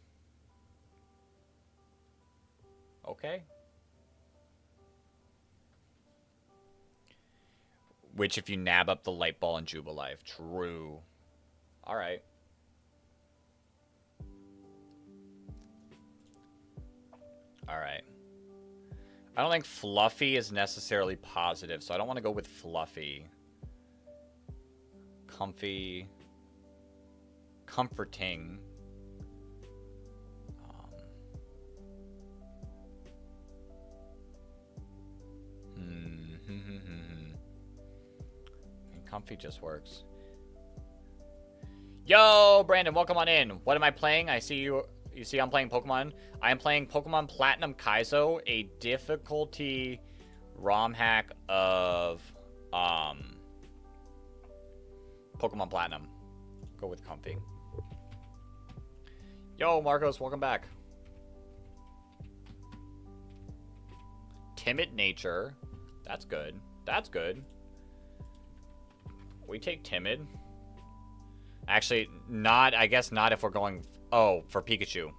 Okay. Which if you nab up the Light Ball in Jubilife. True. Alright. Alright. I don't think Fluffy is necessarily positive, so I don't want to go with Fluffy. Comfy. Comforting. Comfy just works. Yo, Brandon, welcome on in. What am I playing? I see you. You see I'm playing Pokemon. I am playing Pokemon Platinum Kaizo, a difficulty ROM hack of Pokemon Platinum. Go with Comfy. Yo, Marcos, welcome back. Timid nature. That's good. That's good. We take timid. Actually, not. I guess not if we're going... Oh, for Pikachu.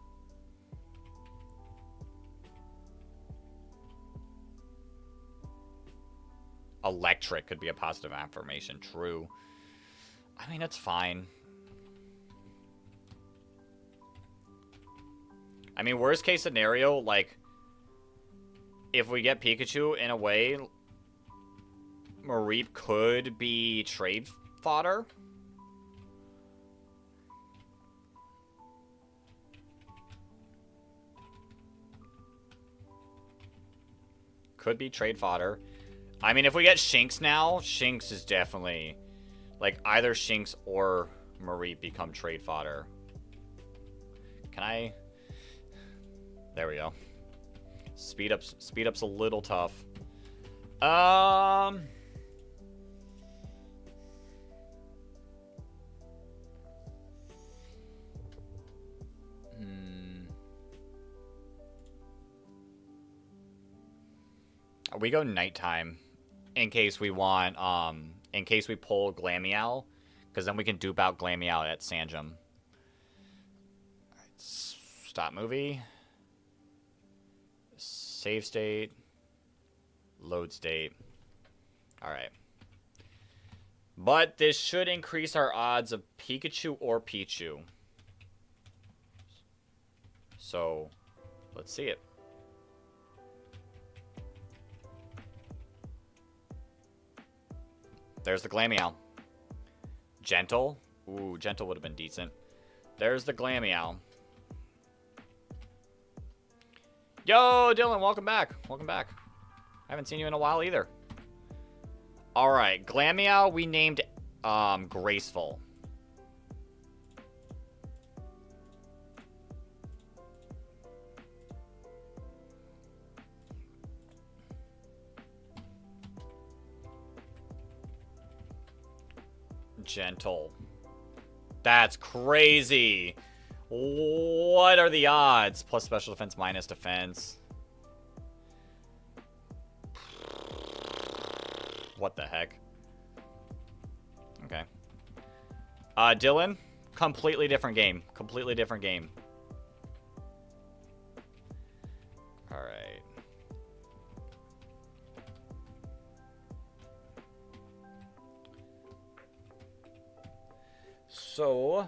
Electric could be a positive affirmation. True. I mean, it's fine. I mean, worst case scenario, like... If we get Pikachu, in a way... Mareep could be trade fodder. Could be trade fodder. I mean, if we get Shinx now, Shinx is definitely... Like, either Shinx or Mareep become trade fodder. Can I... There we go. Speed up's a little tough. We go nighttime in case we want, in case we pull Glameow, because then we can dupe out Glameow at Sanjum. Stop movie. Save state. Load state. Alright. But this should increase our odds of Pikachu or Pichu. So, let's see it. There's the Glameow. Gentle. Ooh, Gentle would have been decent. There's the Glameow. Yo, Dylan, welcome back. Welcome back. I haven't seen you in a while either. Alright, Glameow we named Graceful. Gentle. That's crazy. What are the odds? Plus special defense, minus defense. What the heck? Okay. Dylan, completely different game. Completely different game. Alright. So,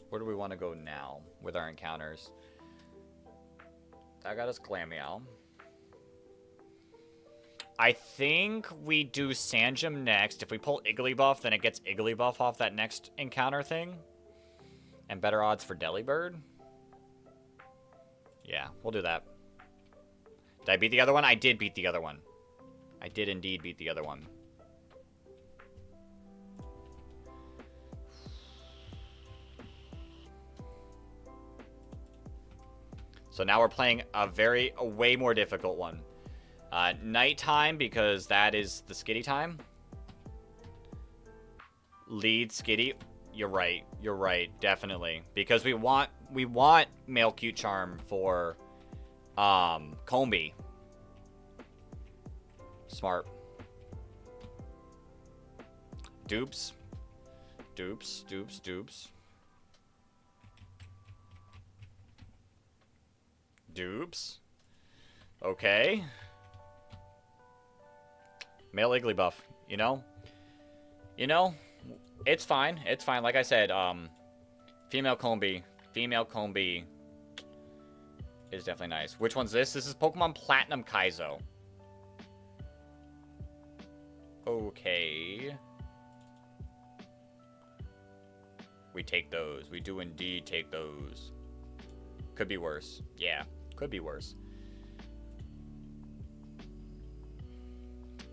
where do we want to go now with our encounters? That got us Glameow. I think we do Sanjum next. If we pull Igglybuff, then it gets Igglybuff off that next encounter thing. And better odds for Delibird. Yeah, we'll do that. Did I beat the other one? I did beat the other one. I did indeed beat the other one. So now we're playing a way more difficult one. Nighttime, because that is the Skitty time. Lead Skitty. You're right. You're right. Definitely. Because we want male cute charm for Combi. Smart. Dupes. Dupes. Dupes. Dupes. Dupes. Okay. Male Igglybuff, you know? You know, it's fine. It's fine. Like I said, female Combi. Female Combi is definitely nice. Which one's this? This is Pokemon Platinum Kaizo. Okay. We take those. We do indeed take those. Could be worse. Yeah, could be worse.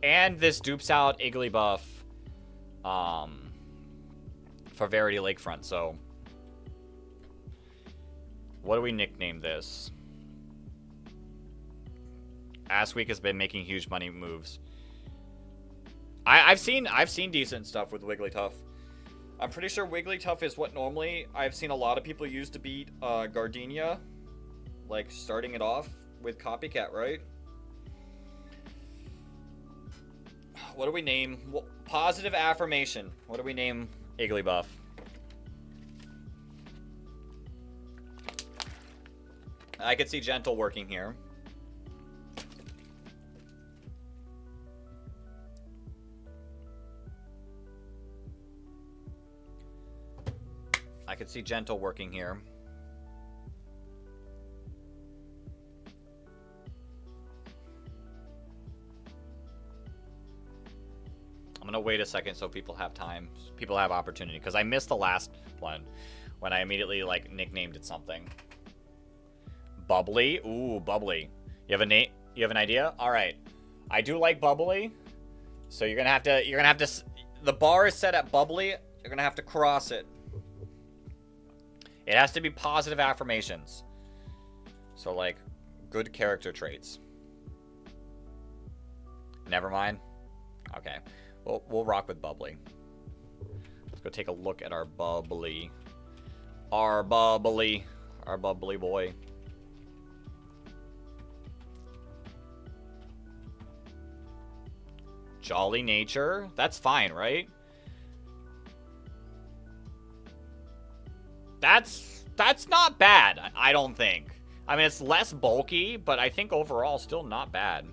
And this dupes out Igglybuff for Verity Lakefront, so what do we nickname this? Assweek has been making huge money moves. I've seen decent stuff with Wigglytuff. I'm pretty sure Wigglytuff is what normally I've seen a lot of people use to beat Gardenia, like starting it off with Copycat, right? What do we name? Positive affirmation. What do we name Igglybuff? I could see Gentle working here. I could see Gentle working here. I'm gonna wait a second so people have time. People have opportunity. Because I missed the last one when I immediately, like, nicknamed it something. Bubbly? Ooh, Bubbly. You have a name? You have an idea? Alright. I do like Bubbly. So you're gonna have to, the bar is set at Bubbly. You're gonna have to cross it. It has to be positive affirmations. So, like, good character traits. Never mind. Okay. We'll rock with Bubbly. Let's go take a look at our Bubbly. Our Bubbly boy. Jolly nature. That's fine, right? That's not bad, I don't think. I mean, it's less bulky, but I think overall still not bad.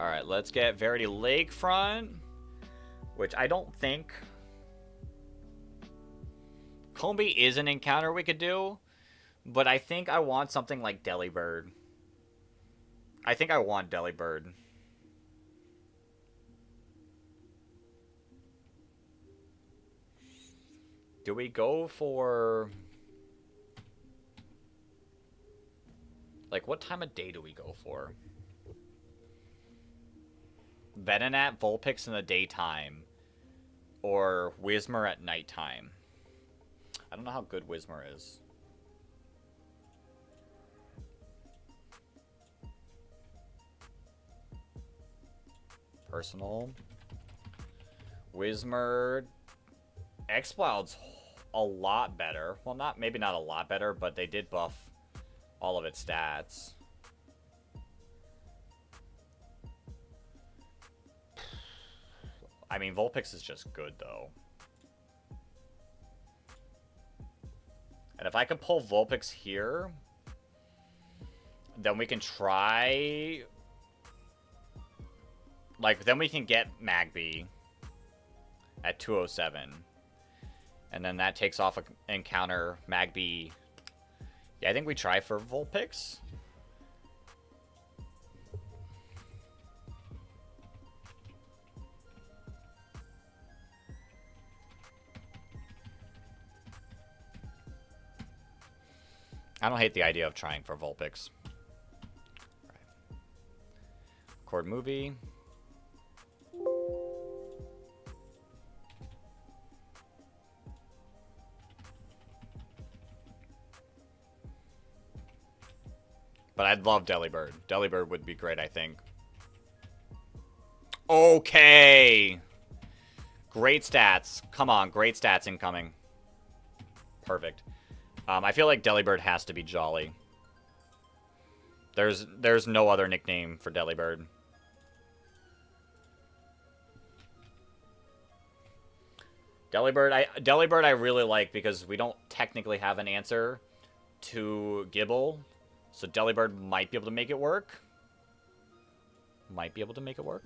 Alright, let's get Verity Lakefront, which I don't think... Combi is an encounter we could do, but I think I want something like Delibird. I think I want Delibird. Do we go for... Like, what time of day do we go for? Venonat, Vulpix in the daytime. Or Whismur at nighttime. I don't know how good Whismur is. Personal. Whismur. Exploud's a lot better. Well, maybe not a lot better, but they did buff all of its stats. I mean, Vulpix is just good, though. And if I can pull Vulpix here, then we can try... Like, then we can get Magby at 207. And then that takes off an encounter Magby. Yeah, I think we try for Vulpix. I don't hate the idea of trying for Vulpix. Right. Record movie. But I'd love Delibird. Delibird would be great, I think. Okay. Great stats. Come on, great stats incoming. Perfect. I feel like Delibird has to be Jolly. There's no other nickname for Delibird. Delibird I really like because we don't technically have an answer to Gible. So Delibird might be able to make it work. Might be able to make it work.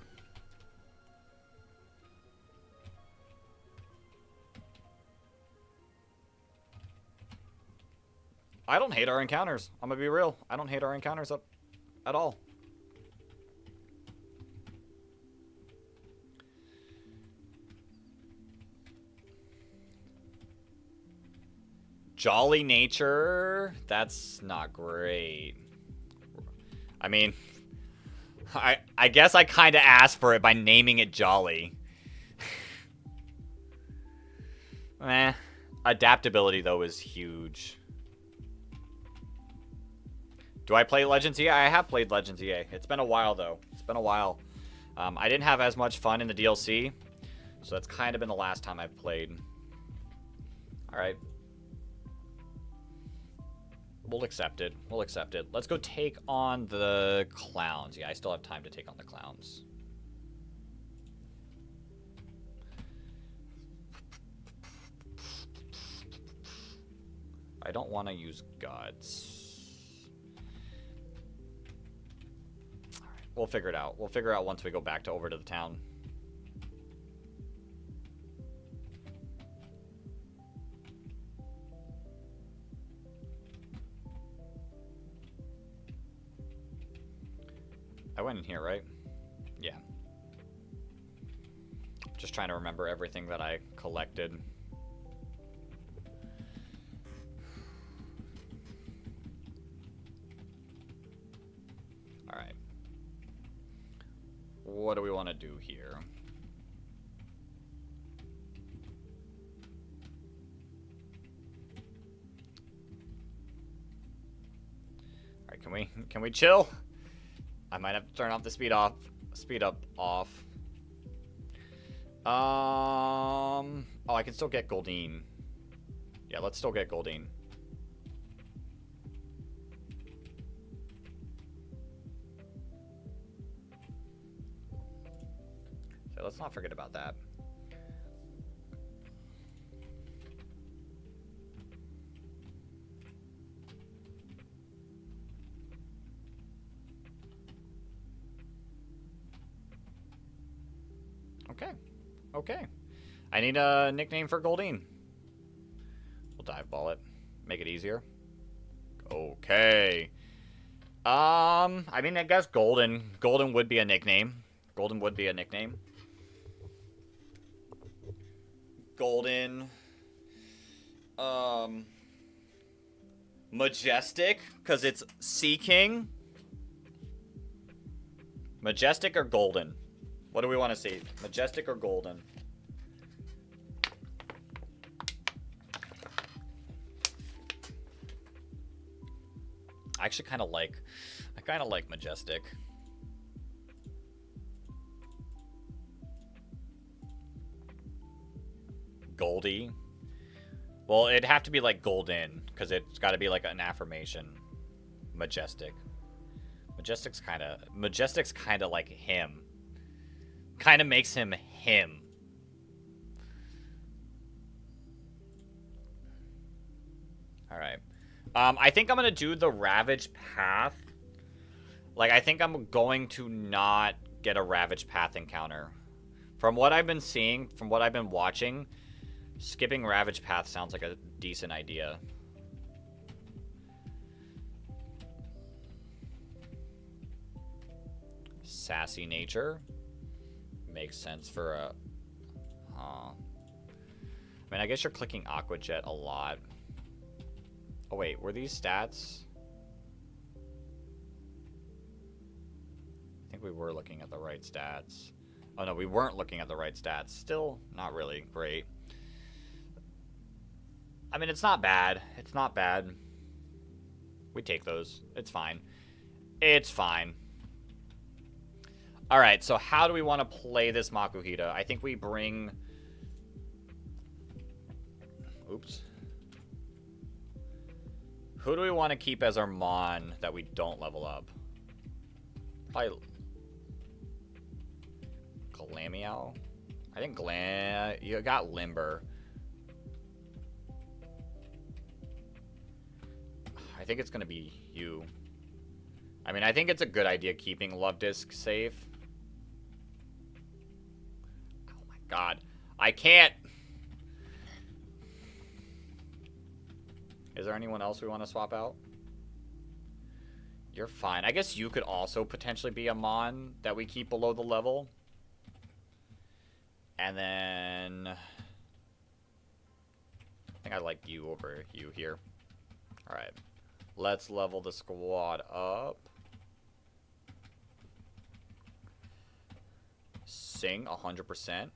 I don't hate our encounters. I'm gonna be real. I don't hate our encounters at all. Jolly nature, that's not great. I mean, I guess I kind of asked for it by naming it Jolly. Adaptability, though, is huge. Do I play Legends EA? I have played Legends EA. It's been a while, though. It's been a while. I didn't have as much fun in the DLC, so that's kind of been the last time I've played. Alright. We'll accept it. We'll accept it. Let's go take on the clowns. Yeah, I still have time to take on the clowns. I don't want to use Guts. All right, we'll figure it out. We'll figure it out once we go back over to the town. I went in here, right? Yeah. Just trying to remember everything that I collected. Alright. What do we want to do here? Alright, can we chill? I might have to turn off the speed up off. Oh, I can still get Goldeen. Yeah, let's still get Goldeen. So let's not forget about that. Okay. Okay. I need a nickname for Goldeen. We'll dive ball it. Make it easier. Okay. I mean, I guess Golden. Golden would be a nickname. Golden would be a nickname. Golden. Majestic, because it's Sea King. Majestic or Golden? What do we want to see? Majestic or Golden? I actually kind of like Majestic. Goldie. Well, it'd have to be like Golden, because it's got to be like an affirmation. Majestic. Majestic's kind of like him. Kind of makes him him. All right. I think I'm going to do the Ravage Path. Like, I think I'm going to not get a Ravage Path encounter. From what I've been seeing, from what I've been watching, skipping Ravage Path sounds like a decent idea. Sassy nature. Makes sense for a... I mean, I guess you're clicking Aqua Jet a lot. Oh, wait. Were these stats? I think we were looking at the right stats. Oh, no, we weren't looking at the right stats. Still not really great. I mean, it's not bad. It's not bad. We take those. It's fine. It's fine. All right, so how do we want to play this Makuhita? I think we bring... Oops. Who do we want to keep as our Mon that we don't level up? Probably... Glameow? I think you got Limber. I think it's going to be you. I mean, I think it's a good idea keeping Love Disc safe. Oh my god. I can't. Is there anyone else we want to swap out? You're fine. I guess you could also potentially be a Mon that we keep below the level. And then... I think I like you over you here. Alright. Let's level the squad up. Sing 100%.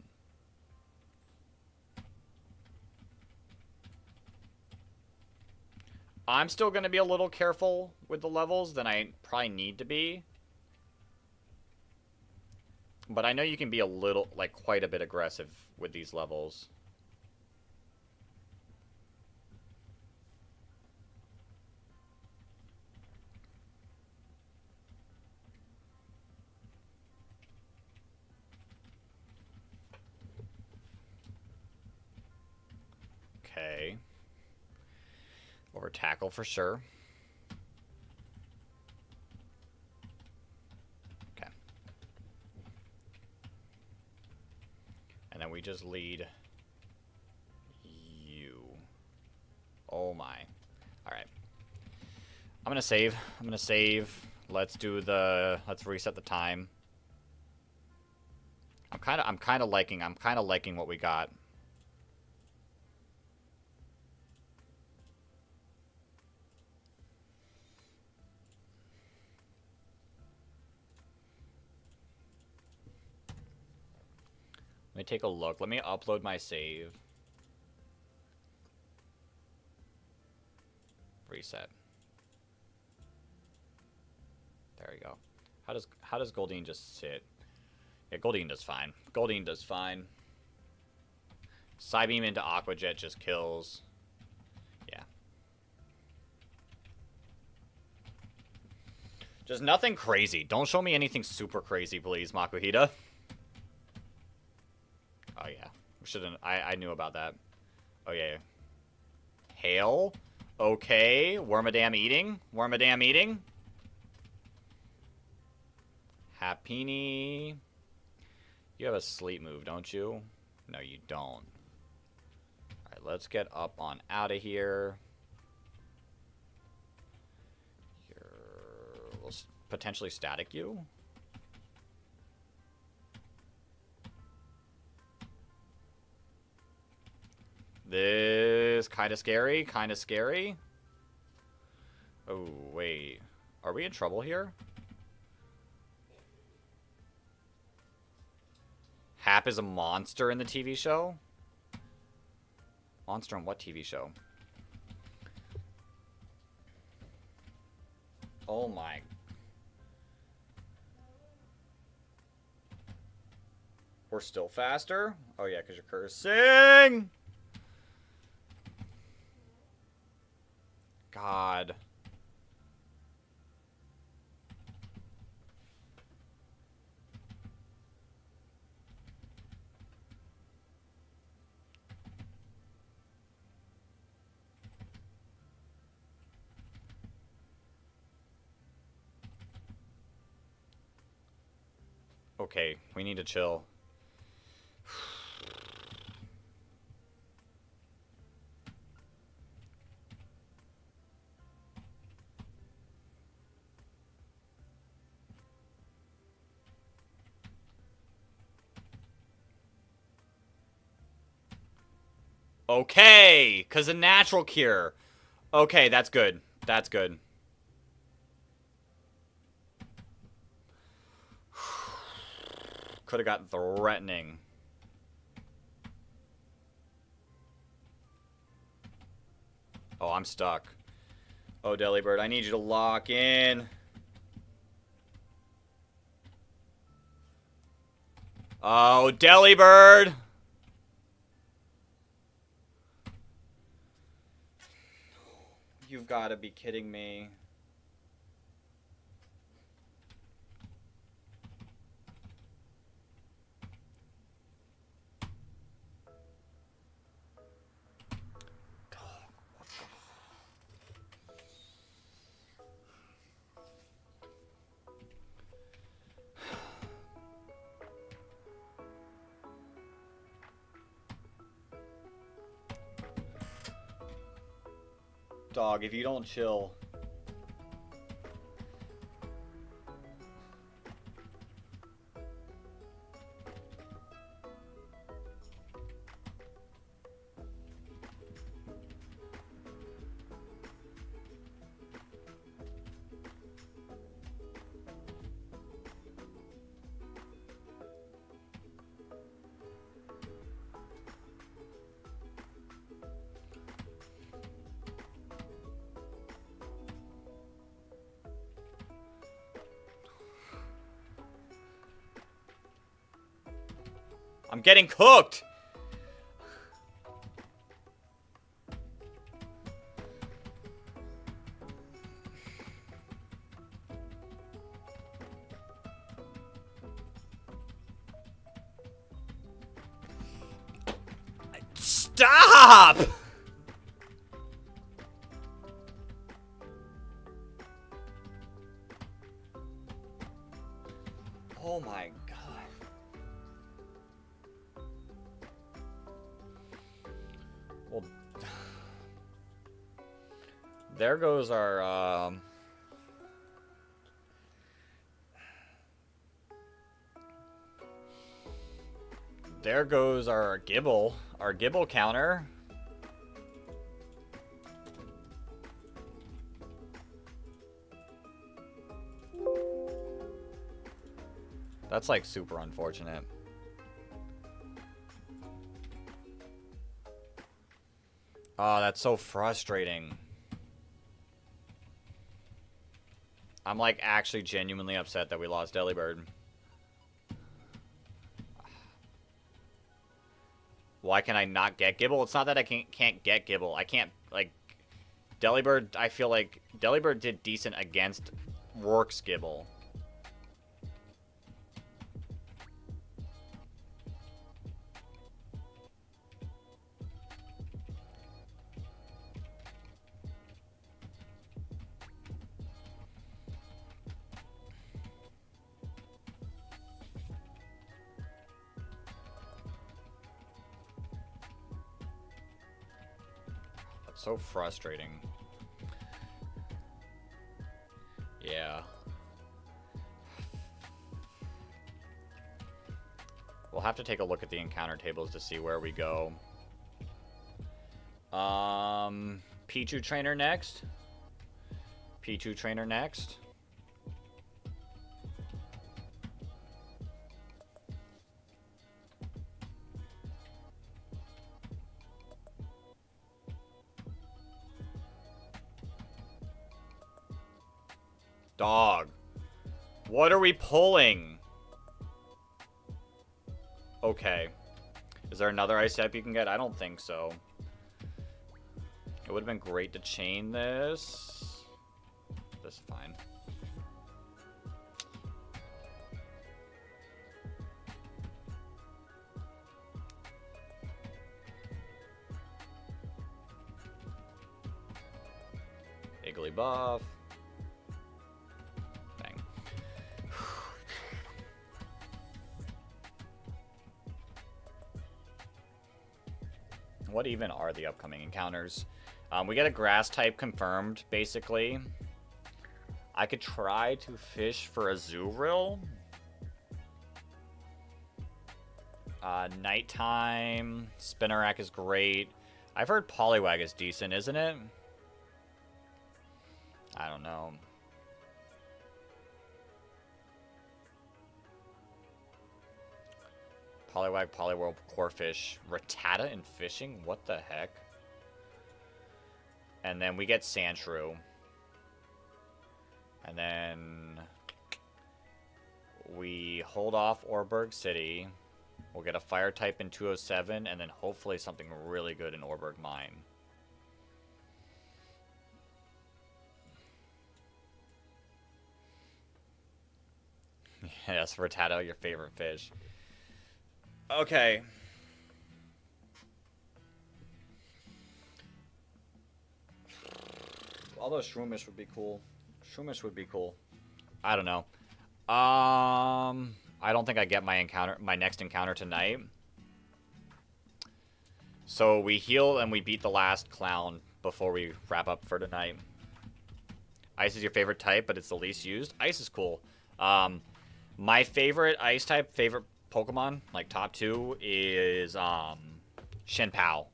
I'm still going to be a little careful with the levels than I probably need to be. But I know you can be a little, like, quite a bit aggressive with these levels. Okay. Over tackle for sure. Okay. And then we just lead you. Oh my. Alright. I'm gonna save. Let's reset the time. I'm kinda liking what we got. Let me take a look. Let me upload my save. Reset. There we go. How does Goldeen just sit? Yeah, Goldeen does fine. Goldeen does fine. Psybeam into Aqua Jet just kills. Yeah. Just nothing crazy. Don't show me anything super crazy, please, Makuhita. Oh, yeah. Shouldn't... I knew about that. Oh, yeah. Hail? Okay. Wormadam eating? Wormadam eating? Happini. You have a sleep move, don't you? No, you don't. Alright, let's get up on out of here. We'll potentially static you. This kind of scary, kind of scary. Oh, wait. Are we in trouble here? Hap is a monster in the TV show? Monster in what TV show? Oh my. We're still faster? Oh yeah, because you're cursing! God. Okay, we need to chill. Okay, because a natural cure. Okay, that's good. That's good. Could have gotten threatening. Oh, I'm stuck. Oh, Delibird, I need you to lock in. Oh, Delibird! You've got to be kidding me. Dog, if you don't chill. I'm getting cooked! Stop! Oh my god. Well, there goes our, there goes our Gibble counter. That's like super unfortunate. Oh, that's so frustrating. I'm like actually genuinely upset that we lost Delibird. Why can I not get Gibble? It's not that I can't get Gibble. I can't, like, Delibird, I feel like Delibird did decent against Rourke's Gibble. So frustrating. Yeah. We'll have to take a look at the encounter tables to see where we go. Pichu trainer next. Pichu trainer next. Dog. What are we pulling? Okay. Is there another ice type you can get? I don't think so. It would have been great to chain this. This is fine. Iggly buff. Bang. What even are the upcoming encounters? We get a grass type confirmed, basically. I could try to fish for a Azurill. Nighttime. Spinarak is great. I've heard Poliwag is decent, isn't it? I don't know. Poliwag, Poliwhirl, Corphish. Rattata in fishing? What the heck? And then we get Sandshrew. And then we hold off Orberg City. We'll get a fire type in 207, and then hopefully something really good in Orberg Mine. Yes, Rattata, your favorite fish. Okay. Although Shroomish would be cool. Shroomish would be cool. I don't know. I don't think I get my next encounter tonight. So we heal and we beat the last clown before we wrap up for tonight. Ice is your favorite type, but it's the least used. Ice is cool. My favorite ice type, favorite Pokemon, like top 2, is Shenpao.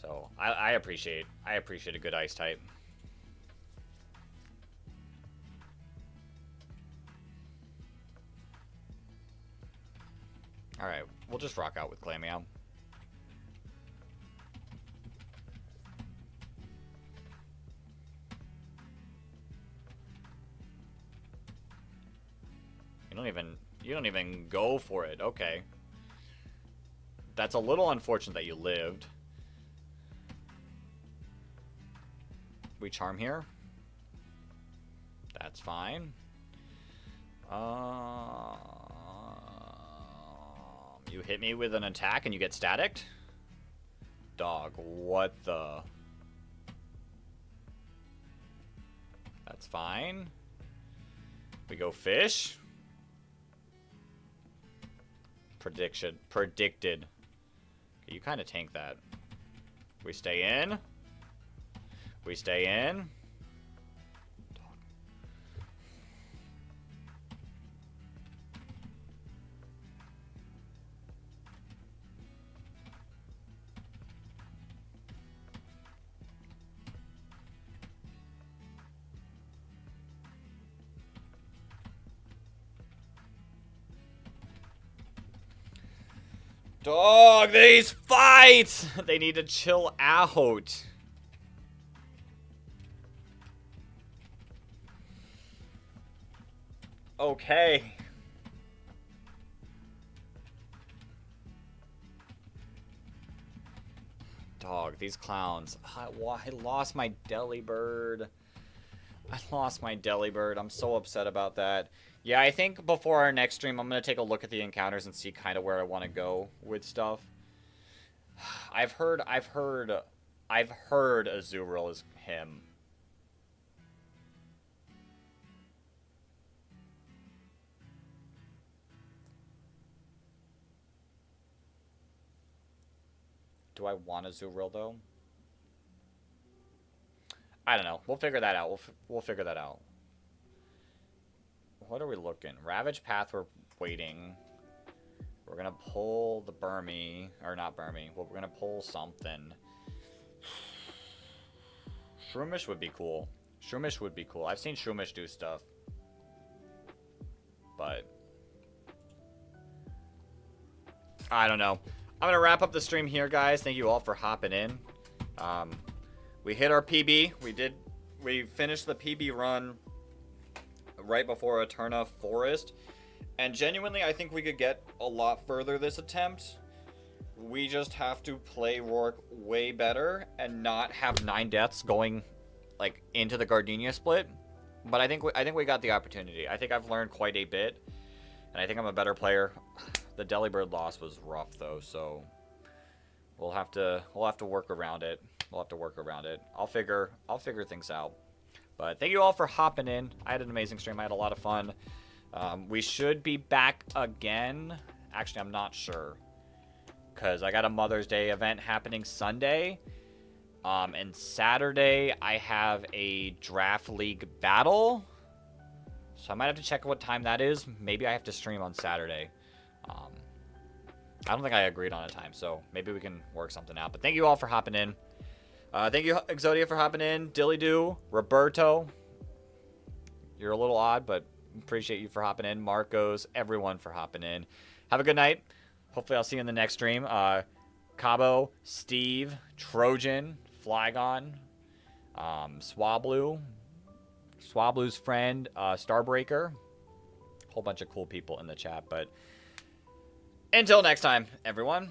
So I appreciate a good ice type. Alright, we'll just rock out with Glameow. You don't even go for it. Okay. That's a little unfortunate that you lived. We charm here. That's fine. You hit me with an attack and you get staticked? Dog, what the... That's fine. We go fish. Predicted. Okay, you kind of tank that. We stay in. We stay in. Dog, these fights! They need to chill out. Okay. Dog, these clowns. I lost my Delibird. I lost my Delibird. I'm so upset about that. Yeah, I think before our next stream, I'm going to take a look at the encounters and see kind of where I want to go with stuff. I've heard Azurill is him. Do I want Azurill, though? I don't know. We'll figure that out. We'll figure that out. What are we looking? Ravage Path, we're waiting. We're going to pull the Burmy. Or not Burmy. Well, we're going to pull something. Shroomish would be cool. Shroomish would be cool. I've seen Shroomish do stuff. But I don't know. I'm going to wrap up the stream here, guys. Thank you all for hopping in. We hit our PB. We finished the PB run right before Eterna Forest. And genuinely, I think we could get a lot further this attempt. We just have to play Rourke way better and not have 9 deaths going like into the Gardenia split. But I think we got the opportunity. I think I've learned quite a bit, and I think I'm a better player. The Delibird loss was rough though, so we'll have to work around it. We'll have to work around it. I'll figure things out. But thank you all for hopping in. I had an amazing stream. I had a lot of fun. We should be back again. Actually, I'm not sure, because I got a Mother's Day event happening Sunday. And Saturday, I have a Draft League battle. So I might have to check what time that is. Maybe I have to stream on Saturday. I don't think I agreed on a time, so maybe we can work something out. But thank you all for hopping in. Thank you, Exodia, for hopping in. Dilly-Doo, Roberto. You're a little odd, but appreciate you for hopping in. Marcos, everyone for hopping in. Have a good night. Hopefully I'll see you in the next stream. Cabo, Steve, Trojan, Flygon, Swablu's friend, Starbreaker. Whole bunch of cool people in the chat. But until next time, everyone.